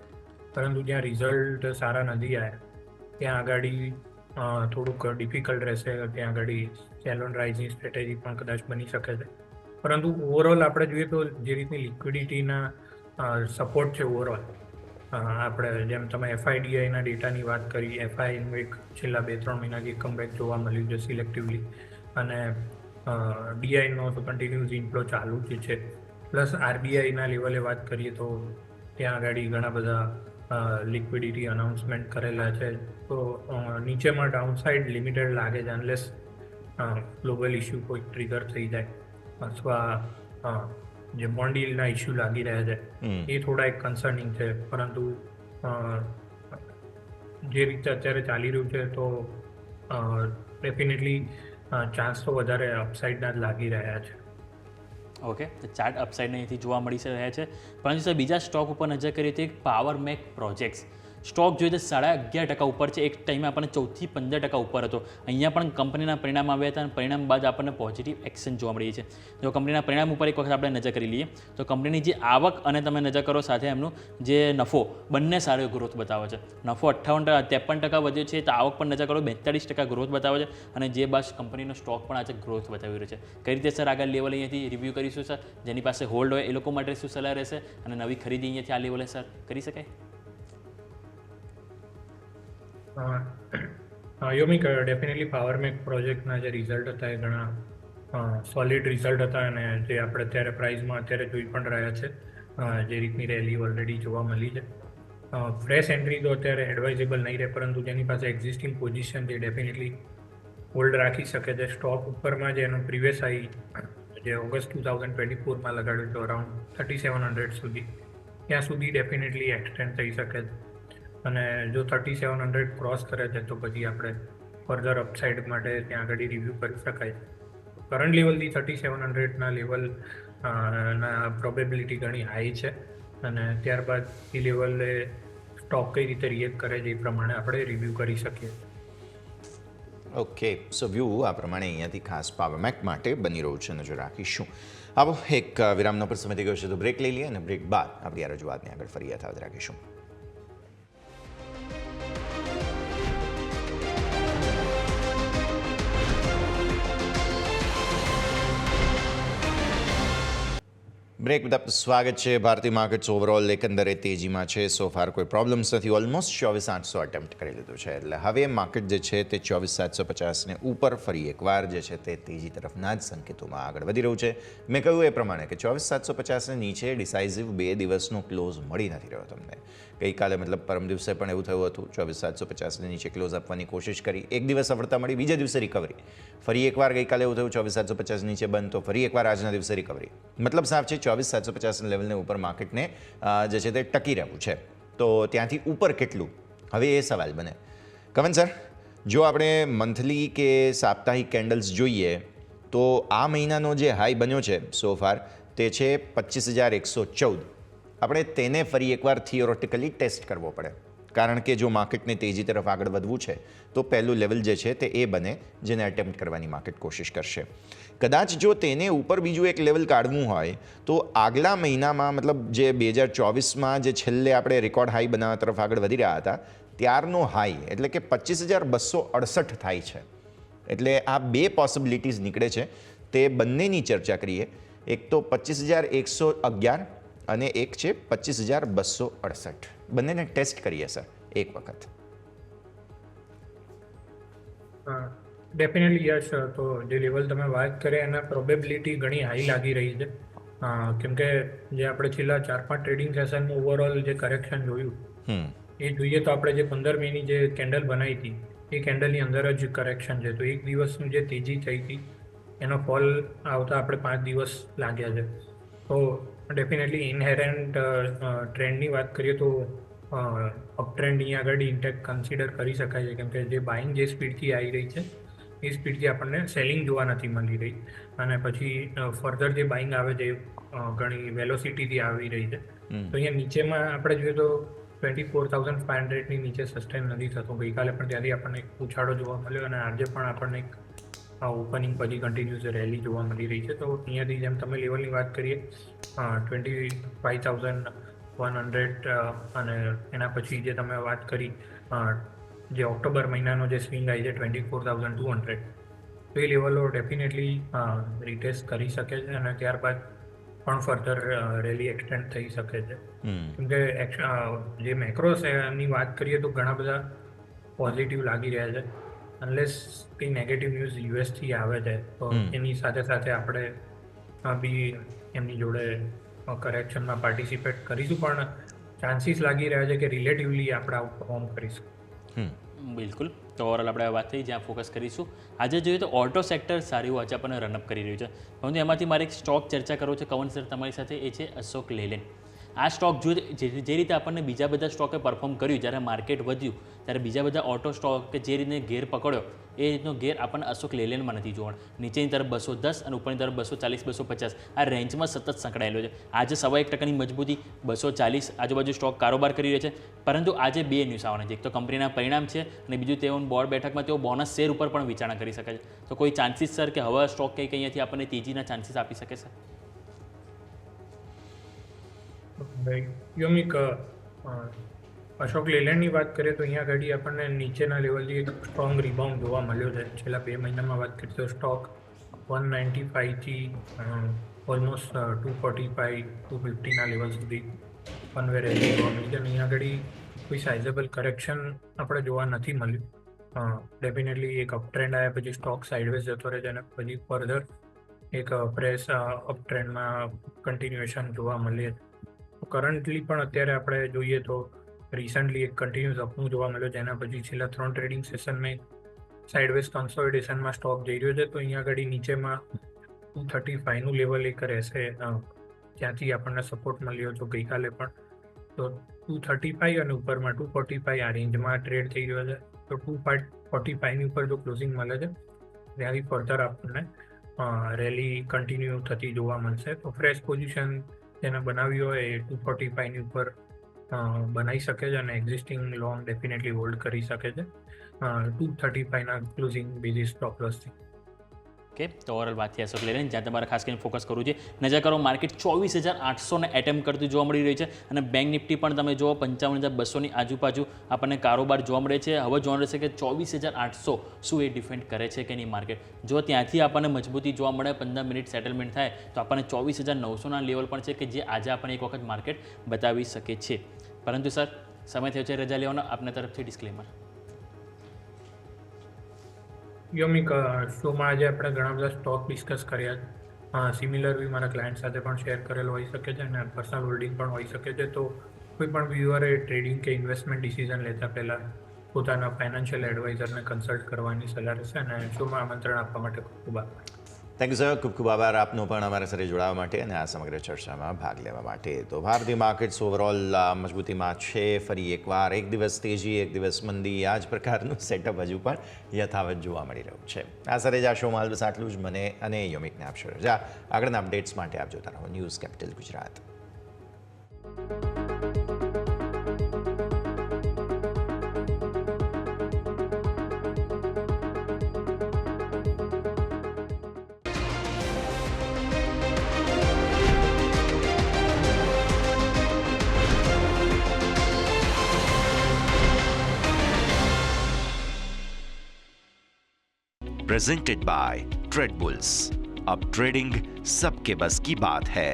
પરંતુ જ્યાં રિઝલ્ટ સારા નથી આવ્યા ત્યાં આગળ થોડુંક ડિફિકલ્ટ રહેશે. ત્યાં આગળ સેલ ઓન રાઇઝની સ્ટ્રેટેજી પણ કદાચ બની શકે છે. પરંતુ ઓવરઓલ આપણે જોઈએ તો જે રીતની લિક્વિડિટીના સપોર્ટ છે ઓવરઓલ, આપણે જેમ તમે FIDIના ડેટાની વાત કરી, એફઆઈનું એક છેલ્લા 2-3 મહિનાથી કમબેક જોવા મળ્યું છે સિલેક્ટિવલી અને ડીઆઈનો તો કન્ટિન્યુઅસ ઇન્ફ્લો ચાલુ જ છે. પ્લસ RBIના લેવલે વાત કરીએ તો ત્યાં આગળ ઘણા બધા લિક્વિડિટી અનાઉન્સમેન્ટ કરેલા છે. તો નીચેમાં ડાઉનસાઇડ લિમિટેડ લાગે છે અનલેસ ગ્લોબલ ઇસ્યુ કોઈ ટ્રિગર થઈ જાય અથવા જે બોન્ડ યીલ્ડના ઇસ્યુ લાગી રહ્યા છે એ થોડા એક કન્સર્નિંગ છે. પરંતુ જે રીતે અત્યારે ચાલી રહ્યું છે તો ડેફિનેટલી ચાન્સ તો વધારે અપસાઇડના જ લાગી રહ્યા છે. ઓકે, તો ચાર્ટ અપસાઇડને અહીંથી જોવા મળી રહ્યા છે. પરંતુ સર બીજા સ્ટોક ઉપર નજર કરીએ તો એક પાવર મેક પ્રોજેક્ટ્સ, સ્ટોક જોઈએ તો 11.5% ઉપર છે. એક ટાઈમે આપણને 14 થી 15% ઉપર હતો. અહીંયા પણ કંપનીના પરિણામ આવ્યા હતા અને પરિણામ બાદ આપણને પોઝિટિવ એક્શન જોવા મળી છે. જો કંપનીના પરિણામ ઉપર એક વખત આપણે નજર કરી લઈએ તો કંપનીની જે આવક અને તમે નજર કરો સાથે એમનું જે નફો બંને સારો ગ્રોથ બતાવે છે. નફો 53% વધ્યો છે, તો આવક પણ નજર કરો 42% ગ્રોથ બતાવે છે અને જે બાદ કંપનીનો સ્ટોક પણ આજે ગ્રોથ બતાવી રહ્યો છે. કઈ રીતે સર આગળ લેવલ અહીંયાથી રિવ્યૂ કરીશું સર? જેની પાસે હોલ્ડ હોય એ લોકો માટે શું સલાહ રહેશે અને નવી ખરીદી અહીંયાથી આ લેવલે સર કરી શકાય? યોમિક ડેફિનેટલી પાવરમેક પ્રોજેક્ટના જે રિઝલ્ટ હતા એ ઘણા સોલિડ રિઝલ્ટ હતા અને જે આપણે અત્યારે પ્રાઇઝમાં અત્યારે જોઈ પણ રહ્યા છે જે રીતની રેલી ઓલરેડી જોવા મળી છે. ફ્રેશ એન્ટ્રી તો અત્યારે એડવાઇઝેબલ નહીં રહે, પરંતુ જેની પાસે એક્ઝિસ્ટિંગ પોઝિશન જે ડેફિનેટલી હોલ્ડ રાખી શકે છે. સ્ટોક ઉપરમાં જે એનો પ્રીવિયસ હાઈ જે ઓગસ્ટ 2024માં લગાડ્યું તો અરાઉન્ડ 3700 સુધી, ત્યાં સુધી ડેફિનેટલી એક્સટેન્ડ થઈ શકે છે અને જો 3700 ક્રોસ કરે છે તો પછી આપણે ફર્ધર અપસાઇડ માટે ત્યાં આગળ રિવ્યૂ કરી શકાય. કરંટ લેવલથી 3700ના લેવલ ના પ્રોબેબિલિટી ઘણી હાઈ છે અને ત્યારબાદ એ લેવલે સ્ટોક કઈ રીતે રિએક્ટ કરે છે એ પ્રમાણે આપણે રિવ્યૂ કરી શકીએ. ઓકે, સો વ્યૂ આ પ્રમાણે અહીંયાથી ખાસ પાવરમેક માટે બની રહ્યું છે, નજર રાખીશું. આવો એક વિરામનો પર સમય થઈ ગયો છે તો બ્રેક લઈ લઈએ અને બ્રેક બાદ આપણી આ રજૂઆતને આગળ ફરી યથાવત રાખીશું. બ્રેક બાદ આપનું સ્વાગત છે. ભારતીય માર્કેટ્સ ઓવરઓલ એકંદરે તેજીમાં છે. સો ફાર કોઈ પ્રોબ્લેમ્સ નથી. ઓલમોસ્ટ 24,800 અટેમ્પ્ટ કરી લીધું છે, એટલે હવે માર્કેટ જે છે તે 24,750ને ઉપર ફરી એકવાર જે છે તે તેજી તરફના જ સંકેતોમાં આગળ વધી રહ્યું છે. મેં કહ્યું એ પ્રમાણે કે 24,750ને નીચે ડિસાઇઝિવ 2 દિવસનો ક્લોઝ મળી નથી રહ્યો તમને. ગઈકાલે મતલબ પરમ દિવસે પણ એવું થયું હતું. 24,750ને નીચે ક્લોઝ આપવાની કોશિશ કરી, એક દિવસ સફળતા મળી, બીજા દિવસે રિકવરી. ફરી એકવાર ગઈકાલે એવું થયું 24,750 નીચે બંધ, તો ફરી એકવાર આજના દિવસે રિકવરી. મતલબ સાફ છે 24,750 લેવલને ઉપર માર્કેટને જે છે તે ટકી રહેવું છે. તો ત્યાંથી ઉપર કેટલું, હવે એ સવાલ બને. કમન સર, જો આપણે મંથલી કે સાપ્તાહિક કેન્ડલ્સ જોઈએ તો આ મહિનાનો જે હાઈ બન્યો છે સો ફાર તે છે 25,114. આપણે તેને ફરી એકવાર થિયોરેટિકલી ટેસ્ટ કરવો પડે, કારણ કે જો માર્કેટને તેજી તરફ આગળ વધવું છે તો પહેલું લેવલ જે છે તે એ બને જેને અટેમ્પ્ટ કરવાની માર્કેટ કોશિશ કરશે. કદાચ જો તેને ઉપર બીજું એક લેવલ કાઢવું હોય તો આગલા મહિનામાં મતલબ જે 2024માં જે છેલ્લે આપણે રેકોર્ડ હાઈ બનાવવા તરફ આગળ વધી રહ્યા હતા ત્યારનો હાઈ એટલે કે 25,268 થાય છે. એટલે આ બે પોસિબિલિટીઝ નીકળે છે, તે બંનેની ચર્ચા કરીએ. એક તો 25,111 અને એક છે 25,268. બંનેને ટેસ્ટ કરીએ સર એક વખત. Definitely yes. તો જે લેવલ તમે વાત કરી એના પ્રોબેબિલિટી ઘણી હાઈ લાગી રહી છે, કેમકે જે આપણે છેલ્લા 4-5 ટ્રેડિંગ સેશનમાં ઓવરઓલ જે કરેક્શન જોયું એ જોઈએ તો આપણે જે 15 મેની જે કેન્ડલ બનાવી હતી એ કેન્ડલની અંદર જ કરેક્શન છે. તો એક દિવસનું જે તેજી થઈ હતી એનો ફોલ આવતા આપણે 5 દિવસ લાગ્યા છે. તો ડેફિનેટલી ઇનહેરન્ટ ટ્રેન્ડની વાત કરીએ તો અપ ટ્રેન્ડ અહીંયા આગળ ઇન્ટેક્ટ કન્સિડર કરી શકાય છે, કેમ કે જે બાઇંગ જે સ્પીડથી આવી રહી છે એ સ્પીડથી આપણને સેલિંગ જોવા નથી મળી રહી અને પછી ફર્ધર જે બાઇંગ આવે છે ઘણી વેલોસિટીથી આવી રહી છે. તો અહીંયા નીચેમાં આપણે જોઈએ તો 24,500ની નીચે સસ્ટેન નથી થતું. ગઈકાલે પણ ત્યાંથી આપણને એક ઉછાળો જોવા મળ્યો અને આજે પણ આપણને એક ઓપનિંગ પછી કન્ટિન્યુઅસ રેલી જોવા મળી રહી છે. તો અહીંયાથી જેમ તમે લેવલની વાત કરીએ 25,100 અને એના પછી જે તમે વાત કરી જે ઓક્ટોબર મહિનાનો જે સ્વિંગ આવી છે 24,200, તો એ લેવલો ડેફિનેટલી રિટેસ્ટ કરી શકે છે અને ત્યારબાદ પણ ફર્ધર રેલી એક્સટેન્ડ થઈ શકે છે. કેમકે જે મેક્રોની વાત કરીએ તો ઘણા બધા પોઝિટિવ લાગી રહ્યા છે. અનલેસ કંઈ નેગેટિવ ન્યૂઝ યુએસથી આવે છે તો એની સાથે સાથે આપણે બી એમની જોડે કરેક્શનમાં પાર્ટિસિપેટ કરીશું, પણ ચાન્સીસ લાગી રહ્યા છે કે રિલેટિવલી આપણે આઉટપરફોર્મ કરીશું. બિલકુલ. તો ઓવરઓલ આપણે વાત થઈ જ્યાં ફોકસ કરીશું. આજે જોઈએ તો ઓટો સેક્ટર સારી એવું આજે આપણને રનઅપ કરી રહ્યું છે, પરંતુ એમાંથી મારે એક સ્ટોક ચર્ચા કરવો છે કવન સર તમારી સાથે, એ છે અશોક લેલેન્ડ. આ સ્ટોક જો જે રીતે આપણને બીજા બધા સ્ટોકે પરફોર્મ કર્યું, જ્યારે માર્કેટ વધ્યું ત્યારે બીજા બધા ઓટો સ્ટોકે જે રીતે ઘેર પકડ્યો એ રીતનો ઘેર આપણને અશોક લેલેન્ડમાં નથી જોવાનો. નીચેની તરફ 210 અને ઉપરની તરફ 240, 250 આ રેન્જમાં સતત સંકળાયેલો છે. આજે 1.25% મજબૂતી 240 આજુબાજુ સ્ટોક કારોબાર કરી રહ્યો છે. પરંતુ આજે બે ન્યૂઝ આવવાના છે. એક તો કંપનીના પરિણામ છે અને બીજું તેઓ બોર્ડ બેઠકમાં તેઓ બોનસ શેર ઉપર પણ વિચારણા કરી શકે છે. તો કોઈ ચાન્સીસ સર કે હવે સ્ટોક કંઈક અહીંયાથી આપણને તેજીના ચાન્સીસ આપી શકે છે? યોમિક, અશોક લેલેન્ડની વાત કરીએ તો અહીંયા આગળ આપણને નીચેના લેવલથી એક સ્ટ્રોંગ રિબાઉન્ડ જોવા મળ્યો છે. છેલ્લા 2 મહિનામાં વાત કરીએ તો સ્ટોક 195થી ઓલમોસ્ટ 245, 250ના લેવલ સુધી વનવે રેલી જોવા મળી છે. અહીંયા આગળ કોઈ સાઇઝેબલ કરેક્શન આપણે જોવા નથી મળ્યું. ડેફિનેટલી એક અપટ્રેન્ડ આવ્યા પછી સ્ટોક સાઇડવેઝ જતો રહે છે અને પછી ફર્ધર એક પ્રેસ અપટ્રેન્ડમાં કન્ટિન્યુએશન જોવા મળે. કરન્ટલી પણ અત્યારે આપણે જોઈએ તો રિસન્ટલી એક કન્ટિન્યુઅસ અપનું જોવા મળ્યો, જેના પછી છેલ્લા 3 ટ્રેડિંગ સેશનમાં સાઇડવેઝ કન્સોલિડેશનમાં સ્ટોક જઈ રહ્યો છે. તો અહીંયા આગળ નીચેમાં 235નું લેવલ એક રહેશે, ત્યાંથી આપણને સપોર્ટ મળ્યો હતો ગઈકાલે પણ. તો 235 અને ઉપરમાં 245 આ રેન્જમાં ટ્રેડ થઈ રહ્યો છે. તો 245ની ઉપર જો ક્લોઝિંગ મળે છે ત્યાંથી ફર્ધર આપણને રેલી કન્ટિન્યુ થતી જોવા મળશે. તો ફ્રેશ પોઝિશન જેને બનાવી હોય એ 245ની ઉપર બનાવી શકે છે અને એક્ઝિસ્ટિંગ લોન ડેફિનેટલી હોલ્ડ કરી શકે છે 235ના ક્લોઝિંગ બેઝિસ સ્ટોપ લોસથી. ઓકે, તો ઓવરઓલ વાત થઈ અશોક લેલેન્ડ, જ્યાં તમારે ખાસ કરીને ફોકસ કરવું છે. નજર કરો, માર્કેટ 24,800ને એટેમ્પ કરતું જોવા મળી રહ્યું છે અને બેંક નિફ્ટી પણ તમે જુઓ 55,200ની આજુબાજુ આપણને કારોબાર જોવા મળે છે. હવે જોવા મળે છે કે 24,800 શું એ ડિફેન્ડ કરે છે કે નહીં માર્કેટ. જો ત્યાંથી આપણને મજબૂતી જોવા મળે, 15 મિનિટ સેટલમેન્ટ થાય તો આપણને 24,900ના લેવલ પણ છે કે જે આજે આપણને એક વખત માર્કેટ બતાવી શકે છે. પરંતુ સર, સમય થયો છે રજા લેવાનો. આપના તરફથી ડિસ્ક્લેમર. યોમિક, શોમાં આજે આપણે ઘણા બધા સ્ટોક ડિસ્કસ કર્યા. સિમિલર બી મારા ક્લાયન્ટ સાથે પણ શેર કરેલો હોઈ શકે છે અને પર્સનલ હોલ્ડિંગ પણ હોઈ શકે છે. તો કોઈ પણ વ્યુઅરે ટ્રેડિંગ કે ઇન્વેસ્ટમેન્ટ ડિસિઝન લેતા પહેલાં પોતાના ફાઇનાન્શિયલ એડવાઇઝરને કન્સલ્ટ કરવાની સલાહ રહેશે. અને શોમાં આમંત્રણ આપવા માટે ખૂબ ખૂબ આભાર. Thank you sir. ખૂબ ખૂબ આભાર આપનો પણ અમારા સાથે જોડાવા માટે અને આ સમગ્ર ચર્ચામાં ભાગ લેવા માટે. તો ભારતીય માર્કેટ્સ ઓવરઓલ મજબૂતીમાં છે. ફરી એકવાર એક દિવસ તેજી, એક દિવસ મંદી, આ જ પ્રકારનું સેટઅપ હજુ પણ યથાવત જોવા મળી રહ્યું છે. આ સાથે જ આ શોમાં બસ આટલું જ. મને અને યોમિકને આપશો રજા. આગળના અપડેટ્સ માટે આપ જોતા રહો news capital Gujarat. Presented by trade bulls. अब ट्रेडिंग सबके बस की बात है.